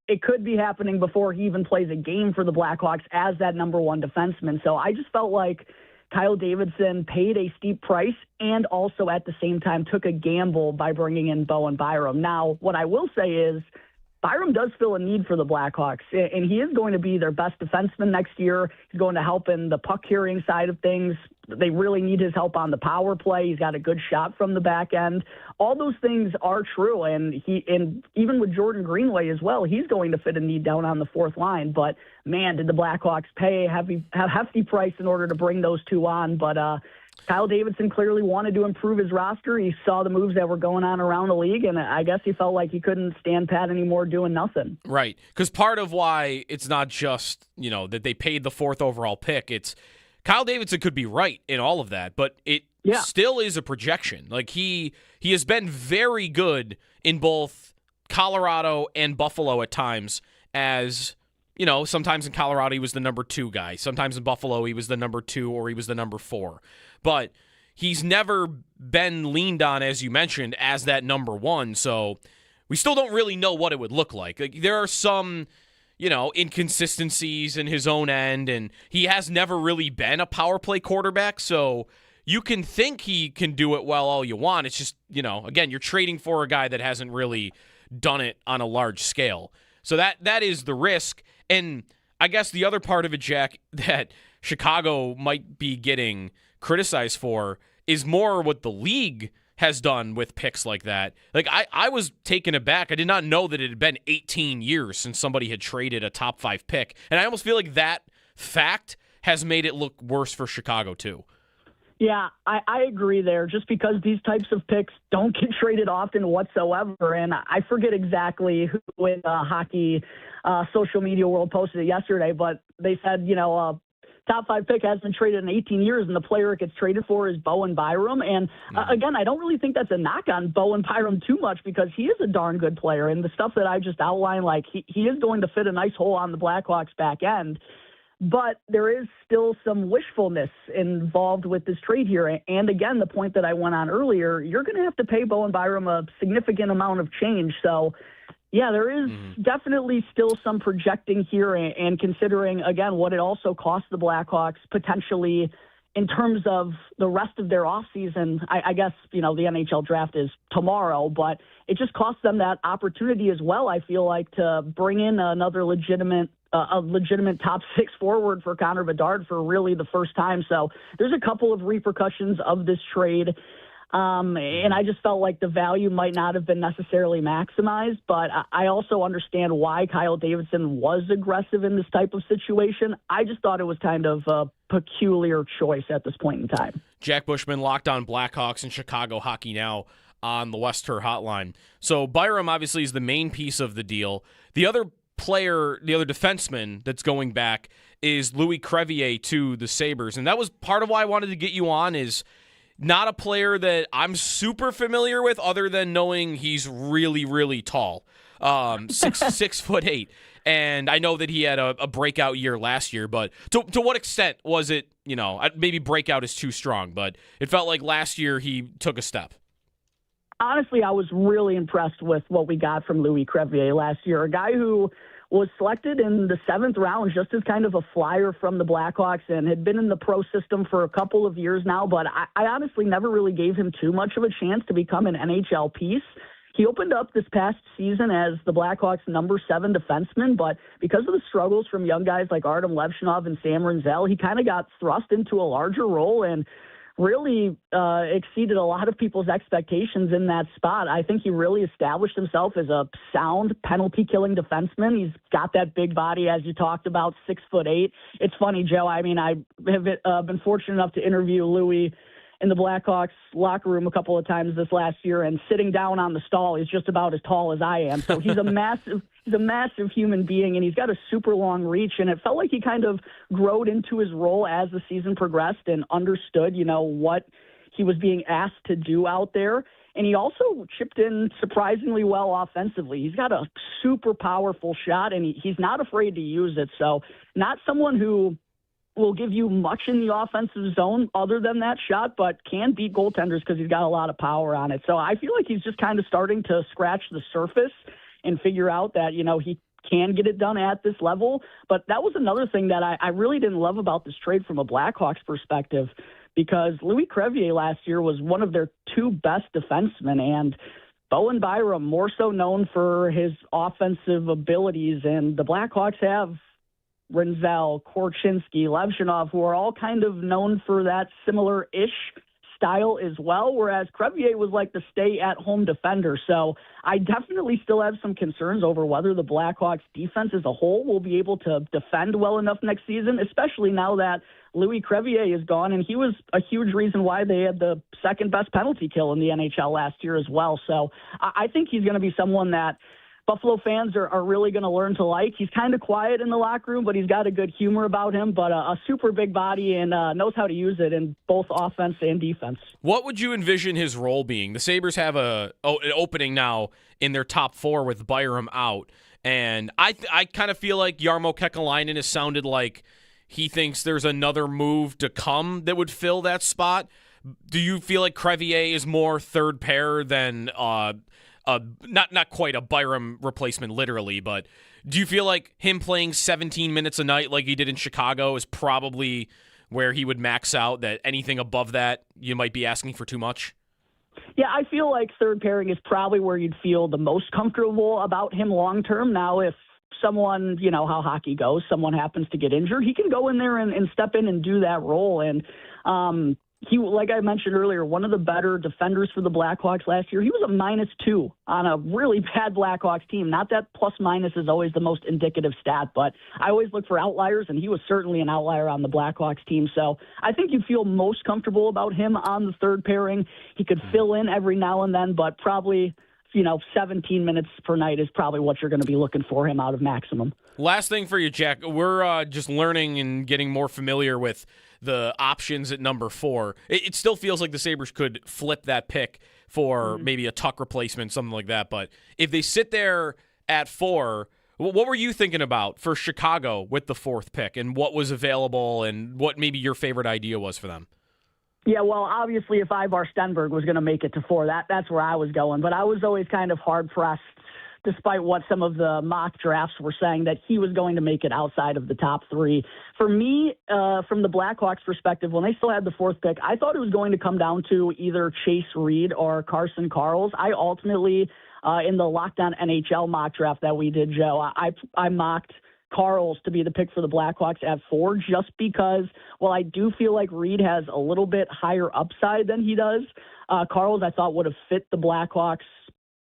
it could be happening before he even plays a game for the Blackhawks as that number one defenseman. So I just felt like Kyle Davidson paid a steep price and also at the same time took a gamble by bringing in Bowen Byram. Now, what I will say is Byram does fill a need for the Blackhawks, and he is going to be their best defenseman next year. He's going to help in the puck carrying side of things. They really need his help on the power play. He's got a good shot from the back end. All those things are true, and even with Jordan Greenway as well, he's going to fit a need down on the fourth line. But, man, did the Blackhawks pay a hefty price in order to bring those two on. But Kyle Davidson clearly wanted to improve his roster. He saw the moves that were going on around the league, and I guess he felt like he couldn't stand pat anymore doing nothing. Right, because part of why it's not just, that they paid the 4th overall pick, it's Kyle Davidson could be right in all of that, but it still is a projection. Like, he has been very good in both Colorado and Buffalo at times as, sometimes in Colorado he was the number 2 guy. Sometimes in Buffalo he was the number 2 or he was the number 4. But he's never been leaned on, as you mentioned, as that number 1. So we still don't really know what it would look like. Like, there are some, inconsistencies in his own end, and he has never really been a power play quarterback. So you can think he can do it well all you want. It's just, again, you're trading for a guy that hasn't really done it on a large scale. So that is the risk. And I guess the other part of it, Jack, that Chicago might be getting criticized for is more what the league has done with picks like that. Like, I was taken aback. I did not know that it had been 18 years since somebody had traded a top 5 pick. And I almost feel like that fact has made it look worse for Chicago, too. Yeah, I agree there, just because these types of picks don't get traded often whatsoever. And I forget exactly who in the hockey social media world posted it yesterday, but they said, top 5 pick has been traded in 18 years, and the player it gets traded for is Bowen Byram. And again, I don't really think that's a knock on Bowen Byram too much, because he is a darn good player. And the stuff that I just outlined, like he is going to fit a nice hole on the Blackhawks back end. But there is still some wishfulness involved with this trade here. And again, the point that I went on earlier, you're going to have to pay Bowen Byram a significant amount of change. So, yeah, there is definitely still some projecting here, and considering, again, what it also costs the Blackhawks potentially in terms of the rest of their offseason. I guess, the NHL draft is tomorrow, but it just costs them that opportunity as well, I feel like, to bring in another legitimate top 6 forward for Connor Bedard for really the first time. So there's a couple of repercussions of this trade. And I just felt like the value might not have been necessarily maximized, but I also understand why Kyle Davidson was aggressive in this type of situation. I just thought it was kind of a peculiar choice at this point in time. Jack Bushman, Locked On Blackhawks and Chicago Hockey Now on the Wester Hotline. So Byram obviously is the main piece of the deal. The other player, the other defenseman that's going back is Louis Crevier to the Sabres. And that was part of why I wanted to get you on, is not a player that I'm super familiar with other than knowing he's really, really tall. 6'8". And I know that he had a breakout year last year, but to what extent was it, maybe breakout is too strong, but it felt like last year he took a step. Honestly, I was really impressed with what we got from Louis Crevier last year, a guy who was selected in the 7th round just as kind of a flyer from the Blackhawks and had been in the pro system for a couple of years now, but I honestly never really gave him too much of a chance to become an NHL piece. He opened up this past season as the Blackhawks' number 7 defenseman, but because of the struggles from young guys like Artem Levshinov and Sam Rinzel, he kind of got thrust into a larger role and really exceeded a lot of people's expectations in that spot. I think he really established himself as a sound penalty-killing defenseman. He's got that big body, as you talked about, 6'8". It's funny, Joe. I mean, I have been fortunate enough to interview Louis in the Blackhawks locker room a couple of times this last year, and sitting down on the stall, he's just about as tall as I am. So he's a massive human being, and he's got a super long reach, and it felt like he kind of growed into his role as the season progressed and understood, what he was being asked to do out there. And he also chipped in surprisingly well offensively. He's got a super powerful shot, and he's not afraid to use it. So not someone who will give you much in the offensive zone other than that shot, but can beat goaltenders because he's got a lot of power on it. So I feel like he's just kind of starting to scratch the surface and figure out that, he can get it done at this level. But that was another thing that I really didn't love about this trade from a Blackhawks perspective, because Louis Crevier last year was one of their two best defensemen, and Bowen Byram more so known for his offensive abilities. And the Blackhawks have Rinzel, Korchinski, Levshinov, who are all kind of known for that similar-ish style as well, whereas Crevier was like the stay-at-home defender. So I definitely still have some concerns over whether the Blackhawks defense as a whole will be able to defend well enough next season, especially now that Louis Crevier is gone, and he was a huge reason why they had the second-best penalty kill in the NHL last year as well. So I think he's going to be someone that Buffalo fans are really going to learn to like. He's kind of quiet in the locker room, but he's got a good humor about him, but a super big body and knows how to use it in both offense and defense. What would you envision his role being? The Sabres have an opening now in their top four with Byram out, and I kind of feel like Yarmo Kekalainen has sounded like he thinks there's another move to come that would fill that spot. Do you feel like Crevier is more third pair than not quite a Byram replacement literally, but do you feel like him playing 17 minutes a night like he did in Chicago is probably where he would max out, that anything above that you might be asking for too much? Yeah, I feel like third pairing is probably where you'd feel the most comfortable about him long term. Now, if someone, how hockey goes, someone happens to get injured, he can go in there and step in and do that role. And he, like I mentioned earlier, one of the better defenders for the Blackhawks last year. He was a -2 on a really bad Blackhawks team. Not that plus-minus is always the most indicative stat, but I always look for outliers, and he was certainly an outlier on the Blackhawks team. So I think you feel most comfortable about him on the third pairing. He could fill in every now and then, but probably 17 minutes per night is probably what you're going to be looking for him out of maximum. Last thing for you, Jack. We're just learning and getting more familiar with the options at number 4. It still feels like the Sabres could flip that pick for maybe a Tuck replacement, something like that. But if they sit there at 4, what were you thinking about for Chicago with the 4th pick, and what was available and what maybe your favorite idea was for them? Yeah, well, obviously, if Ivar Stenberg was going to make it to 4, that's where I was going. But I was always kind of hard-pressed, despite what some of the mock drafts were saying, that he was going to make it outside of the top 3. For me, from the Blackhawks' perspective, when they still had the 4th pick, I thought it was going to come down to either Chase Reed or Carson Karls. I ultimately, in the Locked On NHL mock draft that we did, Joe, I mocked Karls to be the pick for the Blackhawks at 4, just because, well, I do feel like Reed has a little bit higher upside than he does. Karls, I thought, would have fit the Blackhawks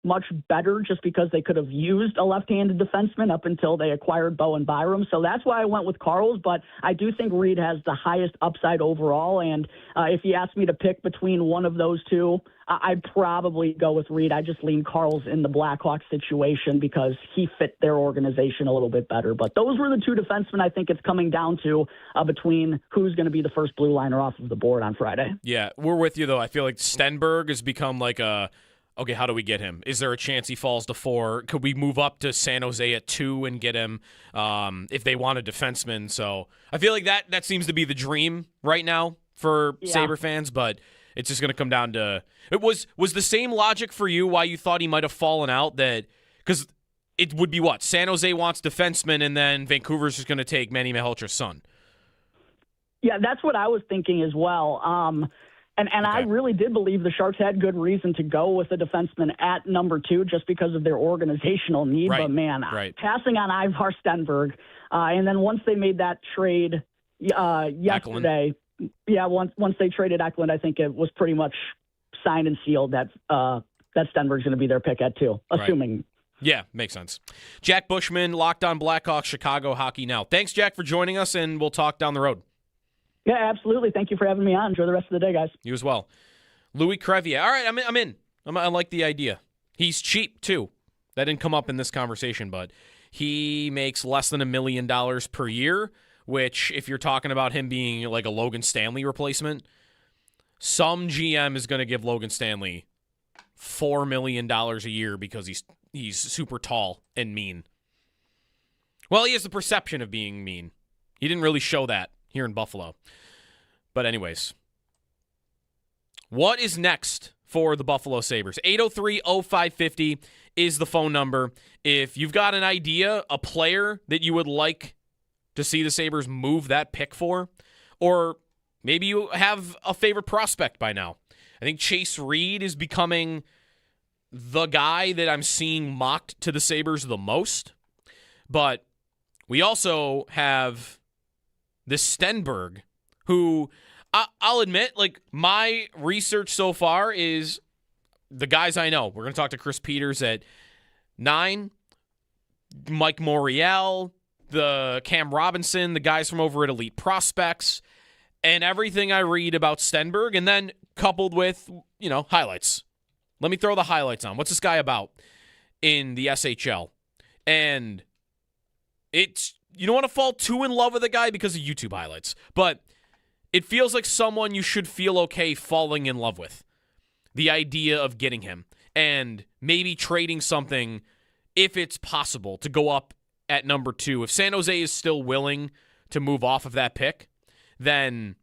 much better just because they could have used a left-handed defenseman up until they acquired Bowen Byram. So that's why I went with Karls, but I do think Reed has the highest upside overall. And if you ask me to pick between one of those two, I'd probably go with Reed. I just lean Karls in the Blackhawks situation because he fit their organization a little bit better. But those were the two defensemen I think it's coming down to between who's going to be the first blue liner off of the board on Friday. Yeah, we're with you, though. I feel like Stenberg has become like okay, how do we get him? Is there a chance he falls to 4? Could we move up to San Jose at 2 and get him if they want a defenseman? So I feel like that seems to be the dream right now for Sabre fans, but it's just going to come down to it. Was the same logic for you why you thought he might have fallen out? That because it would be what? San Jose wants defenseman, and then Vancouver's just going to take Manny Malhotra's son. Yeah, that's what I was thinking as well. And okay. I really did believe the Sharks had good reason to go with a defenseman at number 2 just because of their organizational need. Right. But, man, passing on Ivar Stenberg, and then once they made that trade yesterday, once they traded Eklund, I think it was pretty much signed and sealed that Stenberg's going to be their pick at 2, assuming. Right. Yeah, makes sense. Jack Bushman, Locked On Blackhawks, Chicago Hockey Now. Thanks, Jack, for joining us, and we'll talk down the road. Yeah, absolutely. Thank you for having me on. Enjoy the rest of the day, guys. You as well. Louis Crevier. All right, I'm in. I like the idea. He's cheap, too. That didn't come up in this conversation, but he makes less than $1 million per year, which, if you're talking about him being like a Logan Stanley replacement, some GM is going to give Logan Stanley $4 million a year because he's super tall and mean. Well, he has the perception of being mean. He didn't really show that here in Buffalo. But anyways, what is next for the Buffalo Sabres? 803-0550 is the phone number. If you've got an idea, a player that you would like to see the Sabres move that pick for, or maybe you have a favorite prospect by now. I think Chase Reed is becoming the guy that I'm seeing mocked to the Sabres the most. But we also have this Stenberg, who I'll admit, like, my research so far is the guys I know. We're going to talk to Chris Peters at 9, Mike Morial, the Cam Robinson, the guys from over at Elite Prospects, and everything I read about Stenberg, and then coupled with, highlights. Let me throw the highlights on. What's this guy about in the SHL? And you don't want to fall too in love with a guy because of YouTube highlights, but it feels like someone you should feel okay falling in love with. The idea of getting him and maybe trading something, if it's possible, to go up at number 2. If San Jose is still willing to move off of that pick, then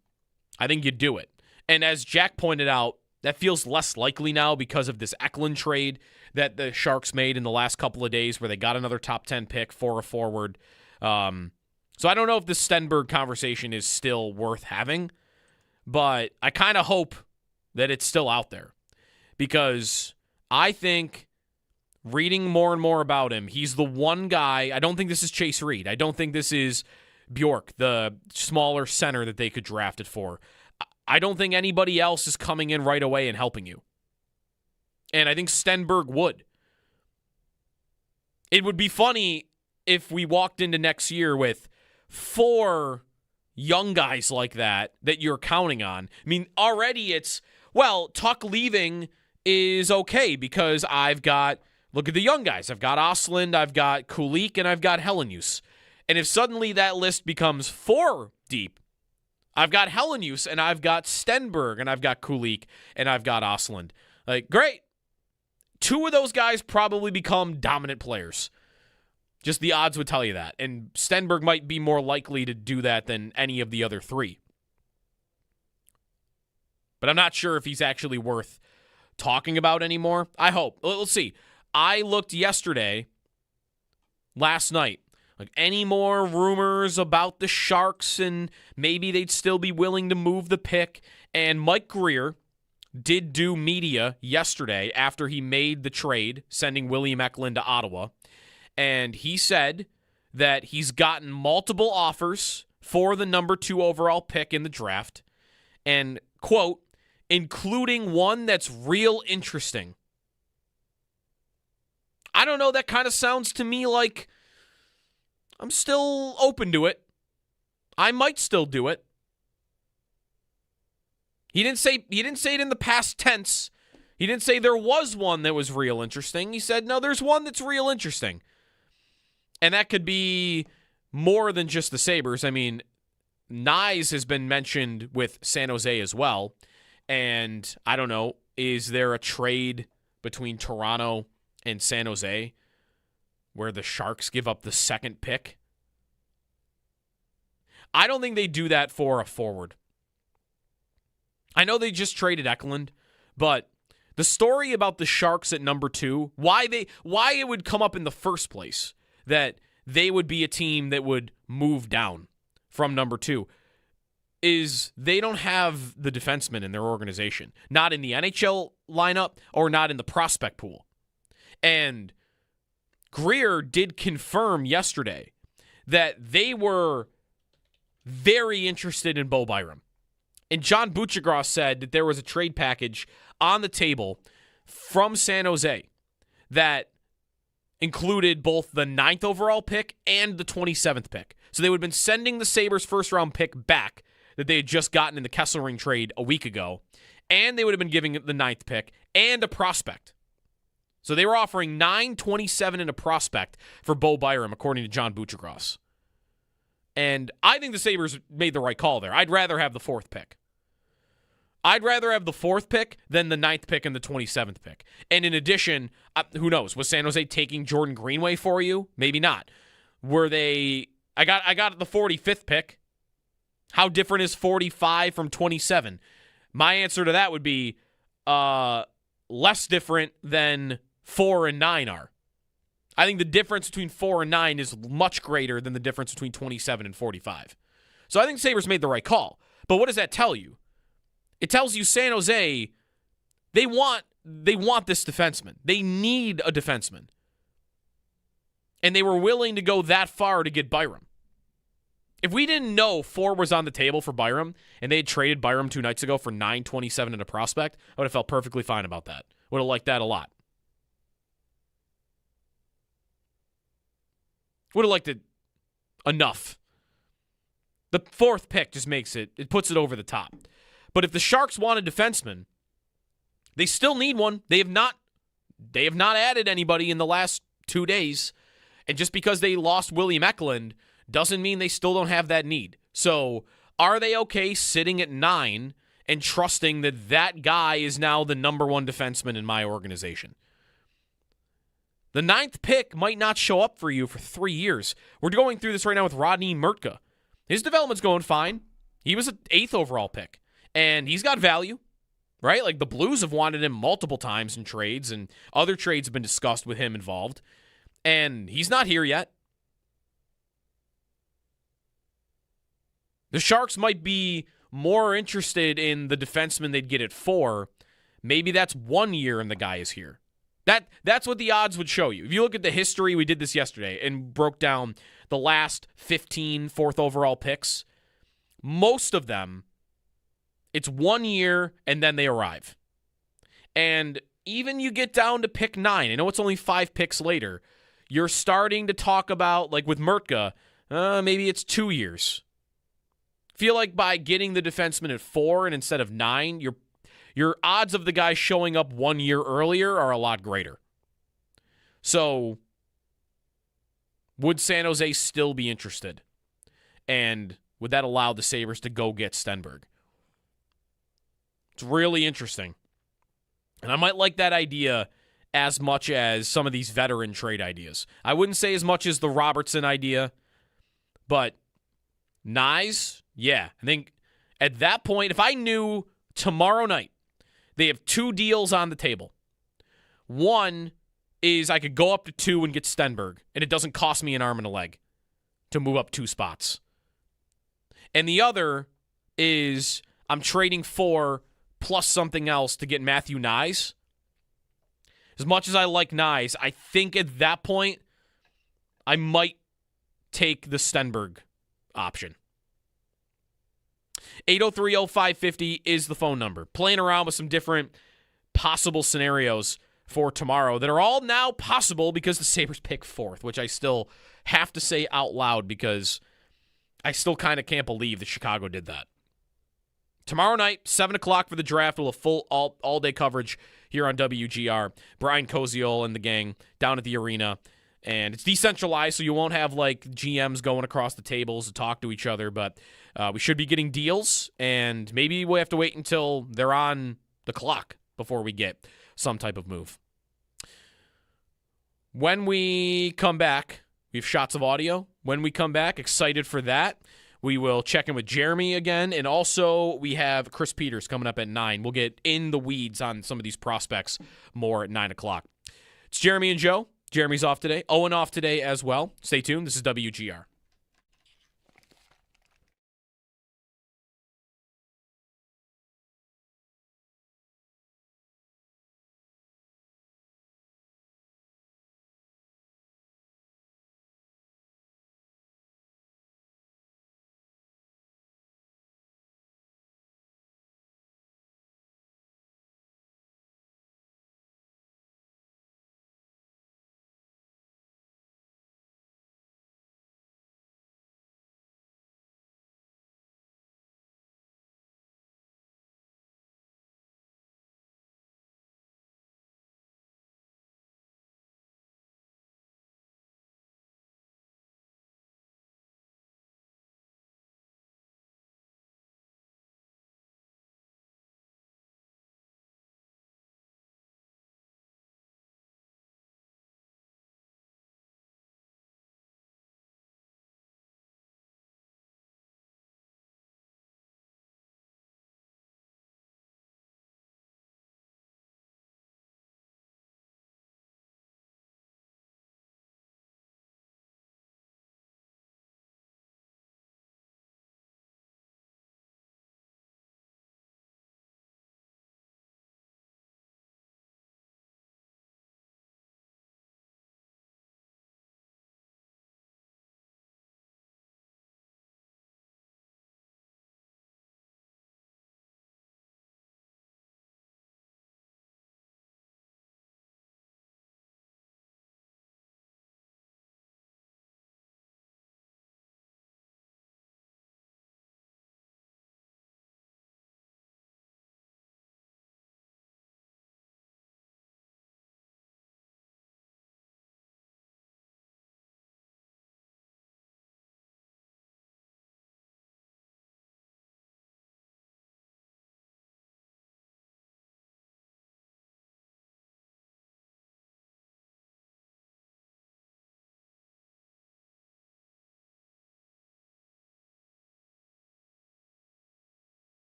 I think you do it. And as Jack pointed out, that feels less likely now because of this Eklund trade that the Sharks made in the last couple of days where they got another top 10 pick for a forward. So I don't know if the Stenberg conversation is still worth having, but I kind of hope that it's still out there because I think reading more and more about him, he's the one guy. I don't think this is Chase Reed. I don't think this is Bjork, the smaller center that they could draft it for. I don't think anybody else is coming in right away and helping you. And I think Stenberg would. It would be funny if we walked into next year with 4 young guys like that you're counting on. I mean, already it's, Tuck leaving is okay because look at the young guys. I've got Ostlund, I've got Kulik, and I've got Helenius. And if suddenly that list becomes 4 deep, I've got Helenius, and I've got Stenberg, and I've got Kulik, and I've got Ostlund. Like, great. 2 of those guys probably become dominant players. Just the odds would tell you that. And Stenberg might be more likely to do that than any of the other 3. But I'm not sure if he's actually worth talking about anymore. I hope. Let's see. I looked last night, like any more rumors about the Sharks and maybe they'd still be willing to move the pick. And Mike Greer did do media yesterday after he made the trade, sending William Eklund to Ottawa. And he said that he's gotten multiple offers for the number 2 overall pick in the draft. And, quote, including one that's real interesting. I don't know, that kind of sounds to me like I'm still open to it. I might still do it. He didn't say it in the past tense. He didn't say there was one that was real interesting. He said, no, there's one that's real interesting. And that could be more than just the Sabres. I mean, Nyes has been mentioned with San Jose as well. And I don't know, is there a trade between Toronto and San Jose where the Sharks give up the 2nd pick? I don't think they do that for a forward. I know they just traded Eklund, but the story about the Sharks at number 2, why it would come up in the first place that they would be a team that would move down from number 2 is they don't have the defensemen in their organization. Not in the NHL lineup or not in the prospect pool. And Greer did confirm yesterday that they were very interested in Bo Byram. And John Buchagras said that there was a trade package on the table from San Jose that included both the 9th overall pick and the 27th pick. So they would have been sending the Sabres' first-round pick back that they had just gotten in the Kesselring trade a week ago, and they would have been giving the 9th pick and a prospect. So they were offering 9, 27, and a prospect for Bo Byram, according to John Buchagras. And I think the Sabres made the right call there. I'd rather have the 4th pick. I'd rather have the 4th pick than the 9th pick and the 27th pick. And in addition, who knows? Was San Jose taking Jordan Greenway for you? Maybe not. Were they? I got the 45th pick. How different is 45 from 27? My answer to that would be less different than 4 and 9 are. I think the difference between 4 and 9 is much greater than the difference between 27 and 45. So I think Sabres made the right call. But what does that tell you? It tells you San Jose, they want this defenseman. They need a defenseman. And they were willing to go that far to get Byram. If we didn't know 4 was on the table for Byram, and they had traded Byram 2 nights ago for $9.27 and a prospect, I would have felt perfectly fine about that. Would have liked that a lot. Would have liked it enough. The 4th pick just makes it puts it over the top. But if the Sharks want a defenseman, they still need one. They have not added anybody in the last 2 days. And just because they lost William Eklund doesn't mean they still don't have that need. So are they okay sitting at 9 and trusting that that guy is now the number 1 defenseman in my organization? The 9th pick might not show up for you for 3 years. We're going through this right now with Rodney Murtka. His development's going fine. He was an 8th overall pick. And he's got value, right? Like the Blues have wanted him multiple times in trades, and other trades have been discussed with him involved. And he's not here yet. The Sharks might be more interested in the defenseman they'd get at 4. Maybe that's 1 year and the guy is here. That's what the odds would show you. If you look at the history, we did this yesterday and broke down the last 15 4th overall picks. Most of them, it's 1 year and then they arrive. And even you get down to pick 9, I know it's only 5 picks later, you're starting to talk about, like with Murtka, maybe it's 2 years. Feel like by getting the defenseman at 4 and instead of 9, your odds of the guy showing up 1 year earlier are a lot greater. So, would San Jose still be interested? And would that allow the Sabres to go get Stenberg? It's really interesting. And I might like that idea as much as some of these veteran trade ideas. I wouldn't say as much as the Robertson idea, but Nyes, yeah. I think at that point, if I knew tomorrow night they have 2 deals on the table, one is I could go up to 2 and get Stenberg, and it doesn't cost me an arm and a leg to move up 2 spots. And the other is I'm trading 4 plus something else to get Matthew Nyes. As much as I like Nyes, I think at that point, I might take the Stenberg option. 803-0550 is the phone number. Playing around with some different possible scenarios for tomorrow that are all now possible because the Sabres pick 4th, which I still have to say out loud because I still kind of can't believe that Chicago did that. Tomorrow night, 7 o'clock for the draft. We'll have full all-day coverage here on WGR. Brian Koziol and the gang down at the arena. And it's decentralized, so you won't have like GMs going across the tables to talk to each other, but we should be getting deals, and maybe we have to wait until they're on the clock before we get some type of move. When we come back, we have shots of audio. When we come back, excited for that. We will check in with Jeremy again, and also we have Chris Peters coming up at 9. We'll get in the weeds on some of these prospects more at 9 o'clock. It's Jeremy and Joe. Jeremy's off today. Owen off today as well. Stay tuned. This is WGR.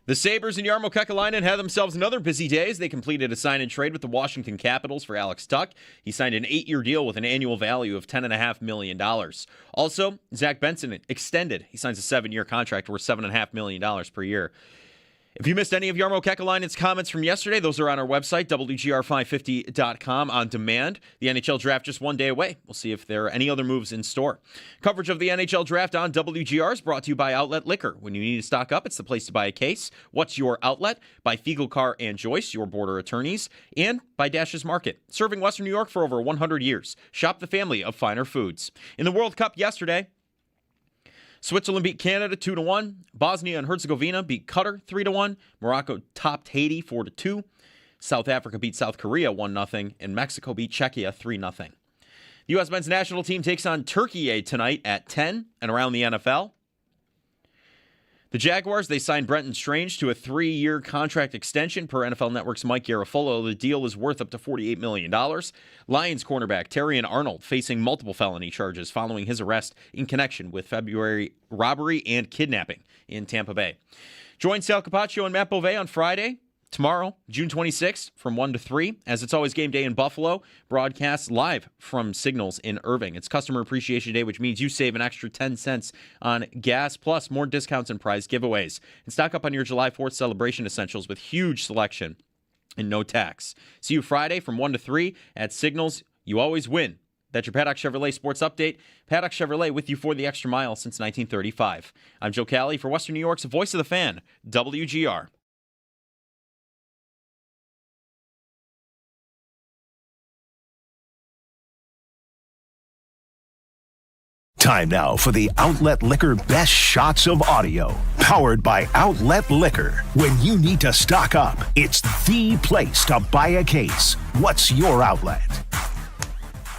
The Sabres and Yarmo Kekalainen had themselves another busy day as they completed a sign and trade with the Washington Capitals for Alex Tuch. He signed an 8-year deal with an annual value of $10.5 million. Also, Zack Benson extended. He signs a 7-year contract worth $7.5 million per year. If you missed any of Yarmo Kekalainen's comments from yesterday, those are on our website, WGR550.com, on demand. The NHL draft just one day away. We'll see if there are any other moves in store. Coverage of the NHL draft on WGR is brought to you by Outlet Liquor. When you need to stock up, it's the place to buy a case. What's your outlet? By Fiegel Carr and Joyce, your border attorneys, and by Dash's Market, serving Western New York for over 100 years. Shop the family of finer foods. In the World Cup yesterday, Switzerland beat Canada 2-1. Bosnia and Herzegovina beat Qatar 3-1. Morocco topped Haiti 4-2. South Africa beat South Korea 1-0. And Mexico beat Czechia 3-0. The U.S. men's national team takes on Turkey tonight at 10. And around the NFL, the Jaguars, they signed Brenton Strange to a 3-year contract extension per NFL Network's Mike Garafolo. The deal is worth up to $48 million. Lions cornerback Terrion Arnold facing multiple felony charges following his arrest in connection with February robbery and kidnapping in Tampa Bay. Join Sal Capaccio and Matt Beauvais on Friday, tomorrow, June 26th, from 1 to 3, as it's always game day in Buffalo, broadcast live from Signals in Irving. It's Customer Appreciation Day, which means you save an extra 10 cents on gas, plus more discounts and prize giveaways. And stock up on your July 4th celebration essentials with huge selection and no tax. See you Friday from 1 to 3 at Signals. You always win. That's your Paddock Chevrolet Sports Update. Paddock Chevrolet with you for the extra mile since 1935. I'm Joe Cali for Western New York's Voice of the Fan, WGR. Time now for the Outlet Liquor Best Shots of Audio. Powered by Outlet Liquor. When you need to stock up, it's the place to buy a case. What's your outlet?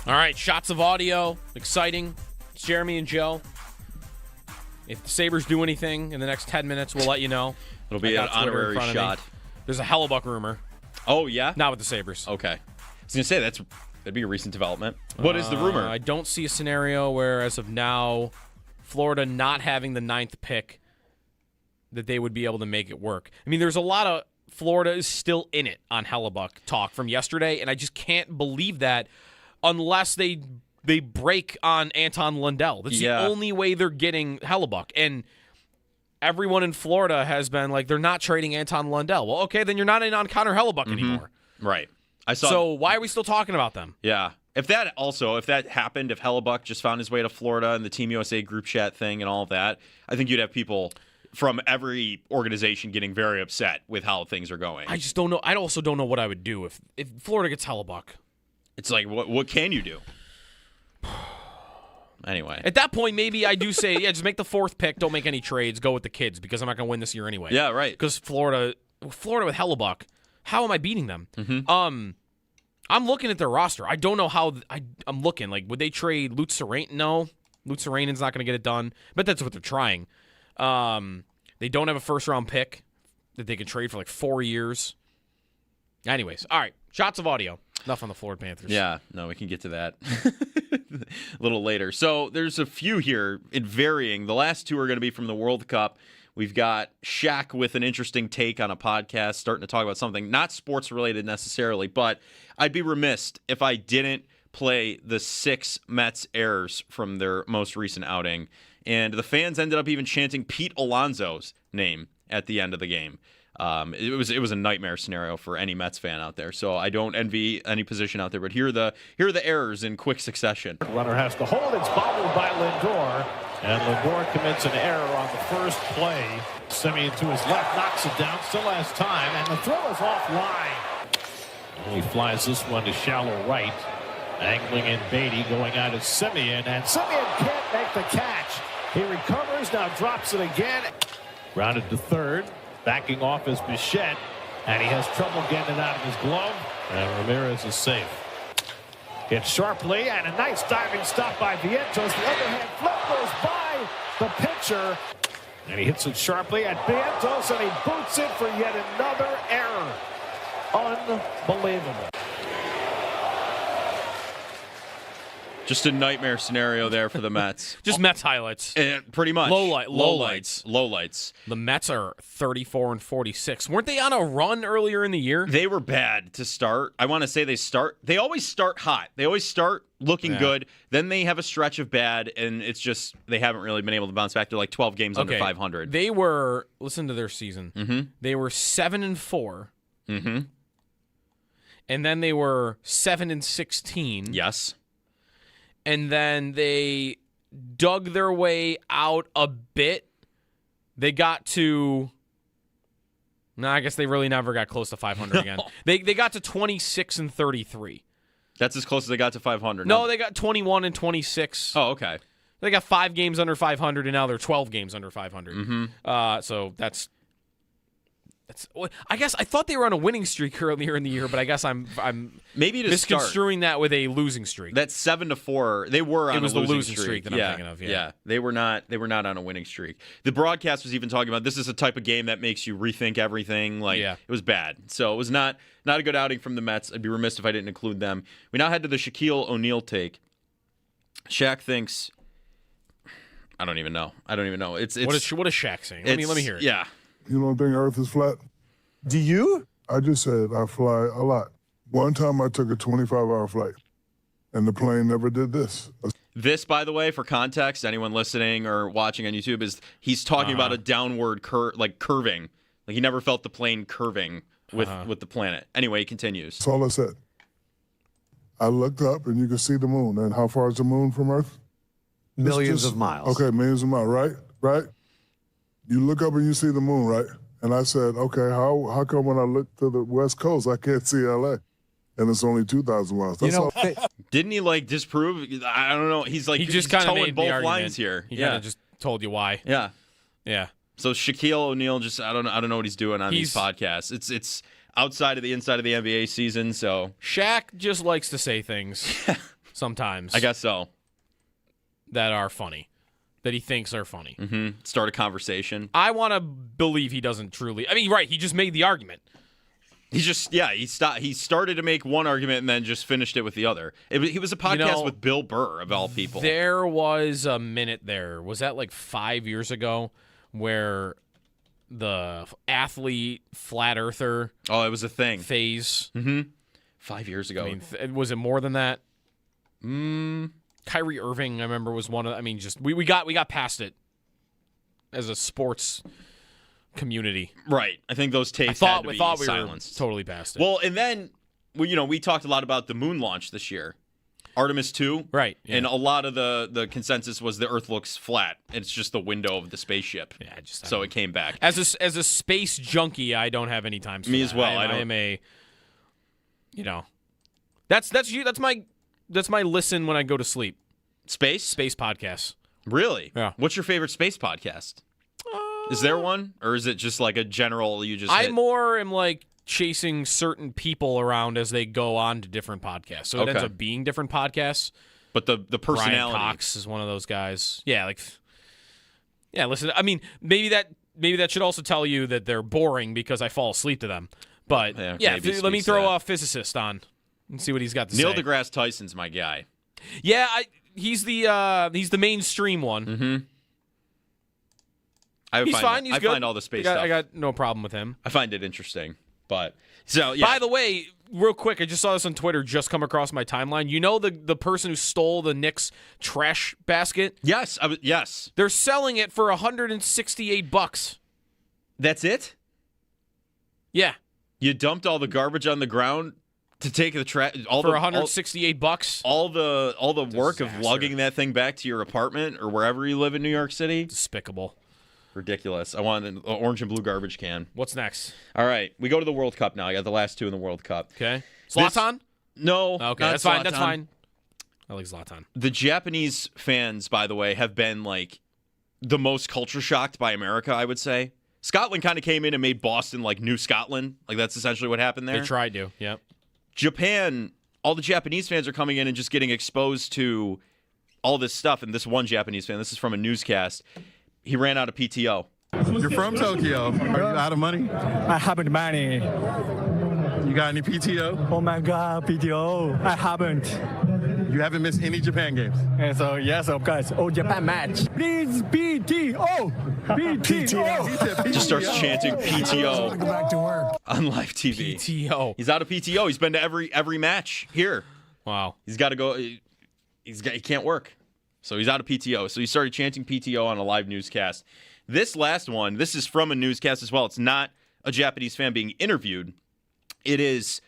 All right, shots of audio. Exciting. It's Jeremy and Joe. If the Sabres do anything in the next 10 minutes, we'll let you know. It'll be an honorary shot. There's a Hellebuck rumor. Oh, yeah? Not with the Sabres. Okay. I was going to say, that'd be a recent development. What is the rumor? I don't see a scenario where, as of now, Florida not having the 9th pick, that they would be able to make it work. I mean, there's a lot of Florida is still in it on Hellebuck talk from yesterday, and I just can't believe that unless they break on Anton Lundell. That's the only way they're getting Hellebuck. And everyone in Florida has been like, they're not trading Anton Lundell. Well, okay, then you're not in on Connor Hellebuck anymore. Right. So why are we still talking about them? Yeah. If that happened, if Hellebuck just found his way to Florida and the Team USA group chat thing and all of that, I think you'd have people from every organization getting very upset with how things are going. I just don't know. I also don't know what I would do if Florida gets Hellebuck. It's like, what can you do? Anyway. At that point, maybe I do say, just make the 4th pick. Don't make any trades. Go with the kids because I'm not going to win this year anyway. Yeah, right. Because Florida with Hellebuck, how am I beating them? Mm-hmm. I'm looking at their roster. I don't know how I'm looking. Like, would they trade Lutz Sarainen? No. Lutz Sarainen's not going to get it done. But that's what they're trying. They don't have a first-round pick that they can trade for like 4 years. Anyways, all right. Shots of audio. Enough on the Florida Panthers. Yeah, no, we can get to that a little later. So there's a few here in varying. The last two are going to be from the World Cup. We've got Shaq with an interesting take on a podcast, starting to talk about something not sports-related necessarily, but I'd be remiss if I didn't play the 6 Mets errors from their most recent outing. And the fans ended up even chanting Pete Alonso's name at the end of the game. It was a nightmare scenario for any Mets fan out there. So I don't envy any position out there. But here are the errors in quick succession. Runner has to hold. It's bobbled by Lindor. And Lindor commits an error on the first play. Semien to his left, knocks it down, still has time, and the throw is offline. He flies this one to shallow right. Angling in Beatty, going out is Semien, and Semien can't make the catch. He recovers, now drops it again. Grounded to third, backing off is Bichette, and he has trouble getting it out of his glove, and Ramirez is safe. Hit sharply, and a nice diving stop by Vientos. The underhand flip goes by the pitcher, and he hits it sharply at Vientos, and he boots it for yet another error. Unbelievable. Just a nightmare scenario there for the Mets. Just Mets highlights. Pretty much. Low lights. Low lights. The Mets are 34-46. Weren't they on a run earlier in the year? They were bad to start. I want to say they always start hot. They always start looking good. Then they have a stretch of bad, and it's just they haven't really been able to bounce back. They're like 12 games under 500. They were, listen to their season. Mm-hmm. They were 7-4. Mm-hmm. And then they were 7-16. Yes. And then they dug their way out a bit. They got to... No, I guess they really never got close to 500 again. They got to 26-33. That's as close as they got to 500. No, they got 21-26. Oh, okay. They got 5 games under 500, and now they're 12 games under 500. Mm-hmm. So that's. I guess I thought they were on a winning streak earlier in the year, but I guess I'm maybe misconstruing that with a losing streak. That 7-4, they were on it was a losing the losing streak that I'm thinking of. Yeah, they were not on a winning streak. The broadcast was even talking about this is a type of game that makes you rethink everything. It was bad. So it was not a good outing from the Mets. I'd be remiss if I didn't include them. We now head to the Shaquille O'Neal take. Shaq thinks. I don't even know. It's what is Shaq saying? Let me hear it. Yeah. You don't think Earth is flat? Do you? I just said I fly a lot. One time I took a 25-hour flight, and the plane never did this. This, by the way, for context, anyone listening or watching on YouTube, is he's talking about a downward curving. Like he never felt the plane curving with the planet. Anyway, he continues. That's all I said. I looked up, and you can see the moon. And how far is the moon from Earth? Millions of miles. Okay, millions of miles, right? Right? You look up and you see the moon, right? And I said, okay, how come when I look to the West Coast, I can't see L.A.? And it's only 2,000 miles. That's all. Didn't he disprove? I don't know. He's he just kind of made both the lines here. He kind of just told you why. Yeah. Yeah. So Shaquille O'Neal just I don't know what he's doing on these podcasts. It's outside of the inside of the NBA season. So Shaq just likes to say things sometimes. I guess so. That are funny. That he thinks are funny. Mm-hmm. Start a conversation. I want to believe he doesn't truly. I mean, right? He just made the argument. He started to make one argument and then just finished it with the other. He was a podcast with Bill Burr, of all people. There was a minute there. Was that 5 years ago where the athlete flat earther? Oh, it was a thing. Phase. Mm-hmm. 5 years ago. I mean, was it more than that? Kyrie Irving, I remember, was one of. I mean, just we got past it as a sports community. Right. I think those tapes had to be silenced. We were totally past it. Well, and then we talked a lot about the moon launch this year, Artemis 2. Right. Yeah. And a lot of the consensus was the Earth looks flat. It's just the window of the spaceship. Yeah. So it came back. As a space junkie, I don't have any time. Me as well. I am a. That's my listen when I go to sleep. Space podcasts. Really? Yeah. What's your favorite space podcast? Is there one, or is it just a general? I more am chasing certain people around as they go on to different podcasts. So it ends up being different podcasts. But the personality. Brian Cox is one of those guys. Yeah, listen. I mean, maybe that should also tell you that they're boring because I fall asleep to them. But let me throw a physicist on and see what he's got to say. Neil deGrasse Tyson's my guy. Yeah, he's the mainstream one. Mm-hmm. He's fine. He's good. I find all the space stuff. I got no problem with him. I find it interesting. But so yeah. By the way, real quick, I just saw this on Twitter. Just come across my timeline. You know the person who stole the Knicks trash basket? Yes. Yes. They're selling it for $168. That's it? Yeah. You dumped all the garbage on the ground to take the trash for $168. All the work of lugging that thing back to your apartment or wherever you live in New York City. Despicable. Ridiculous. I want an orange and blue garbage can. What's next? All right, we go to the World Cup now. I got the last two in the World Cup. Okay. Zlatan? No. Okay, that's fine. That's fine. I like Zlatan. The Japanese fans, by the way, have been the most culture shocked by America, I would say. Scotland kind of came in and made Boston New Scotland. That's essentially what happened there. They tried to. Yep. Japan, all the Japanese fans are coming in and just getting exposed to all this stuff. And this one Japanese fan, this is from a newscast, he ran out of PTO. You're from Tokyo. Are you out of money? I haven't money. You got any PTO? Oh my God, PTO. I haven't. You haven't missed any Japan games. And so, yes, of course. Oh, Japan match. Please, PTO. PTO. Just starts chanting PTO Go back to work. on live TV. PTO. He's out of PTO. He's been to every match here. Wow. He's got to go. He can't work. So he's out of PTO. So he started chanting PTO on a live newscast. This last one, this is from a newscast as well. It's not a Japanese fan being interviewed. There's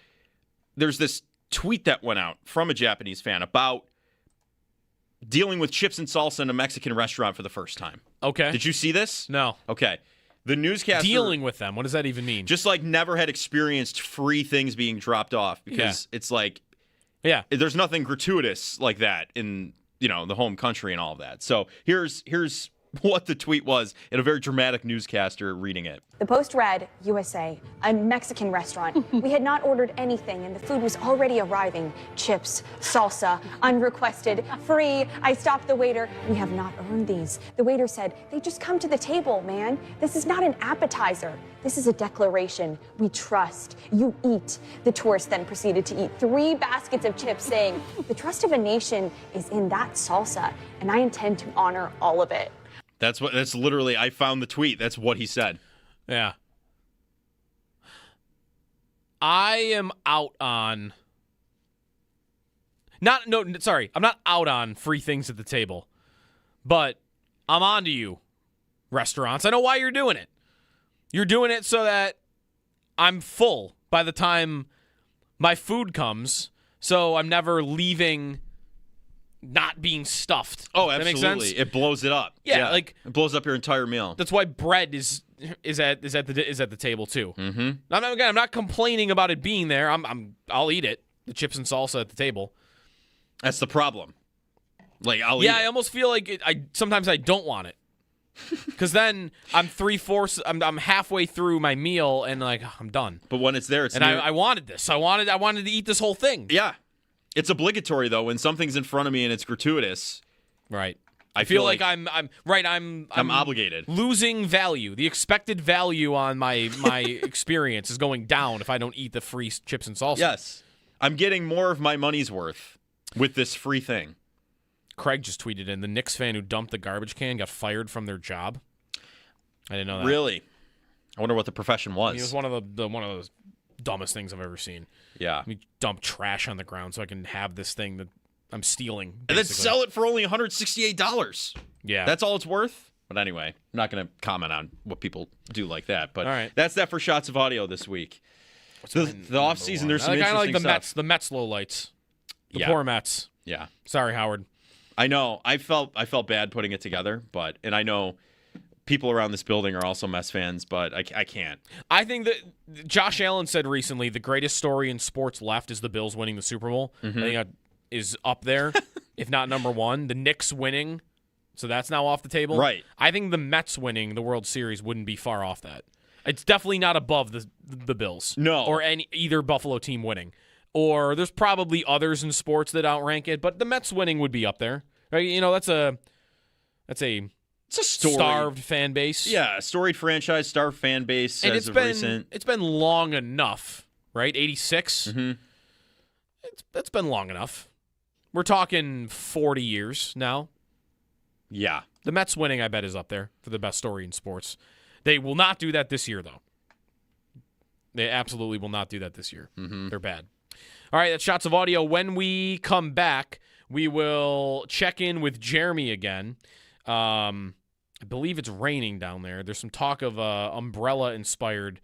this tweet that went out from a Japanese fan about dealing with chips and salsa in a Mexican restaurant for the first time. Okay. Did you see this? No. Okay. The newscaster... Dealing with them. What does that even mean? Just like never had experienced free things being dropped off because it's like... Yeah. There's nothing gratuitous like that in, the home country and all of that. So here's what the tweet was in a very dramatic newscaster reading it. The Post read, USA, a Mexican restaurant. We had not ordered anything, and the food was already arriving. Chips, salsa, unrequested, free. I stopped the waiter. We have not earned these. The waiter said, they just come to the table, man. This is not an appetizer. This is a declaration. We trust. You eat. The tourist then proceeded to eat 3 baskets of chips, saying, the trust of a nation is in that salsa, and I intend to honor all of it. That's literally, I found the tweet. That's what he said. Yeah. I am out on... I'm not out on free things at the table. But I'm on to you, restaurants. I know why you're doing it. You're doing it so that I'm full by the time my food comes, so I'm never leaving... not being stuffed. Oh, Does that make absolutely. sense? It blows it up. Yeah, like it blows up your entire meal. That's why bread is at the table too. Mm-hmm. I'm not complaining about it being there. I'll eat it. The chips and salsa at the table. That's the problem. Like I'll eat it. I almost feel like sometimes I don't want it. Because then I'm 3/4. I'm halfway through my meal and I'm done. But when it's there, I wanted this. I wanted to eat this whole thing. Yeah. It's obligatory though when something's in front of me and it's gratuitous. Right. I feel like I'm obligated. Losing value. The expected value on my experience is going down if I don't eat the free chips and salsa. Yes. I'm getting more of my money's worth with this free thing. Craig just tweeted in, the Knicks fan who dumped the garbage can got fired from their job. I didn't know that. Really? I wonder what the profession was. It was one of those dumbest things I've ever seen. Yeah. We dump trash on the ground so I can have this thing that I'm stealing. Basically. And then sell it for only $168. Yeah. That's all it's worth? But anyway, I'm not going to comment on what people do like that. But all right. That's that for Shots of Audio this week. The offseason, there's some interesting stuff. The Mets lowlights. The poor Mets. Yeah. Sorry, Howard. I know. I felt bad putting it together, and I know people around this building are also Mets fans, but I can't. I think that Josh Allen said recently the greatest story in sports left is the Bills winning the Super Bowl. Mm-hmm. I think that is up there, if not number one. The Knicks winning, so that's now off the table. Right. I think the Mets winning the World Series wouldn't be far off that. It's definitely not above the Bills. No. Or either Buffalo team winning. Or there's probably others in sports that outrank it, but the Mets winning would be up there. Right? That's a starved fan base. Yeah, storied franchise, starved fan base and as of recent. It's been long enough, right? 86? Mm-hmm. That's been long enough. We're talking 40 years now. Yeah. The Mets winning, I bet, is up there for the best story in sports. They will not do that this year, though. They absolutely will not do that this year. Mm-hmm. They're bad. All right, that's Shots of Audio. When we come back, we will check in with Jeremy again. I believe it's raining down there. There's some talk of umbrella-inspired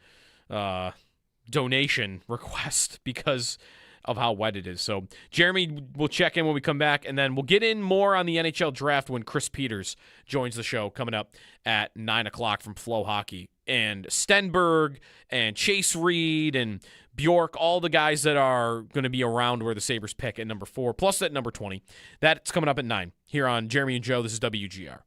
donation request because of how wet it is. So Jeremy will check in when we come back, and then we'll get in more on the NHL draft when Chris Peters joins the show coming up at 9 o'clock from Flow Hockey. And Stenberg and Chase Reed and Bjork, all the guys that are going to be around where the Sabres pick at number 4, plus at number 20. That's coming up at 9 here on Jeremy and Joe. This is WGR.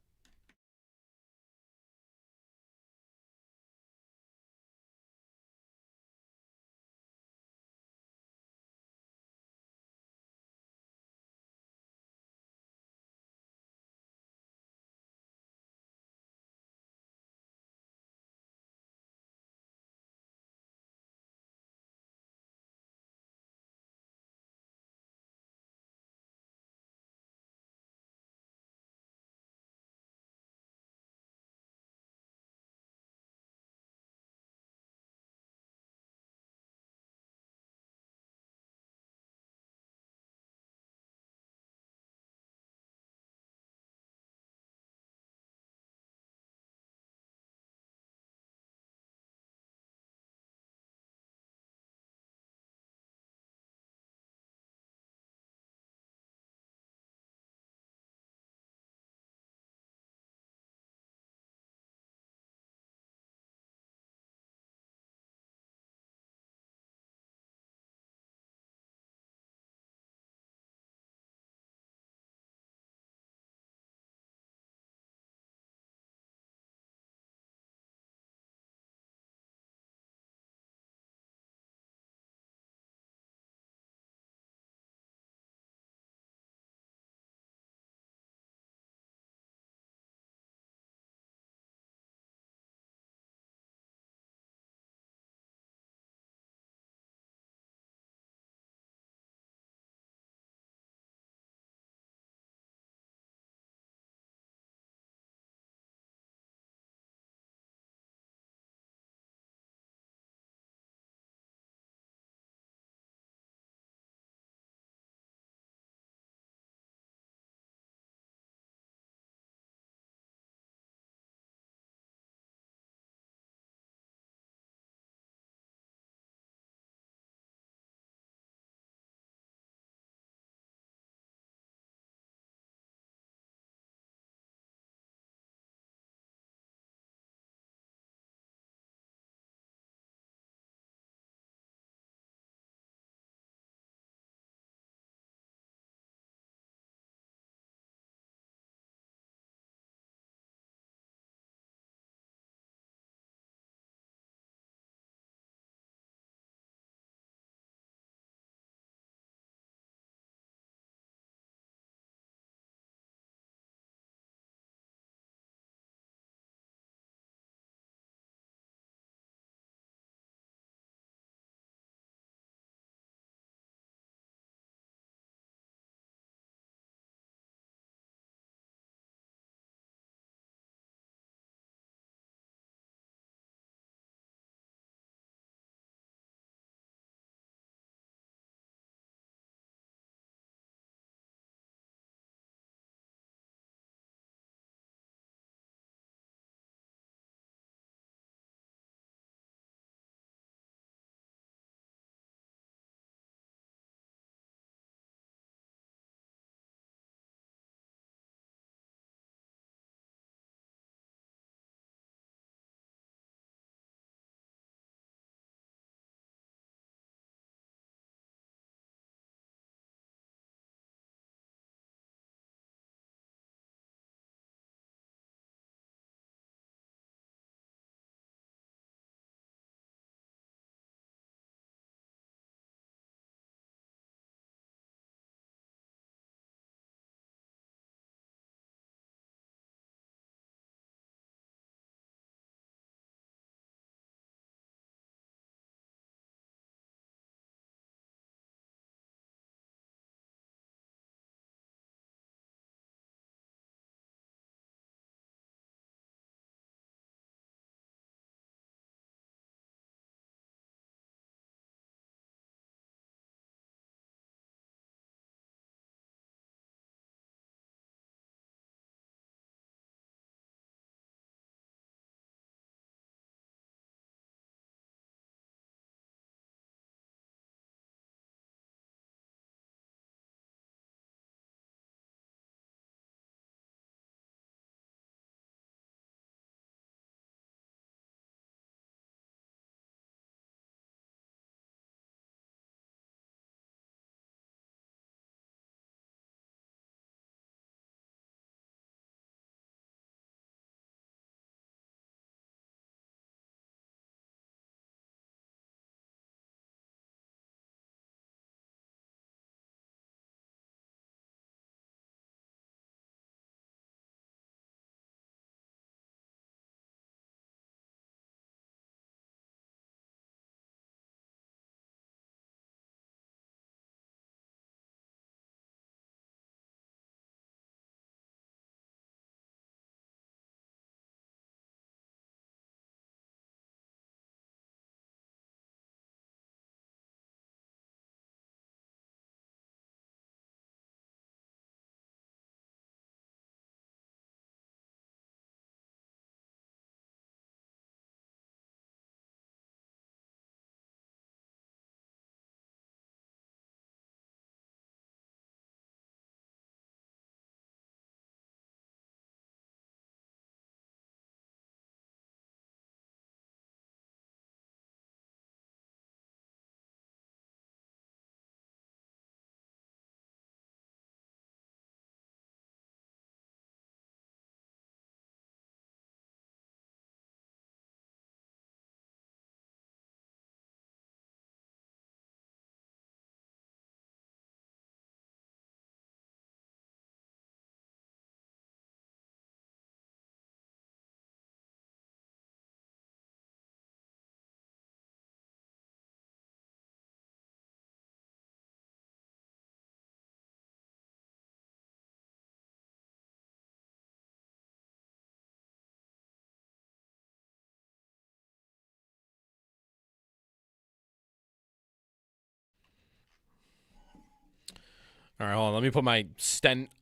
All right, hold on. Let me put my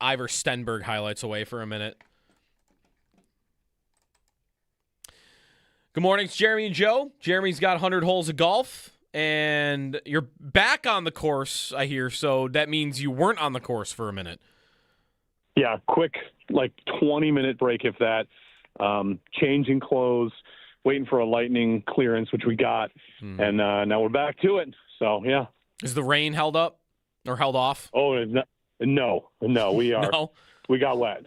Ivor Stenberg highlights away for a minute. Good morning. It's Jeremy and Joe. Jeremy's got 100 holes of golf, and you're back on the course, I hear, so that means you weren't on the course for a minute. Yeah, quick, 20-minute break, if that. Changing clothes, waiting for a lightning clearance, which we got, and now we're back to it. So, yeah. Is the rain held up or held off? Oh, no, we are. No? We got wet.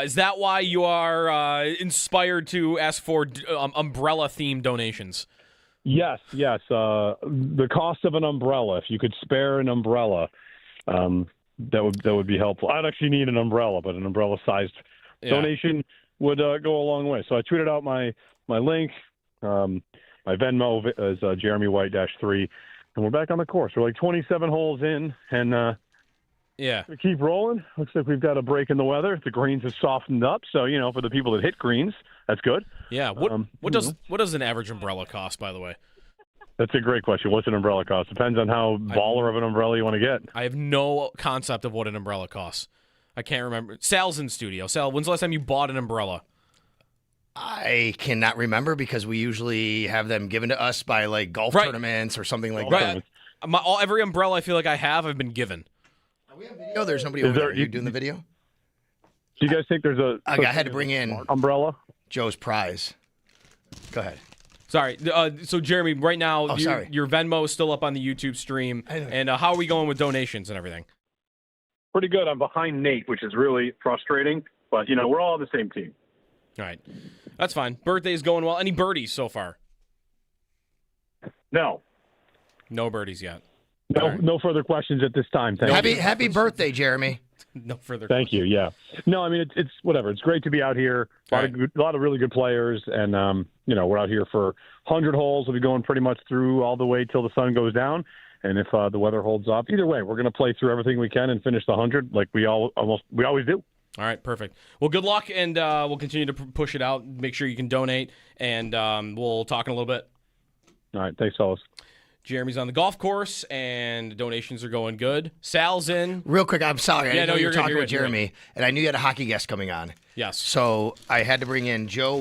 Is that why you are inspired to ask for umbrella-themed donations? Yes. The cost of an umbrella, if you could spare an umbrella, that would be helpful. I'd actually need an umbrella, but an umbrella-sized donation would go a long way. So I tweeted out my link. My Venmo is Jeremy White -3, and we're back on the course. We're 27 holes in, and we keep rolling. Looks like we've got a break in the weather. The greens have softened up, so for the people that hit greens, that's good. Yeah. What does an average umbrella cost, by the way? That's a great question. What's an umbrella cost? Depends on how baller of an umbrella you want to get. I have no concept of what an umbrella costs. I can't remember. Sal's in studio. Sal, when's the last time you bought an umbrella? I cannot remember because we usually have them given to us by golf tournaments or something like that. Every umbrella I feel like I've been given. No, there's nobody over there. Are you doing the video? Do you guys think there's a... I had to bring in umbrella? Joe's prize. Go ahead. Sorry. So, Jeremy, right now, sorry. Your Venmo is still up on the YouTube stream. And how are we going with donations and everything? Pretty good. I'm behind Nate, which is really frustrating. But, we're all on the same team. All right. That's fine. Birthday's going well. Any birdies so far? No. No birdies yet. No further questions at this time. Happy birthday, Jeremy. No further Thank you, yeah. No, I mean, it's whatever. It's great to be out here. A lot of really good players, and, we're out here for 100 holes. We'll be going pretty much through all the way till the sun goes down. And if the weather holds up, either way, we're going to play through everything we can and finish the 100 like we always do. All right, perfect. Well, good luck, and we'll continue to push it out. Make sure you can donate, and we'll talk in a little bit. All right, thanks, fellas. Jeremy's on the golf course, and donations are going good. Sal's in. Real quick, I'm sorry. I know you were talking with Jeremy, right. and I knew you had a hockey guest coming on. Yes. So I had to bring in Joe.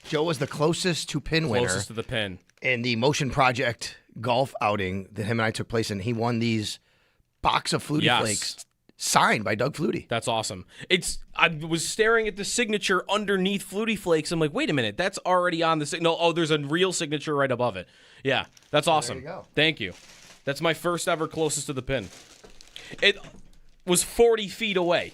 Joe was the closest to pin winner. Closest to the pin. In the Motion Project golf outing that him and I took place in. He won these box of Flutie Flakes signed by Doug Flutie. That's awesome. I was staring at the signature underneath Flutie Flakes. I'm like, wait a minute, that's already on the no. Oh, there's a real signature right above it. Yeah, that's awesome. There you go. Thank you. That's my first ever closest to the pin. It was 40 feet away,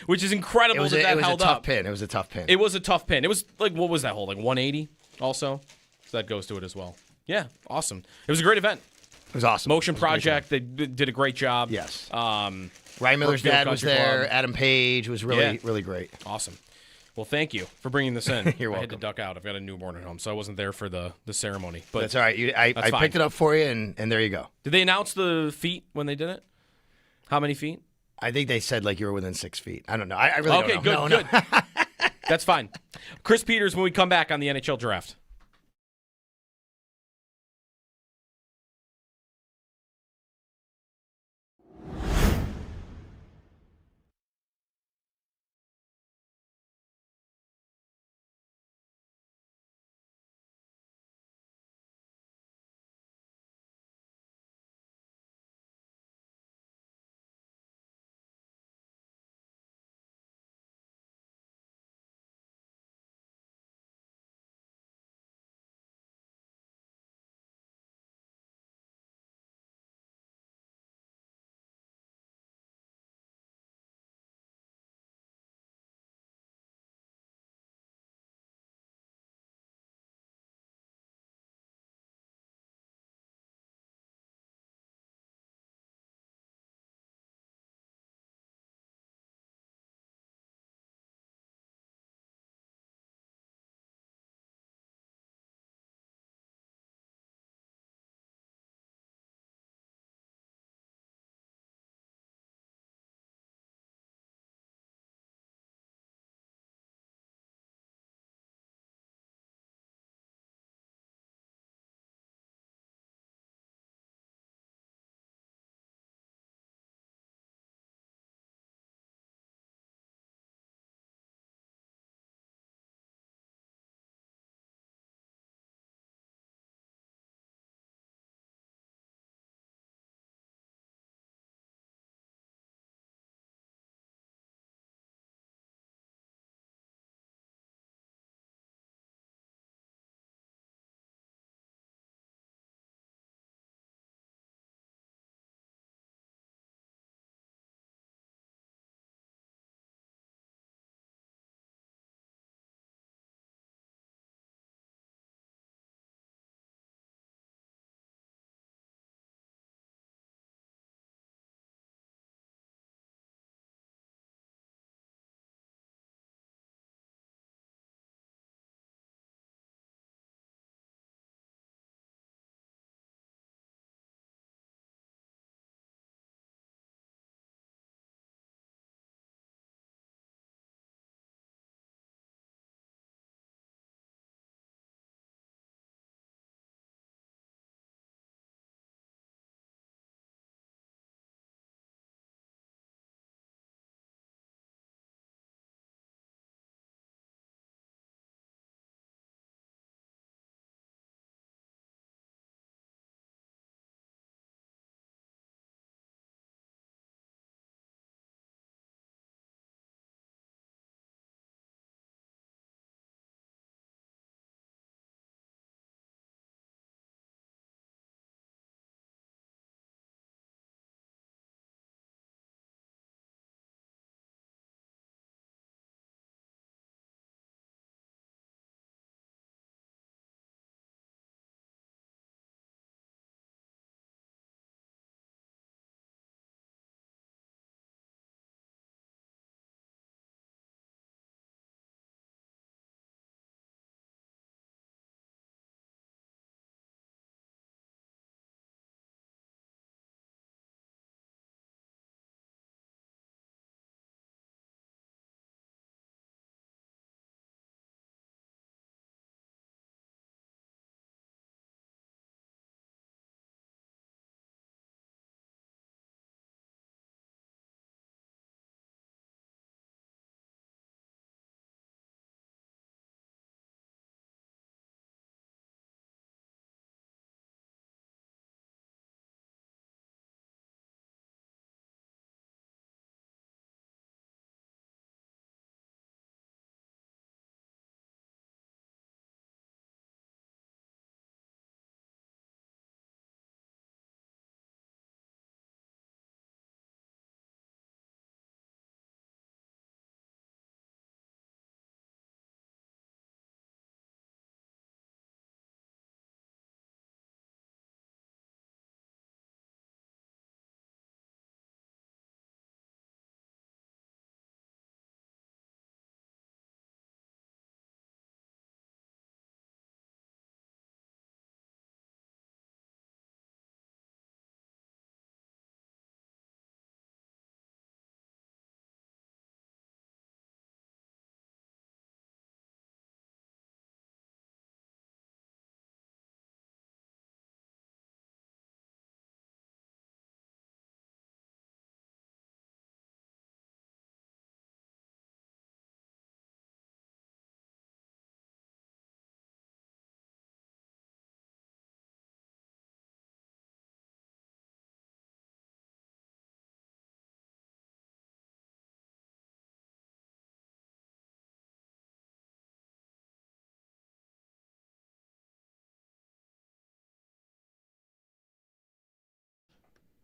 which is incredible. It was a tough pin. It was a tough pin. It was a tough pin. It was what was that hole? 180 also? So that goes to it as well. Yeah, awesome. It was a great event. It was awesome. Motion Project, they did a great job. Yes. Ryan Miller's dad was there. Club. Adam Page was really great. Awesome. Well, thank you for bringing this in. You're welcome. I had to duck out. I've got a newborn at home, so I wasn't there for the ceremony. But that's all right. I picked it up for you, and there you go. Did they announce the feet when they did it? How many feet? I think they said you were within 6 feet. I don't know. I really don't know. Okay, good. That's fine. Chris Peters when we come back on the NHL Draft.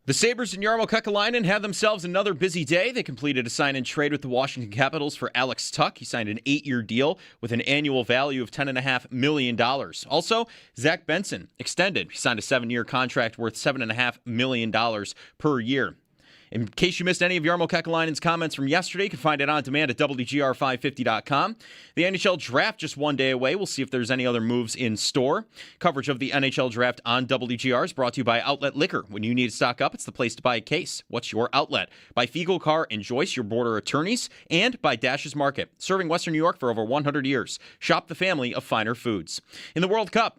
The Sabres and Yarmo Kekalainen had themselves another busy day. They completed a sign-and-trade with the Washington Capitals for Alex Tuch. He signed an 8-year deal with an annual value of $10.5 million. Also, Zack Benson extended. He signed a 7-year contract worth $7.5 million per year. In case you missed any of Yarmo Kekalainen's comments from yesterday, you can find it on demand at WGR550.com. The NHL Draft just one day away. We'll see if there's any other moves in store. Coverage of the NHL Draft on WGR is brought to you by Outlet Liquor. When you need to stock up, it's the place to buy a case. What's your outlet? By Fiegel Carr and Joyce, your border attorneys, and by Dash's Market, serving Western New York for over 100 years. Shop the family of finer foods. In the World Cup,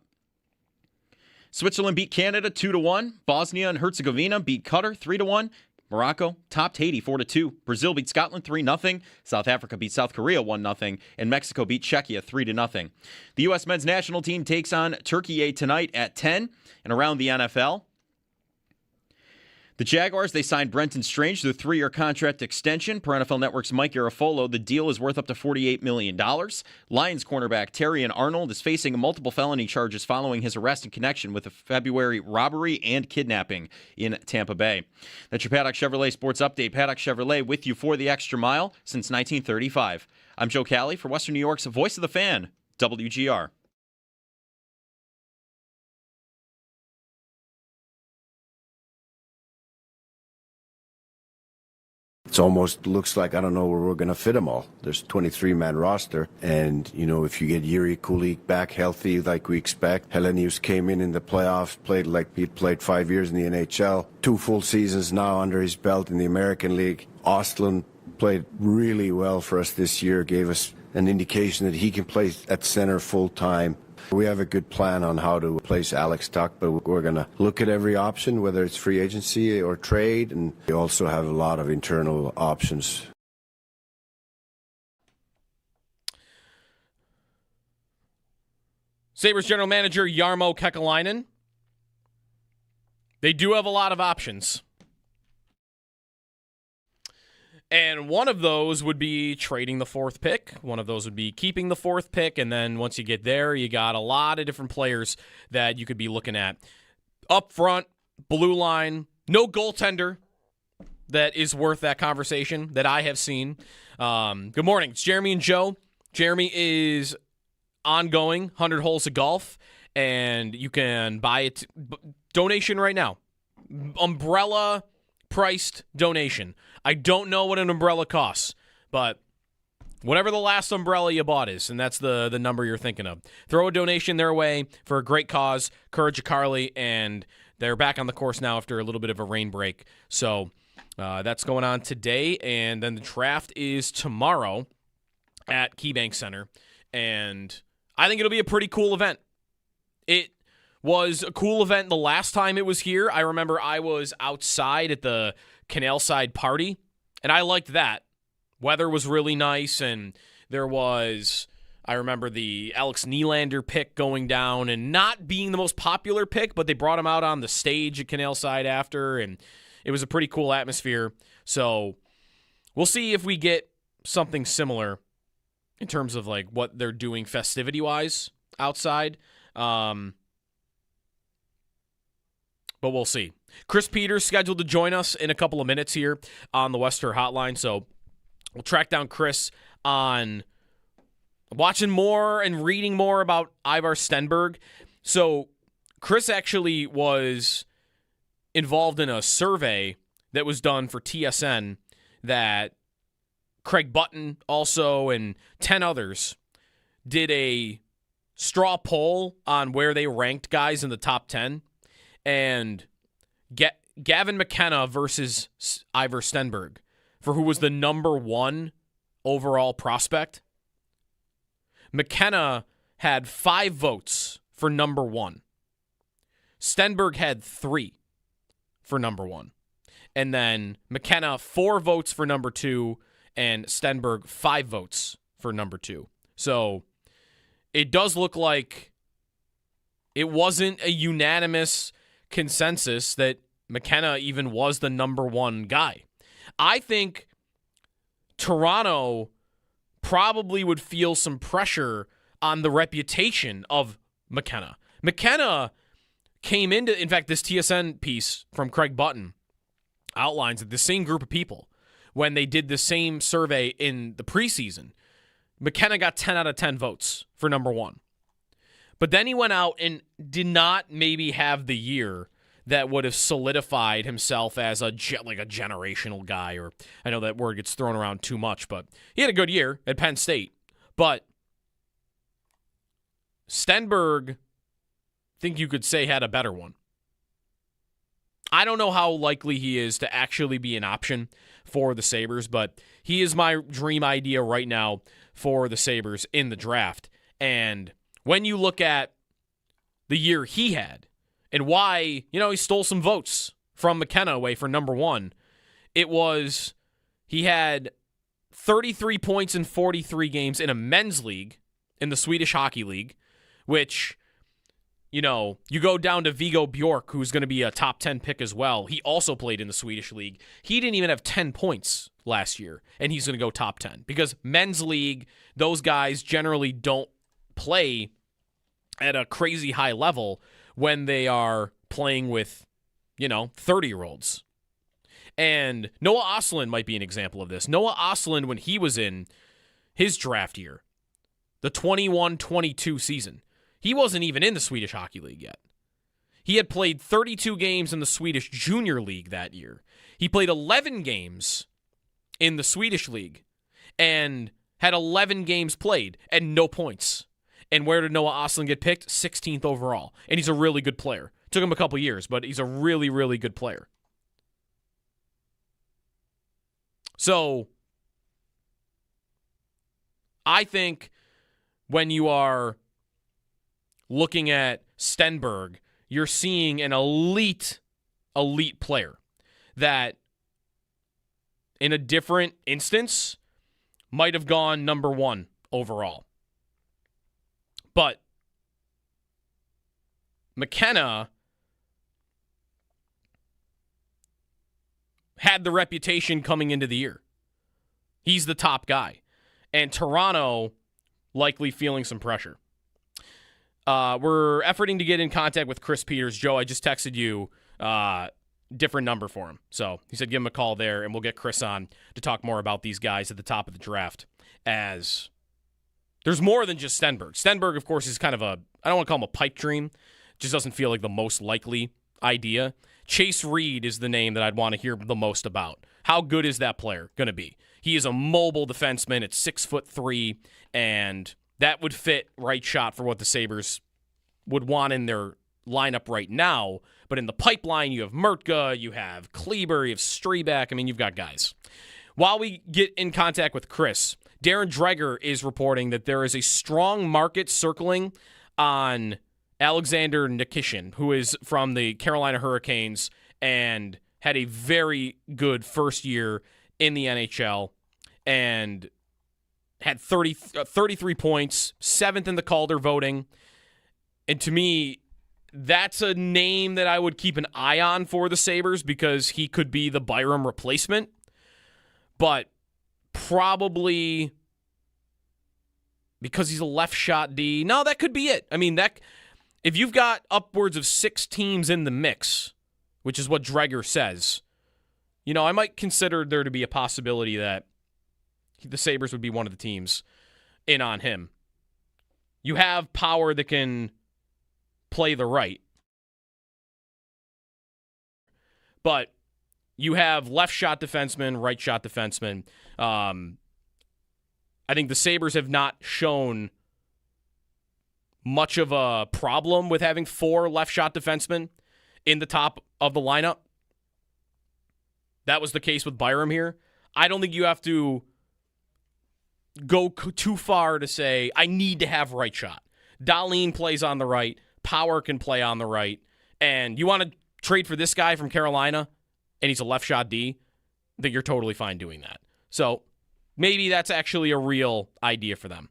Switzerland beat Canada 2-1. Bosnia and Herzegovina beat Qatar 3-1. Morocco topped Haiti 4-2. Brazil beat Scotland 3-0. South Africa beat South Korea 1-0. And Mexico beat Czechia 3-0. The U.S. men's national team takes on Turkey tonight at 10. And around the NFL, the Jaguars, they signed Brenton Strange to a 3-year contract extension. Per NFL Network's Mike Garafolo, the deal is worth up to $48 million. Lions cornerback Terrion Arnold is facing multiple felony charges following his arrest in connection with a February robbery and kidnapping in Tampa Bay. That's your Paddock Chevrolet Sports Update. Paddock Chevrolet with you for the extra mile since 1935. I'm Joe Cali for Western New York's Voice of the Fan, WGR. It almost looks like I don't know where we're going to fit them all. There's a 23-man roster, and if you get Yuri Kulik back healthy like we expect, Helenius came in the playoffs, played like he played 5 years in the NHL, 2 full seasons now under his belt in the American League. Ostlund played really well for us this year, gave us an indication that he can play at center full time. We have a good plan on how to place Alex Tuch, but we're going to look at every option, whether it's free agency or trade, and we also have a lot of internal options. Sabres general manager Yarmo Kekalainen. They do have a lot of options. And one of those would be trading the 4th pick. One of those would be keeping the 4th pick. And then once you get there, you got a lot of different players that you could be looking at. Up front, blue line, no goaltender that is worth that conversation that I have seen. Good morning. It's Jeremy and Joe. Jeremy is ongoing 100 Holes of Golf, and you can buy it. Donation right now. Umbrella priced donation. I don't know what an umbrella costs, but whatever the last umbrella you bought is, and that's the number you're thinking of. Throw a donation their way for a great cause, Courage of Carly, and they're back on the course now after a little bit of a rain break. So that's going on today, and then the draft is tomorrow at KeyBank Center, and I think it'll be a pretty cool event. It was a cool event the last time it was here. I remember I was outside at the Canal Side party, and I liked that. Weather was really nice, and there was, I remember the Alex Nylander pick going down and not being the most popular pick, but they brought him out on the stage at Canal Side after, and it was a pretty cool atmosphere. So we'll see if we get something similar in terms of like what they're doing festivity-wise outside. But we'll see. Chris Peters scheduled to join us in a couple of minutes here on the Wester Hotline, so we'll track down Chris on watching more and reading more about Ivar Stenberg. So Chris actually was involved in a survey that was done for TSN that Craig Button also and 10 others did a straw poll on where they ranked guys in the top 10. And Gavin McKenna versus Ivar Stenberg for who was the number 1 overall prospect. McKenna had 5 votes for number 1. Stenberg had 3 for number 1. And then McKenna 4 votes for number 2 and Stenberg 5 votes for number 2. So it does look like it wasn't a unanimous consensus that McKenna even was the number 1 guy. I think Toronto probably would feel some pressure on the reputation of McKenna. McKenna came into, in fact, this TSN piece from Craig Button outlines that the same group of people, when they did the same survey in the preseason, McKenna got 10 out of 10 votes for number one. But then he went out and did not maybe have the year that would have solidified himself as a generational guy, or I know that word gets thrown around too much, but he had a good year at Penn State. But Stenberg, I think you could say, had a better one. I don't know how likely he is to actually be an option for the Sabres, but he is my dream idea right now for the Sabres in the draft. And when you look at the year he had and why, he stole some votes from McKenna away for number one, it was he had 33 points in 43 games in a men's league in the Swedish Hockey League, which, you go down to Viggo Bjork, who's going to be a top 10 pick as well. He also played in the Swedish league. He didn't even have 10 points last year, and he's going to go top 10 because men's league, those guys generally don't play at a crazy high level when they are playing with, 30-year-olds. And Noah Ostlund might be an example of this. Noah Ostlund, when he was in his draft year, the 21-22 season, he wasn't even in the Swedish Hockey League yet. He had played 32 games in the Swedish Junior League that year. He played 11 games in the Swedish League and had 11 games played and no points. And where did Noah Ostlund get picked? 16th overall. And he's a really good player. Took him a couple years, but he's a really, really good player. So I think when you are looking at Stenberg, you're seeing an elite player that in a different instance might have gone number one overall. But McKenna had the reputation coming into the year. He's the top guy. And Toronto likely feeling some pressure. We're efforting to get in contact with Chris Peters. Joe, I just texted you different number for him. So he said give him a call there, and we'll get Chris on to talk more about these guys at the top of the draft, as there's more than just Stenberg. Stenberg, of course, is kind of I don't want to call him a pipe dream. Just doesn't feel like the most likely idea. Chase Reed is the name that I'd want to hear the most about. How good is that player going to be? He is a mobile defenseman at 6'3", and that would fit right shot for what the Sabres would want in their lineup right now. But in the pipeline, you have Mertka, you have Kleber, you have Strebeck. I mean, you've got guys. While we get in contact with Chris, Darren Dreger is reporting that there is a strong market circling on Alexander Nikishin, who is from the Carolina Hurricanes and had a very good first year in the NHL and had 33 points, 7th in the Calder voting. And to me, that's a name that I would keep an eye on for the Sabres because he could be the Byram replacement. But probably because he's a left shot D. No, that could be it. I mean, if you've got upwards of 6 teams in the mix, which is what Dreger says, I might consider there to be a possibility that the Sabres would be one of the teams in on him. You have power that can play the right, but you have left shot defensemen, right shot defensemen. I think the Sabres have not shown much of a problem with having 4 left shot defensemen in the top of the lineup. That was the case with Byram here. I don't think you have to go too far to say, I need to have right shot. Dahlin plays on the right. Power can play on the right. And you want to trade for this guy from Carolina, and he's a left shot D, that you're totally fine doing that. So maybe that's actually a real idea for them.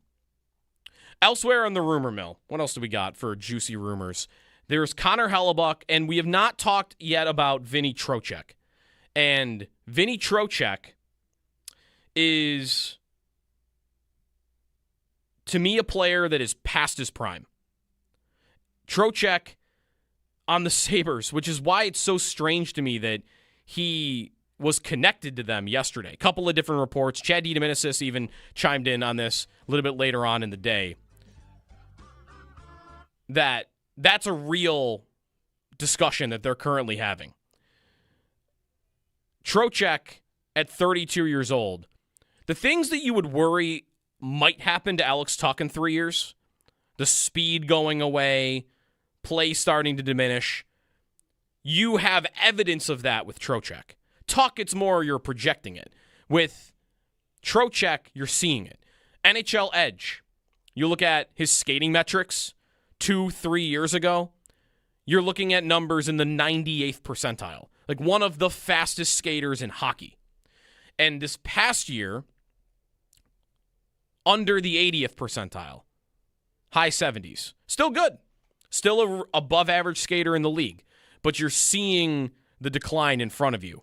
Elsewhere on the rumor mill, what else do we got for juicy rumors? There's Connor Hellebuck, and we have not talked yet about Vinny Trocheck. And Vinny Trocheck is, to me, a player that is past his prime. Trocheck on the Sabres, which is why it's so strange to me that he was connected to them yesterday. A couple of different reports. Chad DiDomenicis even chimed in on this a little bit later on in the day. That's a real discussion that they're currently having. Trocheck at 32 years old. The things that you would worry might happen to Alex Tuch in 3 years, the speed going away, play starting to diminish, you have evidence of that with Trocheck. Tuch, it's more you're projecting it. With Trocheck, you're seeing it. NHL Edge, you look at his skating metrics 2-3 years ago, you're looking at numbers in the 98th percentile. Like one of the fastest skaters in hockey. And this past year, under the 80th percentile. High 70s. Still good. Still a above average skater in the league. But you're seeing the decline in front of you.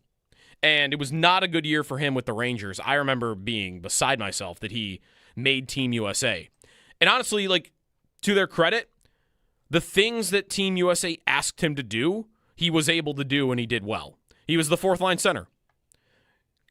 And it was not a good year for him with the Rangers. I remember being beside myself that he made Team USA. And honestly, like, to their credit, the things that Team USA asked him to do, he was able to do and he did well. He was the fourth line center.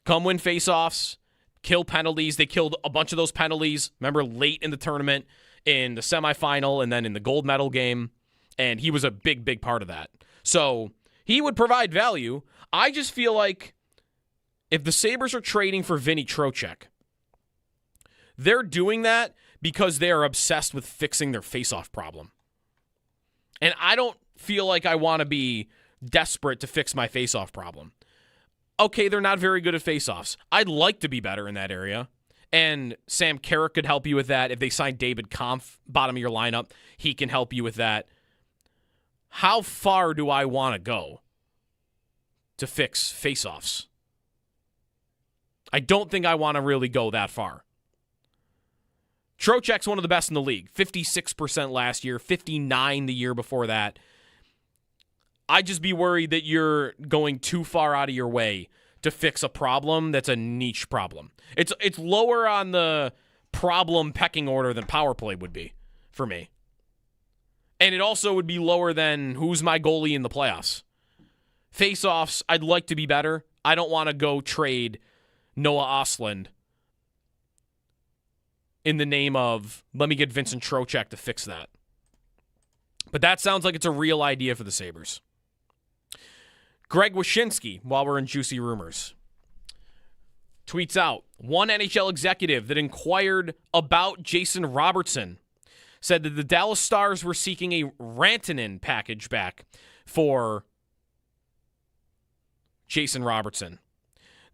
Come win faceoffs, kill penalties. They killed a bunch of those penalties, remember, late in the tournament, in the semifinal, and then in the gold medal game. And he was a big, big part of that. So he would provide value. I just feel like if the Sabres are trading for Vinny Trocheck, they're doing that because they are obsessed with fixing their faceoff problem. And I don't feel like I want to be desperate to fix my faceoff problem. Okay, they're not very good at faceoffs. I'd like to be better in that area. And Sam Carrick could help you with that. If they sign David Kampf, bottom of your lineup, he can help you with that. How far do I want to go to fix faceoffs? I don't think I want to really go that far. Trocheck's one of the best in the league. 56% last year, 59% the year before that. I'd just be worried that you're going too far out of your way to fix a problem that's a niche problem. It's lower on the problem pecking order than power play would be for me. And it also would be lower than who's my goalie in the playoffs. Face-offs, I'd like to be better. I don't want to go trade Noah Ostlund in the name of, let me get Vincent Trocheck to fix that. But that sounds like it's a real idea for the Sabres. Greg Wyshynski, while we're in juicy rumors, tweets out, one NHL executive that inquired about Jason Robertson said that the Dallas Stars were seeking a Rantanen package back for Jason Robertson.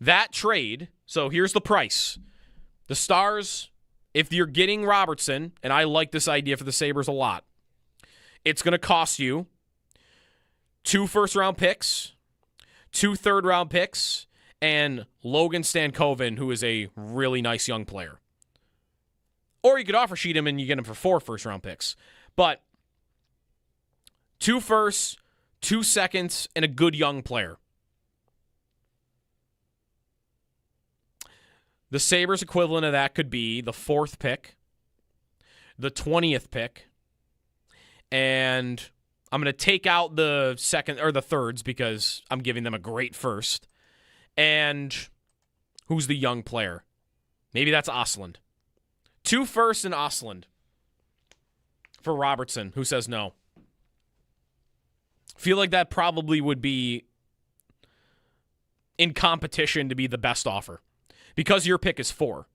That trade, so here's the price. The Stars, if you're getting Robertson, and I like this idea for the Sabres a lot, it's going to cost you 2 first-round picks, 2 third-round picks, and Logan Stankoven, who is a really nice young player. Or you could offer sheet him and you get him for 4 first-round picks. But 2 firsts, 2 seconds, and a good young player. The Sabres equivalent of that could be the 4th pick, the 20th pick, and I'm going to take out the second or the thirds because I'm giving them a great first. And who's the young player? Maybe that's Ostlund. 2 firsts and Ostlund for Robertson, who says no. Feel like that probably would be in competition to be the best offer because your pick is 4.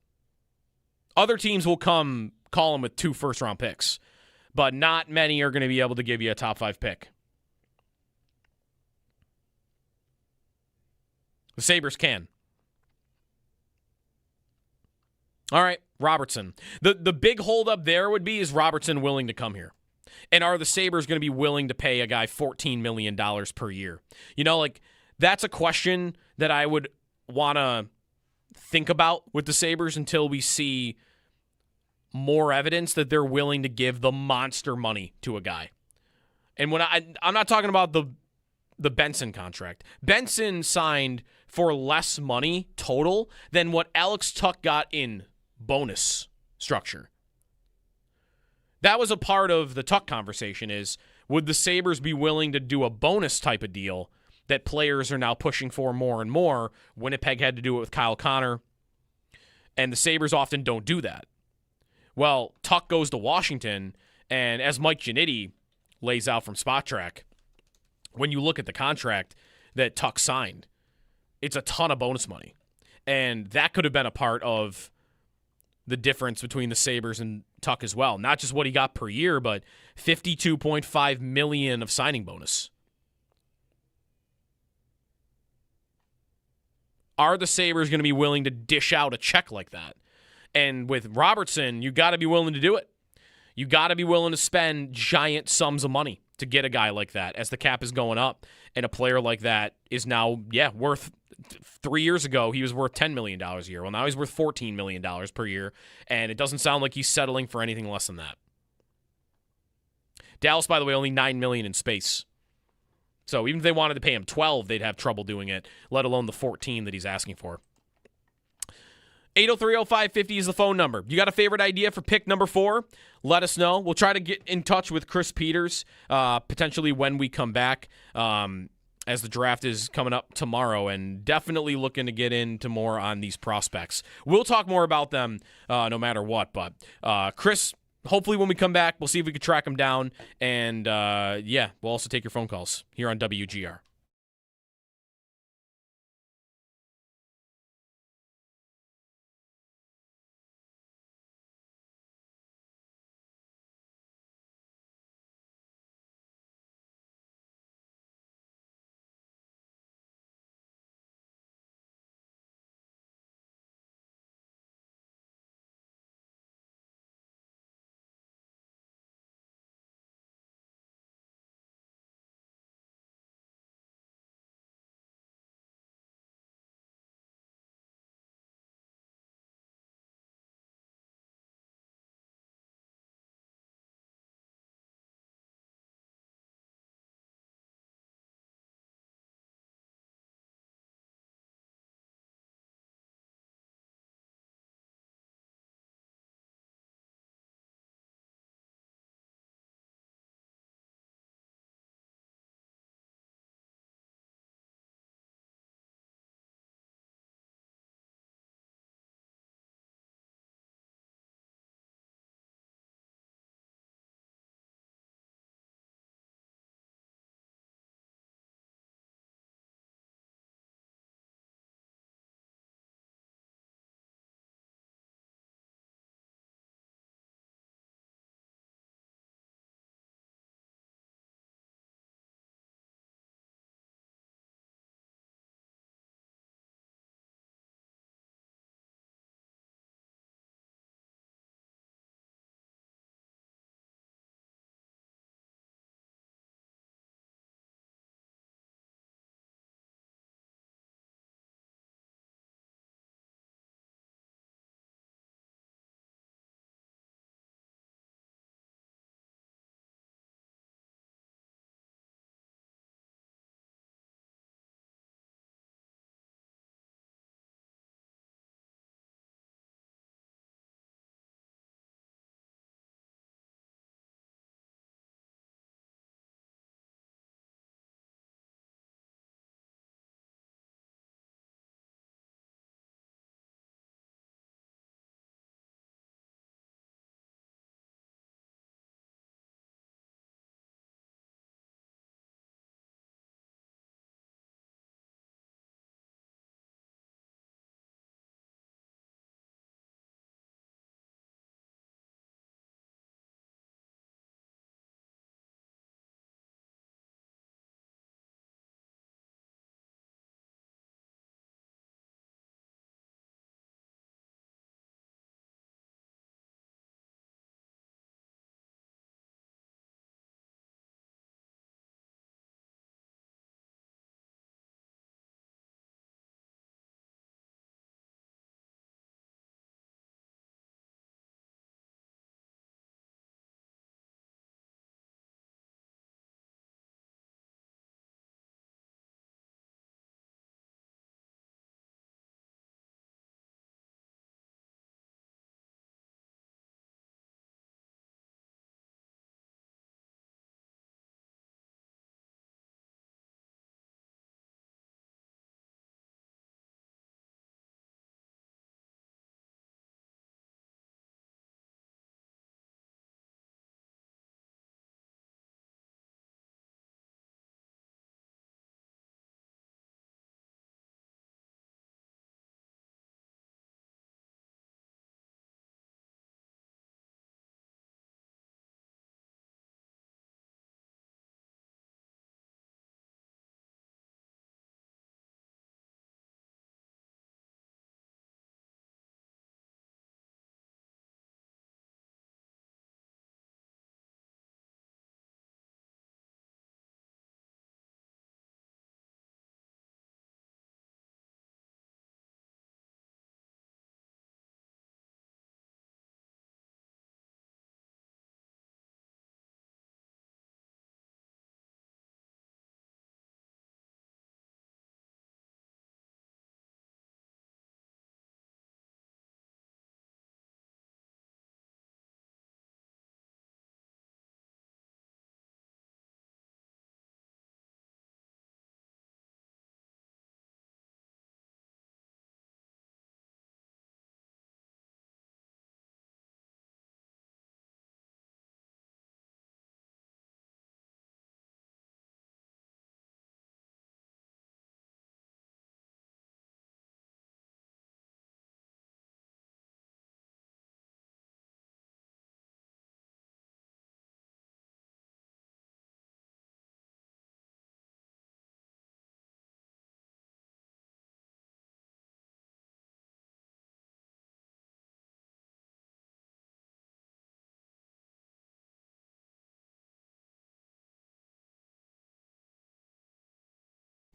Other teams will come call him with 2 first-round picks, but not many are going to be able to give you a top 5 pick. The Sabres can. All right, Robertson. The big holdup there would be, is Robertson willing to come here? And are the Sabres going to be willing to pay a guy $14 million per year? You know, like, that's a question that I would want to think about with the Sabres until we see more evidence that they're willing to give the monster money to a guy. And when I'm not talking about the Benson contract. Benson signed for less money total than what Alex Tuch got in bonus structure. That was a part of the Tuch conversation, is would the Sabres be willing to do a bonus type of deal that players are now pushing for more and more. Winnipeg had to do it with Kyle Connor, and the Sabres often don't do that. Well, Tuck goes to Washington, and as Mike Giannitti lays out from Spot Track, when you look at the contract that Tuck signed, it's a ton of bonus money. And that could have been a part of the difference between the Sabres and Tuck as well. Not just what he got per year, but $52.5 million of signing bonus. Are the Sabres going to be willing to dish out a check like that? And with Robertson, you got to be willing to do it. You got to be willing to spend giant sums of money to get a guy like that as the cap is going up. And a player like that is now, worth, 3 years ago, he was worth $10 million a year. Well, now he's worth $14 million per year, and it doesn't sound like he's settling for anything less than that. Dallas, by the way, only $9 million in space. So even if they wanted to pay him 12, they'd have trouble doing it, let alone the 14 that he's asking for. 803-0550 is the phone number. You got a favorite idea for pick number 4? Let us know. We'll try to get in touch with Chris Peters, potentially when we come back, as the draft is coming up tomorrow, and definitely looking to get into more on these prospects. We'll talk more about them no matter what, but Chris, hopefully when we come back, we'll see if we can track him down, and we'll also take your phone calls here on WGR.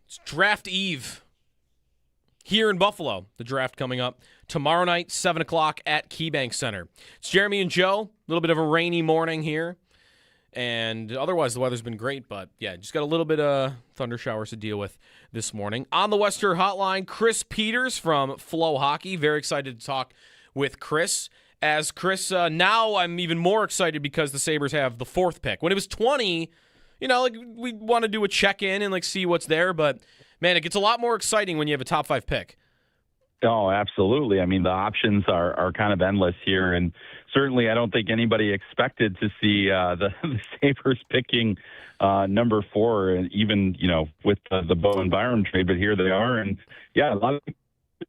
It's draft eve here in Buffalo. The draft coming up tomorrow night, 7 o'clock at KeyBank Center. It's Jeremy and Joe. A little bit of a rainy morning here. And otherwise, the weather's been great. But, yeah, just got a little bit of thunder showers to deal with this morning. On the WGR Hotline, Chris Peters from Flow Hockey. Very excited to talk with Chris. As Chris, now I'm even more excited because the Sabres have the 4th pick. When it was 20, we want to do a check-in and, see what's there. But, man, it gets a lot more exciting when you have a top 5 pick. Oh, absolutely. I mean, the options are kind of endless here. And certainly I don't think anybody expected to see the Sabres picking number 4, and even, with the Bo and Byram trade. But here they are. And, yeah, a lot of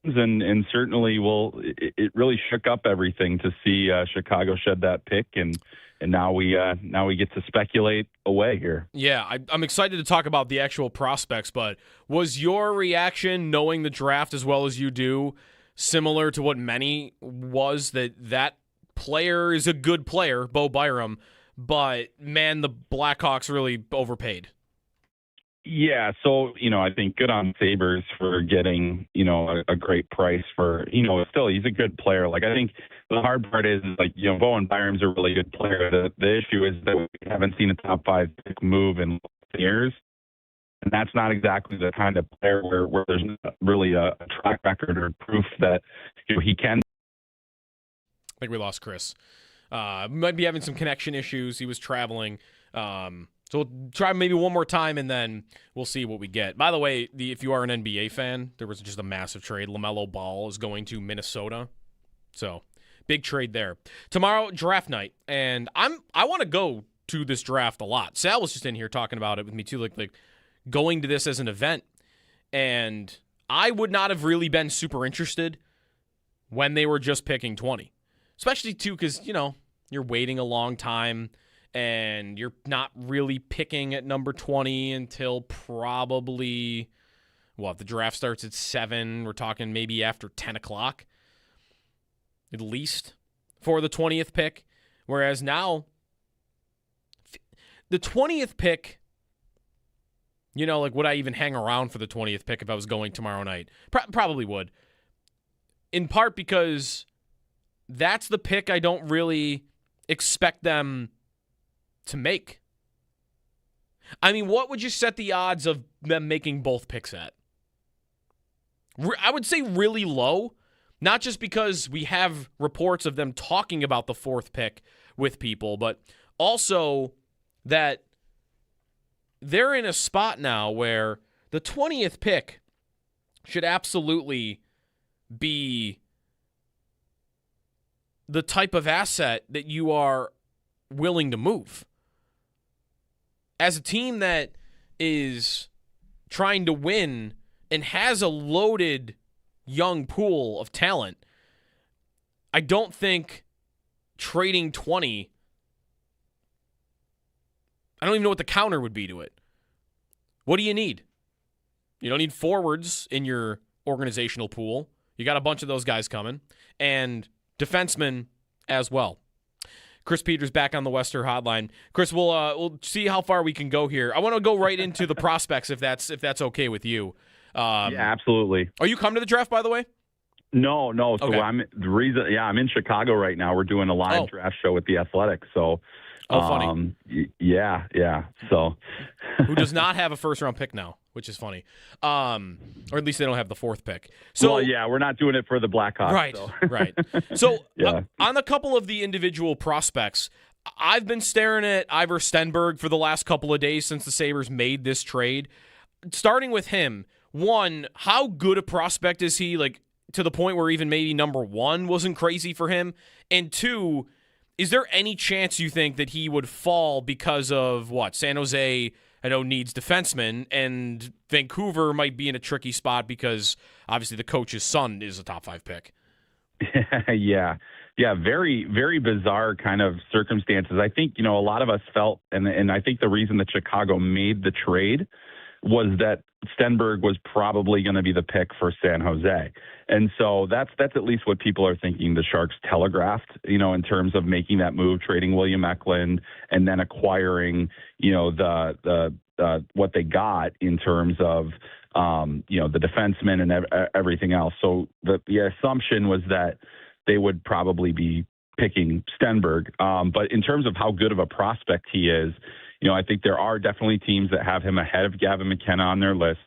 and certainly it really shook up everything to see Chicago shed that pick, and now we get to speculate away here. Yeah, I'm excited to talk about the actual prospects, but was your reaction, knowing the draft as well as you do, similar to what many was, that player is a good player, Bo Byram, but man, the Blackhawks really overpaid? Yeah, so, I think good on Sabres for getting, a great price for, still he's a good player. I think the hard part is Bo and Byram's a really good player. The issue is that we haven't seen a top 5 pick move in years. And that's not exactly the kind of player where there's not really a track record or proof that he can. I think we lost Chris. Might be having some connection issues. He was traveling. So we'll try maybe one more time, and then we'll see what we get. By the way, if you are an NBA fan, there was just a massive trade. LaMelo Ball is going to Minnesota. So, big trade there. Tomorrow, draft night. And I want to go to this draft a lot. Sal was just in here talking about it with me, too, like going to this as an event. And I would not have really been super interested when they were just picking 20. Especially, too, because, you're waiting a long time. And you're not really picking at number 20 until probably, if the draft starts at 7, we're talking maybe after 10 o'clock, at least, for the 20th pick. Whereas now, the 20th pick, would I even hang around for the 20th pick if I was going tomorrow night? Probably would. In part because that's the pick I don't really expect them to make. I mean, what would you set the odds of them making both picks at? I would say really low, not just because we have reports of them talking about the 4th pick with people, but also that they're in a spot now where the 20th pick should absolutely be the type of asset that you are willing to move. As a team that is trying to win and has a loaded young pool of talent, I don't think trading 20, I don't even know what the counter would be to it. What do you need? You don't need forwards in your organizational pool. You got a bunch of those guys coming, and defensemen as well. Chris Peters back on the WGR Hotline. Chris, we'll see how far we can go here. I want to go right into the prospects if that's okay with you. Yeah, absolutely. Are you coming to the draft, by the way? No. So okay. I'm in Chicago right now. We're doing a live draft show with the Athletics. So, funny. Yeah. So, who does not have a first-round pick now, which is funny. Or at least they don't have the 4th pick. So, we're not doing it for the Blackhawks. Right, so. right. So, yeah. On a couple of the individual prospects, I've been staring at Ivar Stenberg for the last couple of days since the Sabres made this trade. Starting with him, one, how good a prospect is he? To the point where even maybe number 1 wasn't crazy for him. And 2, is there any chance you think that he would fall because of San Jose, I know, needs defensemen, and Vancouver might be in a tricky spot because obviously the coach's son is a top 5 pick. Yeah, very, very bizarre kind of circumstances. I think, a lot of us felt, and I think the reason that Chicago made the trade was that Stenberg was probably going to be the pick for San Jose. And so that's at least what people are thinking the Sharks telegraphed, in terms of making that move, trading William Eklund and then acquiring, the what they got in terms of the defensemen and everything else. So the assumption was that they would probably be picking Stenberg. But in terms of how good of a prospect he is, I think there are definitely teams that have him ahead of Gavin McKenna on their list.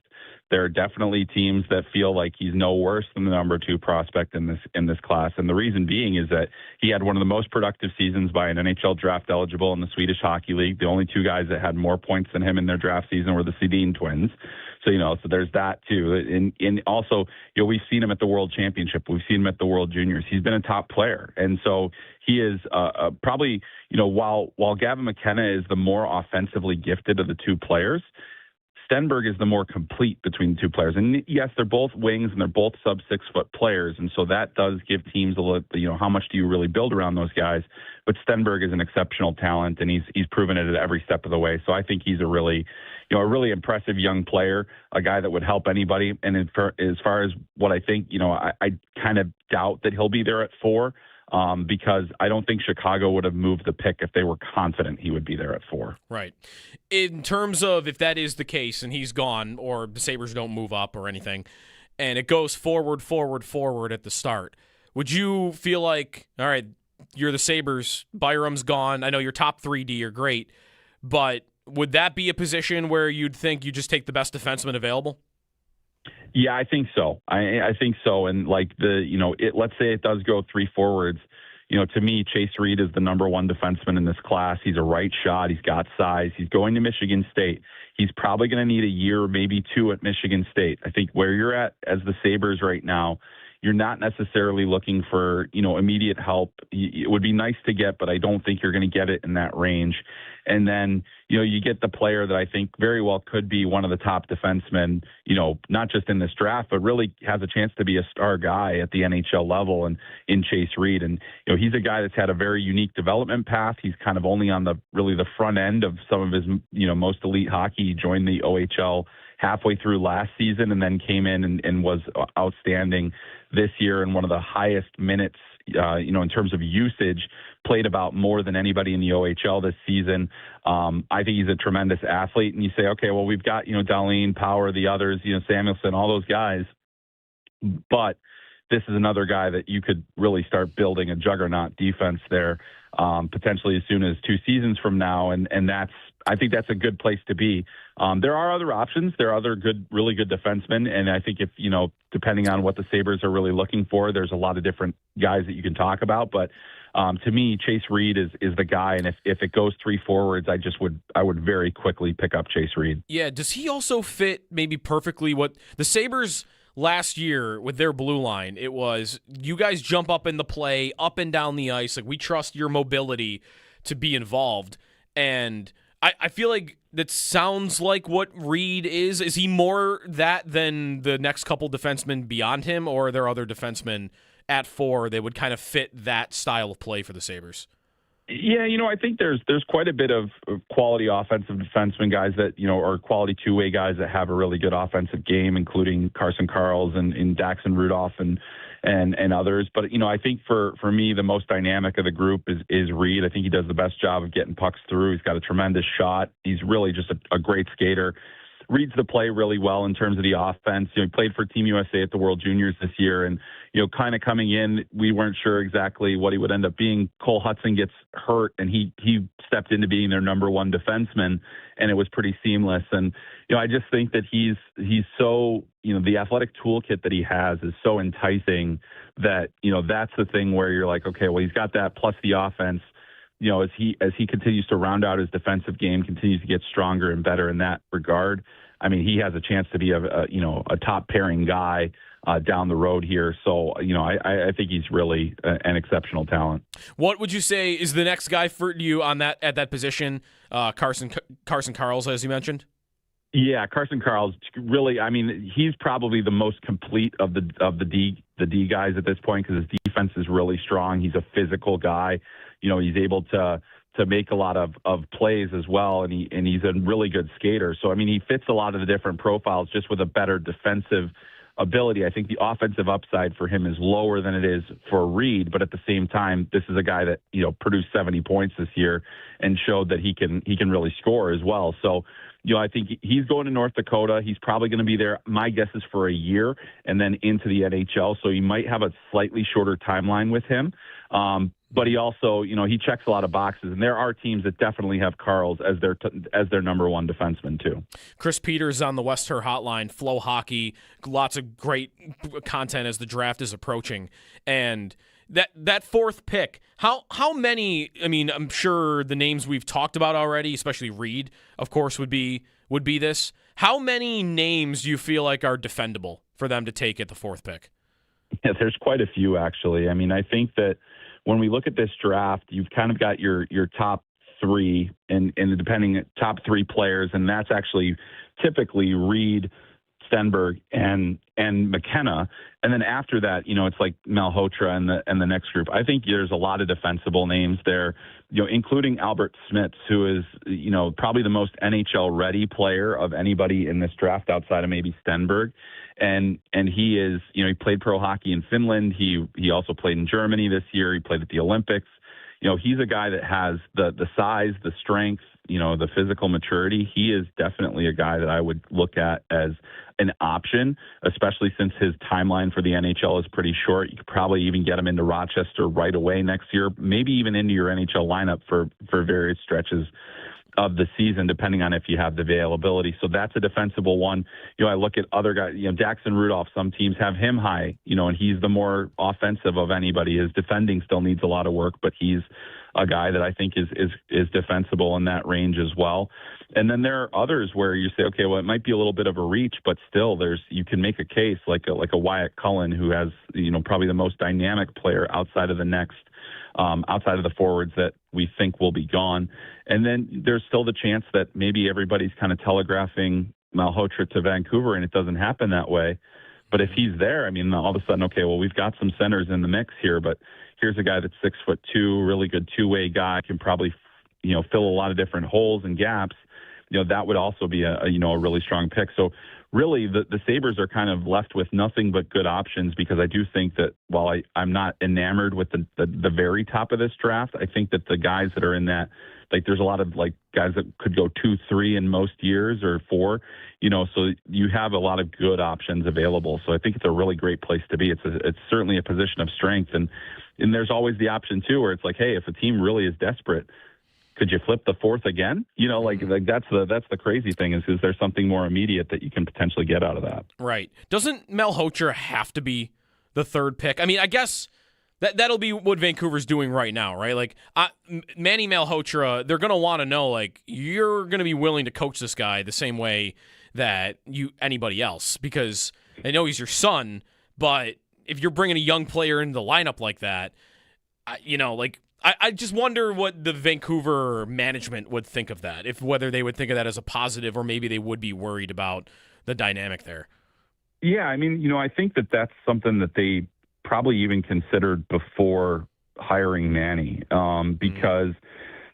There are definitely teams that feel like he's no worse than the number 2 prospect in this class. And the reason being is that he had one of the most productive seasons by an NHL draft eligible in the Swedish Hockey League. The only 2 guys that had more points than him in their draft season were the Sedin twins. So, so there's that too. And also, we've seen him at the World Championship. We've seen him at the World Juniors. He's been a top player. And so he is probably, while Gavin McKenna is the more offensively gifted of the 2 players, Stenberg is the more complete between the 2 players. And yes, they're both wings and they're both sub 6 foot players. And so that does give teams a little, how much do you really build around those guys? But Stenberg is an exceptional talent and he's proven it at every step of the way. So I think he's a really impressive young player, a guy that would help anybody. And as far as what I think, I kind of doubt that he'll be there at 4. Because I don't think Chicago would have moved the pick if they were confident he would be there at 4. Right. In terms of if that is the case and he's gone or the Sabres don't move up or anything, and it goes forward at the start, would you feel like, all right, you're the Sabres, Byram's gone, I know your top 3D are great, but would that be a position where you'd think you just take the best defenseman available? Yeah, I think so. I think so. And let's say it does go 3 forwards. To me, Chase Reed is the number 1 defenseman in this class. He's a right shot. He's got size. He's going to Michigan State. He's probably going to need a year, maybe 2 at Michigan State. I think where you're at as the Sabres right now, you're not necessarily looking for, immediate help. It would be nice to get, but I don't think you're going to get it in that range. And then, you get the player that I think very well could be one of the top defensemen, not just in this draft, but really has a chance to be a star guy at the NHL level and in Chase Reed. And, he's a guy that's had a very unique development path. He's kind of only on the front end of some of his, most elite hockey. He joined the OHL halfway through last season and then came in and was outstanding this year and one of the highest minutes, in terms of usage, played about more than anybody in the OHL this season. I think he's a tremendous athlete. And you say, okay, well, we've got, Dahlin, Power, the others, Samuelson, all those guys. But this is another guy that you could really start building a juggernaut defense there, potentially as soon as 2 seasons from now. And I think that's a good place to be. There are other options. There are other really good defensemen. And I think if, depending on what the Sabres are really looking for, there's a lot of different guys that you can talk about. But to me, Chase Reed is the guy. And if it goes 3 forwards, I would very quickly pick up Chase Reed. Yeah. Does he also fit maybe perfectly what the Sabres last year with their blue line? It was, you guys jump up in the play, up and down the ice. Like, we trust your mobility to be involved. And I feel like that sounds like what Reed is. Is he more that than the next couple defensemen beyond him, or are there other defensemen at 4 that would kind of fit that style of play for the Sabres? Yeah, I think there's quite a bit of quality offensive defensemen guys that, are quality 2-way guys that have a really good offensive game, including Carson Karls and Daxon Rudolph and others. But, I think for me, the most dynamic of the group is Reed. I think he does the best job of getting pucks through. He's got a tremendous shot. He's really just a great skater. Reads the play really well in terms of the offense. He played for Team USA at the World Juniors this year, and kind of coming in, we weren't sure exactly what he would end up being. Cole Hudson gets hurt, and he stepped into being their number 1 defenseman, and it was pretty seamless. And I just think that he's so the athletic toolkit that he has is so enticing that that's the thing where you're like, okay, well, he's got that plus the offense. As he continues to round out his defensive game, continues to get stronger and better in that regard. I mean, he has a chance to be a top pairing guy down the road here. So, I think he's really an exceptional talent. What would you say is the next guy for you at that position? Carson Karls, as you mentioned. Yeah, Carson Karls really. I mean, he's probably the most complete of the D guys at this point because his defense is really strong. He's a physical guy. He's able to make a lot of plays as well, and he's a really good skater. So, I mean, he fits a lot of the different profiles just with a better defensive ability. I think the offensive upside for him is lower than it is for Reed, but at the same time, this is a guy that, produced 70 points this year and showed that he can really score as well. So, I think he's going to North Dakota. He's probably going to be there. My guess is for a year and then into the NHL. So you might have a slightly shorter timeline with him. But he also, he checks a lot of boxes, and there are teams that definitely have Karls as their number one defenseman too. Chris Peters on the West Her Hotline, Flow Hockey, lots of great content as the draft is approaching, and that fourth pick. How many? I mean, I'm sure the names we've talked about already, especially Reed, of course, would be this. How many names do you feel like are defendable for them to take at the fourth pick? Yeah, there's quite a few actually. I mean, I think that when we look at this draft, you've kind of got your top three and depending top three players, and that's actually typically Reed, Stenberg, and McKenna. And then after that, it's like Malhotra and the next group. I think there's a lot of defensible names there, including Albert Smits, who is, probably the most NHL ready player of anybody in this draft outside of maybe Stenberg. And he is, he played pro hockey in Finland. He also played in Germany this year. He played at the Olympics. He's a guy that has the size, the strength, the physical maturity. He is definitely a guy that I would look at as an option, especially since his timeline for the NHL is pretty short. You could probably even get him into Rochester right away next year, maybe even into your NHL lineup for various stretches of the season, depending on if you have the availability. So that's a defensible one. I look at other guys, Jackson Rudolph, some teams have him high, and he's the more offensive of anybody. His defending still needs a lot of work, but he's a guy that I think is defensible in that range as well. And then there are others where you say, okay, well, it might be a little bit of a reach, but still you can make a case like a Wyatt Cullen, who has, probably the most dynamic player outside of the forwards that we think will be gone. And then there's still the chance that maybe everybody's kind of telegraphing Malhotra to Vancouver, and it doesn't happen that way. But if he's there, I mean, all of a sudden, okay, well, we've got some centers in the mix here, but here's a guy that's 6'2", really good two-way guy, can probably, fill a lot of different holes and gaps. That would also be a really strong pick. So really the Sabres are kind of left with nothing but good options, because I do think that while I'm not enamored with the very top of this draft, I think that the guys that are in that, like, there's a lot of like guys that could go 2, 3 in most years, or 4, so you have a lot of good options available. So I think it's a really great place to be. It's certainly a position of strength. And there's always the option too, where it's like, hey, if a team really is desperate, could you flip the fourth again? Like that's the crazy thing is there something more immediate that you can potentially get out of that? Right. Doesn't Malhotra have to be the third pick? I mean, I guess that'll be what Vancouver's doing right now, right? Like Manny Malhotra, they're going to want to know, like, you're going to be willing to coach this guy the same way that anybody else, because I know he's your son, but if you're bringing a young player into the lineup like that, I just wonder what the Vancouver management would think of that, whether they would think of that as a positive, or maybe they would be worried about the dynamic there. Yeah, I mean, I think that that's something that they probably even considered before hiring Manny, because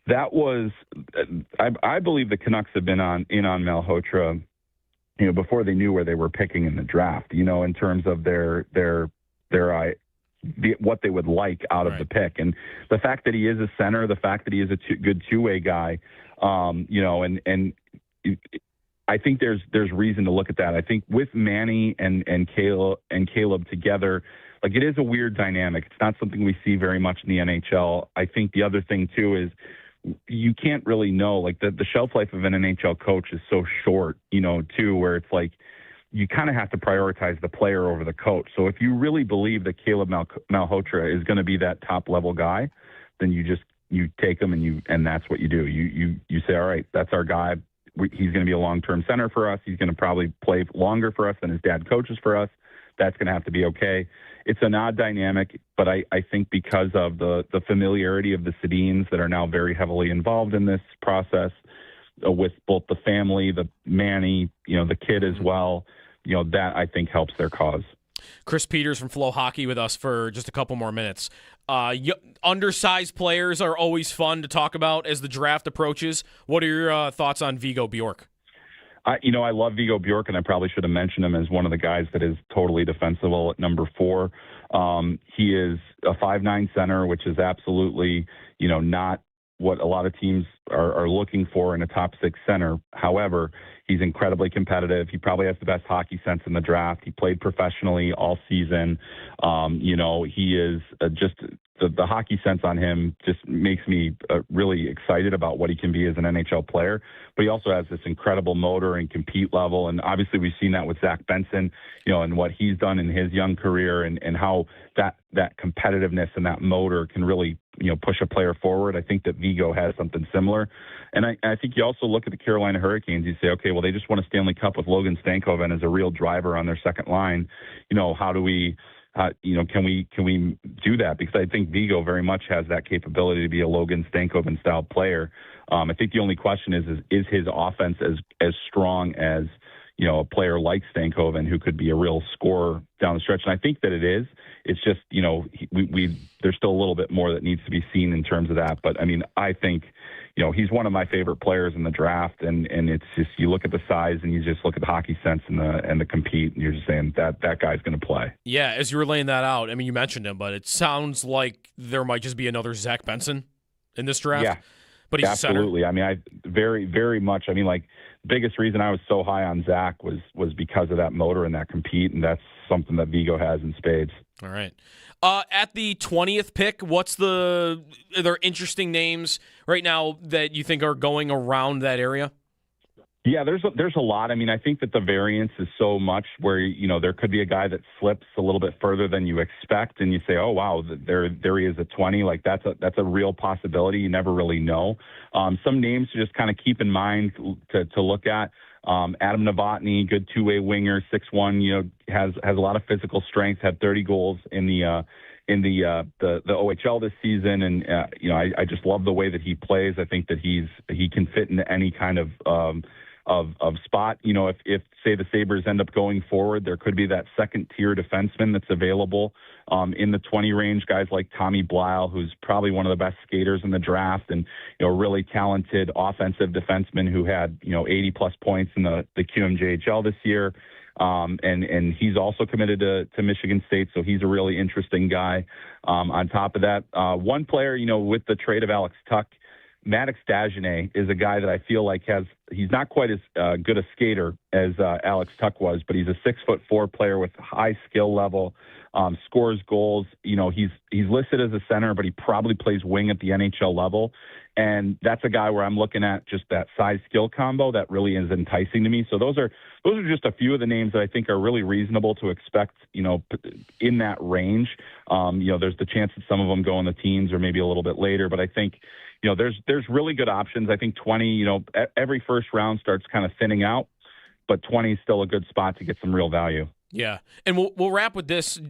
that was, I believe the Canucks have been in on Malhotra, before they knew where they were picking in the draft, in terms of their what they would like out of the pick. And the fact that he is a center, the fact that he is a good two-way guy, and I think there's reason to look at that. I think with Manny and Caleb together, like, it is a weird dynamic. It's not something we see very much in the NHL. I think the other thing too is you can't really know, like, the shelf life of an NHL coach is so short, too, where it's like, you kind of have to prioritize the player over the coach. So if you really believe that Caleb Malhotra is going to be that top level guy, then you take him and that's what you do. You say, all right, that's our guy. He's going to be a long-term center for us. He's going to probably play longer for us than his dad coaches for us. That's going to have to be okay. It's an odd dynamic, but I think because of the familiarity of the Sedins that are now very heavily involved in this process, with both the family, the Manny, the kid as well, that I think helps their cause. Chris Peters from Flow Hockey with us for just a couple more minutes. Undersized players are always fun to talk about as the draft approaches. What are your thoughts on Viggo Bjork? I love Viggo Bjork, and I probably should have mentioned him as one of the guys that is totally defensible at number 4. He is a 5'9" center, which is absolutely, not what a lot of teams are looking for in a top 6 center. However, he's incredibly competitive. He probably has the best hockey sense in the draft. He played professionally all season. He is just the hockey sense on him just makes me really excited about what he can be as an NHL player. But he also has this incredible motor and compete level. And obviously we've seen that with Zack Benson, and what he's done in his young career and how that competitiveness and that motor can really, push a player forward. I think that Vigo has something similar. And I think you also look at the Carolina Hurricanes, you say, okay, well, they just won a Stanley Cup with Logan Stankoven as a real driver on their second line. How do we, can we do that? Because I think Vigo very much has that capability to be a Logan Stankoven style player. I think the only question is his offense as strong as, a player like Stankoven who could be a real scorer down the stretch. And I think that it is. It's just, there's still a little bit more that needs to be seen in terms of that. But I mean, I think, he's one of my favorite players in the draft, and it's just, you look at the size and you just look at the hockey sense and the compete, and you're just saying that guy's going to play. Yeah, as you were laying that out, I mean, you mentioned him, but it sounds like there might just be another Zack Benson in this draft. Yeah, but he's absolutely. A center. I mean, I very, very much. I mean, like, the biggest reason I was so high on Zach was because of that motor and that compete, and that's something that Vigo has in spades. All right. At the 20th pick, are there interesting names right now that you think are going around that area? Yeah, there's a lot. I mean, I think that the variance is so much where, there could be a guy that slips a little bit further than you expect, and you say, oh, wow, there he is at 20. Like, that's a real possibility. You never really know. Some names to just kind of keep in mind to look at. Adam Novotny, good two-way winger, 6'1", has a lot of physical strength, had 30 goals in the OHL this season, and I just love the way that he plays. I think that he can fit into any kind of spot. If say the Sabres end up going forward, there could be that second tier defenseman that's available in the 20 range. Guys like Tommy Blyle, who's probably one of the best skaters in the draft, and really talented offensive defenseman who had 80 plus points in the QMJHL this year. And he's also committed to Michigan State, so he's a really interesting guy. On top of that, one player, with the trade of Alex Tuch, Maddox Dagenet is a guy that I feel like he's not quite as good a skater as Alex Tuch was, but he's a 6'4" player with high skill level, scores goals. He's listed as a center, but he probably plays wing at the NHL level. And that's a guy where I'm looking at just that size skill combo that really is enticing to me. So those are just a few of the names that I think are really reasonable to expect, in that range. There's the chance that some of them go in the teens or maybe a little bit later, but I think, there's really good options. I think 20, every first round starts kind of thinning out, but 20 is still a good spot to get some real value. Yeah. And we'll wrap with this,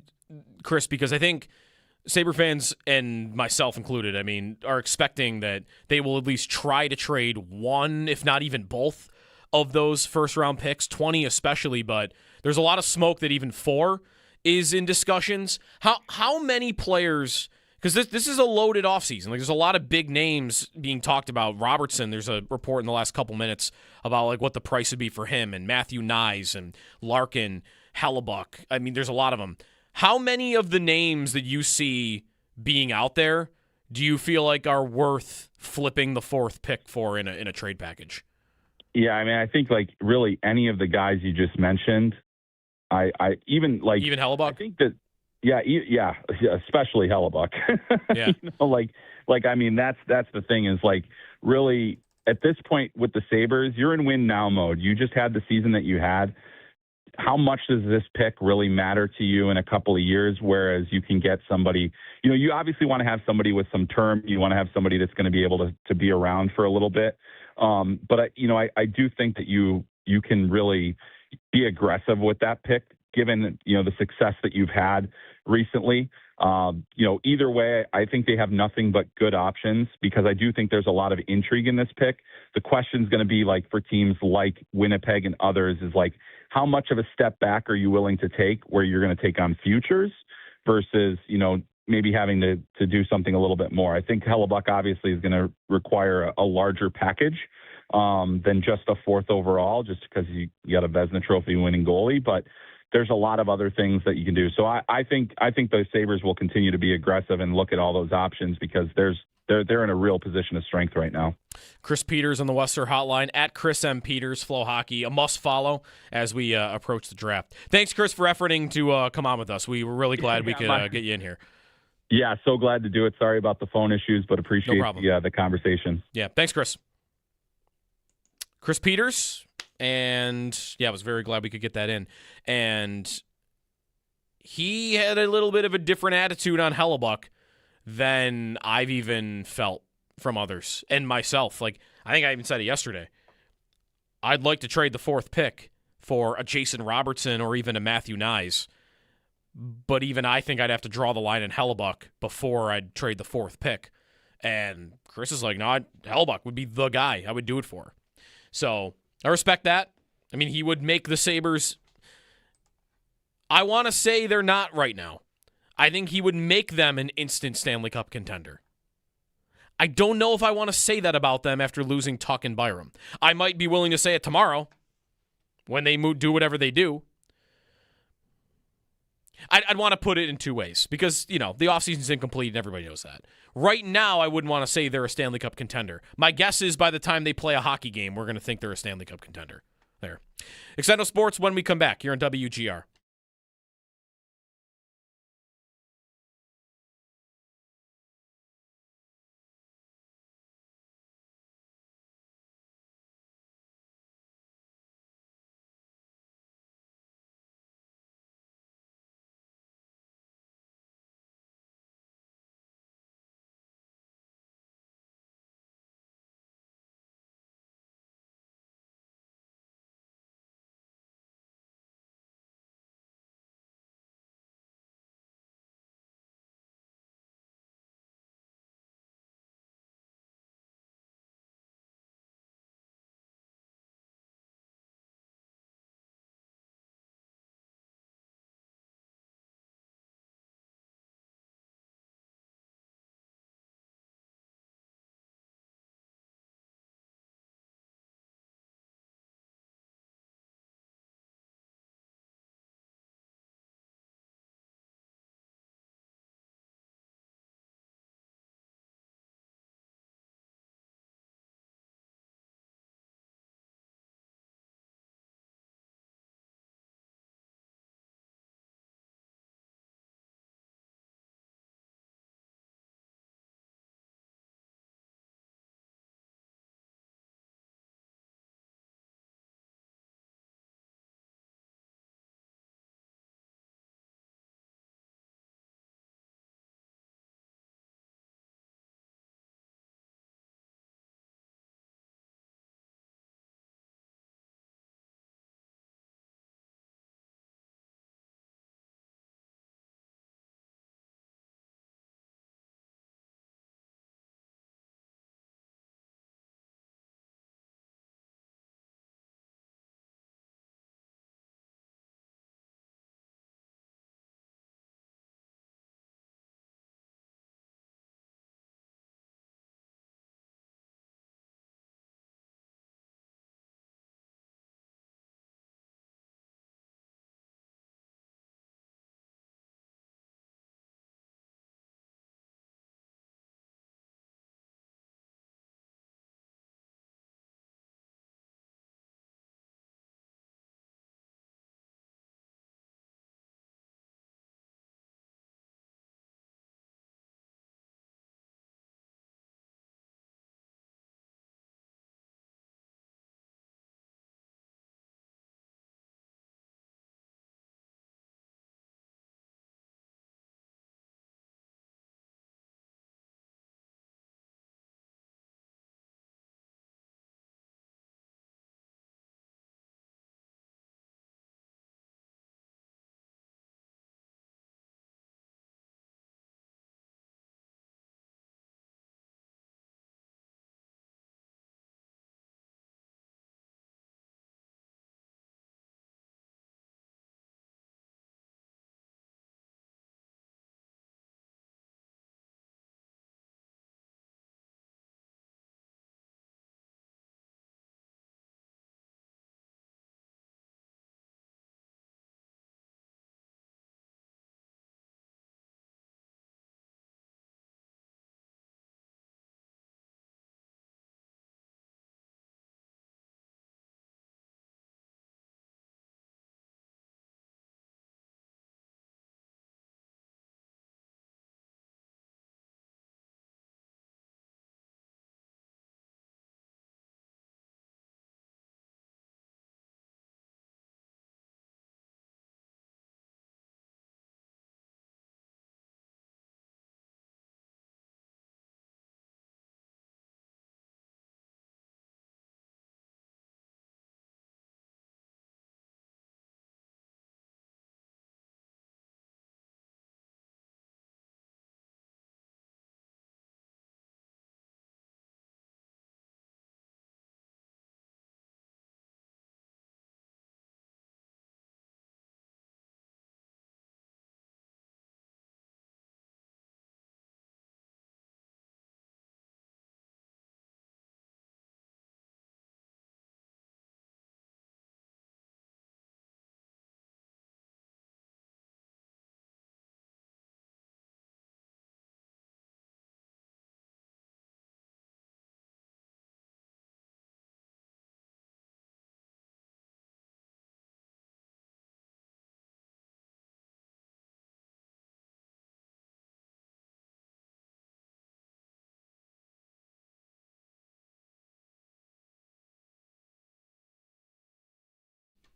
Chris, because I think Sabre fans, and myself included, are expecting that they will at least try to trade one, if not even both, of those first-round picks, 20 especially, but there's a lot of smoke that even 4 is in discussions. How many players, because this is a loaded offseason. Like, there's a lot of big names being talked about. Robertson, there's a report in the last couple minutes about like what the price would be for him, and Matthew Nyes and Larkin, Hellebuck. There's a lot of them. How many of the names that you see being out there do you feel like are worth flipping the 4th pick for in a trade package? Yeah, I think like really any of the guys you just mentioned, I even Hellebuck. I think that yeah, especially Hellebuck. Yeah, that's the thing is like really at this point with the Sabres, you're in win now mode. You just had the season that you had. How much does this pick really matter to you in a couple of years? Whereas you can get somebody, you obviously want to have somebody with some term. You want to have somebody that's going to be able to be around for a little bit. But I do think that you can really be aggressive with that pick, given, the success that you've had recently. Either way, I think they have nothing but good options because I do think there's a lot of intrigue in this pick. The question is going to be like for teams like Winnipeg and others is like, how much of a step back are you willing to take where you're going to take on futures versus, maybe having to do something a little bit more. I think Hellebuck obviously is going to require a larger package than just a 4th overall, just because you got a Vezina Trophy winning goalie. But there's a lot of other things that you can do. So I think the Sabres will continue to be aggressive and look at all those options because they're in a real position of strength right now. Chris Peters on the Western Hotline at Chris M. Peters, Flow Hockey, a must follow as we approach the draft. Thanks, Chris, for efforting to come on with us. We were really glad we could get you in here. Yeah, so glad to do it. Sorry about the phone issues, but appreciate the conversation. Yeah, thanks, Chris. Chris Peters, and I was very glad we could get that in. And he had a little bit of a different attitude on Hellebuck than I've even felt from others and myself. Like, I think I even said it yesterday. I'd like to trade the 4th pick for a Jason Robertson or even a Matthew Nyes. But even I think I'd have to draw the line in Hellebuck before I'd trade the 4th pick. And Chris is like, no, Hellebuck would be the guy I would do it for. So I respect that. I mean, he would make the Sabres. I want to say they're not right now. I think he would make them an instant Stanley Cup contender. I don't know if I want to say that about them after losing Tuck and Byram. I might be willing to say it tomorrow when they do whatever they do. I'd want to put it in two ways because, the offseason's incomplete and everybody knows that. Right now, I wouldn't want to say they're a Stanley Cup contender. My guess is by the time they play a hockey game, we're going to think they're a Stanley Cup contender. There. Extendo Sports when we come back here on WGR.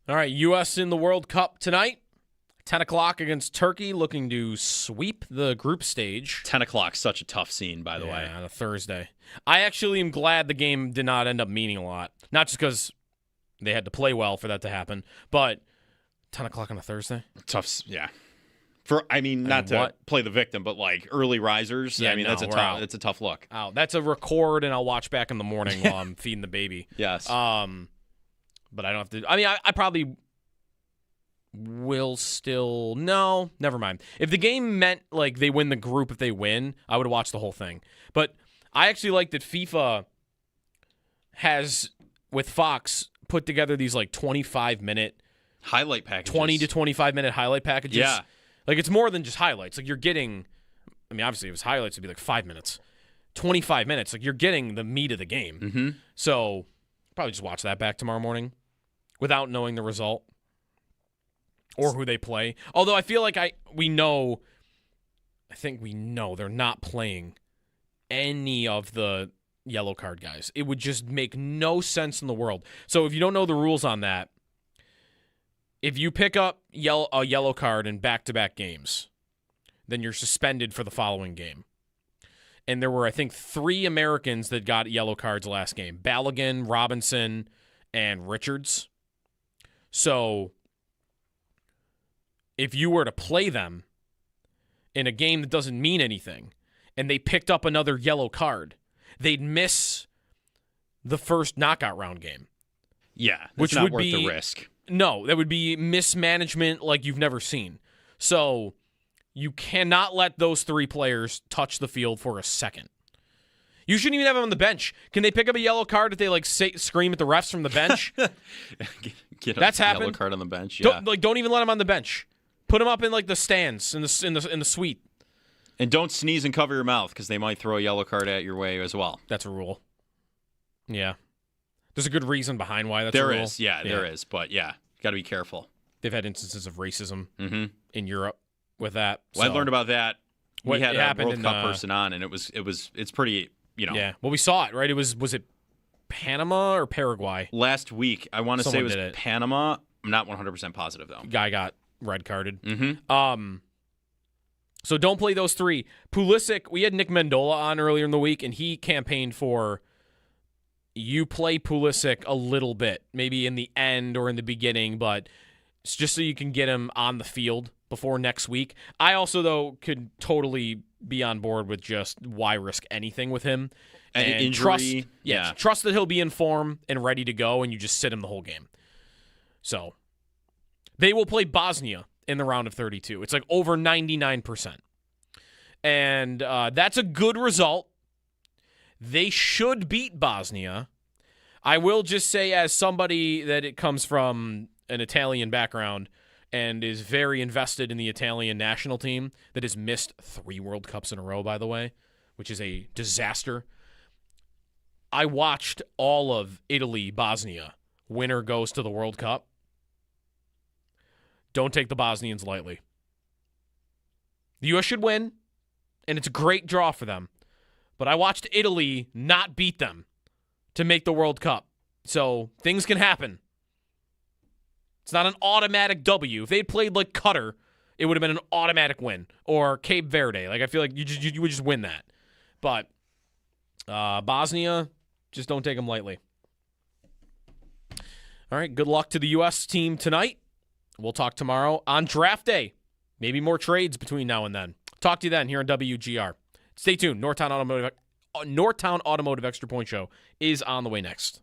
All right, U.S. in the World Cup tonight. 10 o'clock against Turkey, looking to sweep the group stage. 10 o'clock, such a tough scene, by the way. On a Thursday. I actually am glad the game did not end up meaning a lot. Not just because they had to play well for that to happen, but 10 o'clock on a Thursday? Tough, yeah. Not to play the victim, but like early risers. Yeah, that's a tough look. Oh, that's a record, and I'll watch back in the morning while I'm feeding the baby. Yes. But I don't have to. I probably will still. No, never mind. If the game meant like they win the group, if they win, I would watch the whole thing. But I actually like that FIFA has, with Fox, put together these like 25-minute highlight packages. 20 to 25-minute highlight packages. Yeah. Like, it's more than just highlights. Like, you're getting, obviously, if it was highlights, it'd be like 5 minutes. 25 minutes. Like, you're getting the meat of the game. Mm-hmm. So, probably just watch that back tomorrow morning without knowing the result or who they play. Although, I feel like we know they're not playing any of the yellow card guys. It would just make no sense in the world. So, if you don't know the rules on that, if you pick up a yellow card in back-to-back games, then you're suspended for the following game. And there were, I think, 3 Americans that got yellow cards last game. Balogun, Robinson, and Richards. So, if you were to play them in a game that doesn't mean anything, and they picked up another yellow card, they'd miss the first knockout round game. Yeah, which not would worth be the risk. No, that would be mismanagement like you've never seen. So you cannot let those 3 players touch the field for a second. You shouldn't even have them on the bench. Can they pick up a yellow card if they scream at the refs from the bench? That's happened. Yellow card on the bench. Yeah. Don't even let them on the bench. Put them up in like the stands in the suite. And don't sneeze and cover your mouth because they might throw a yellow card at your way as well. That's a rule. Yeah. There's a good reason behind why that's a There rule. is. Yeah, there is. But yeah, got to be careful. They've had instances of racism in Europe with that. Well, I learned about that. We had a World in, Cup person on, and it's pretty, Yeah, well, we saw it, right? Was it Panama or Paraguay? Last week, I want to say it was did it. Panama. I'm not 100% positive, though. Guy got red carded. Mm-hmm. So don't play those 3. Pulisic, we had Nick Mendola on earlier in the week, and he campaigned for you play Pulisic a little bit, maybe in the end or in the beginning, but it's just so you can get him on the field before next week. I also, though, could totally be on board with just why risk anything with him. And injury. Trust that he'll be in form and ready to go, and you just sit him the whole game. So they will play Bosnia in the round of 32. It's like over 99%. And that's a good result. They should beat Bosnia. I will just say, as somebody that it comes from an Italian background and is very invested in the Italian national team that has missed 3 World Cups in a row, by the way, which is a disaster. I watched all of Italy-Bosnia. Winner goes to the World Cup. Don't take the Bosnians lightly. The U.S. should win, and it's a great draw for them. But I watched Italy not beat them to make the World Cup. So things can happen. It's not an automatic W. If they'd played like Qatar, it would have been an automatic win. Or Cape Verde. Like, I feel like you would just win that. But Bosnia, just don't take them lightly. All right, good luck to the U.S. team tonight. We'll talk tomorrow on draft day. Maybe more trades between now and then. Talk to you then here on WGR. Stay tuned. Northtown Automotive Extra Point Show is on the way next.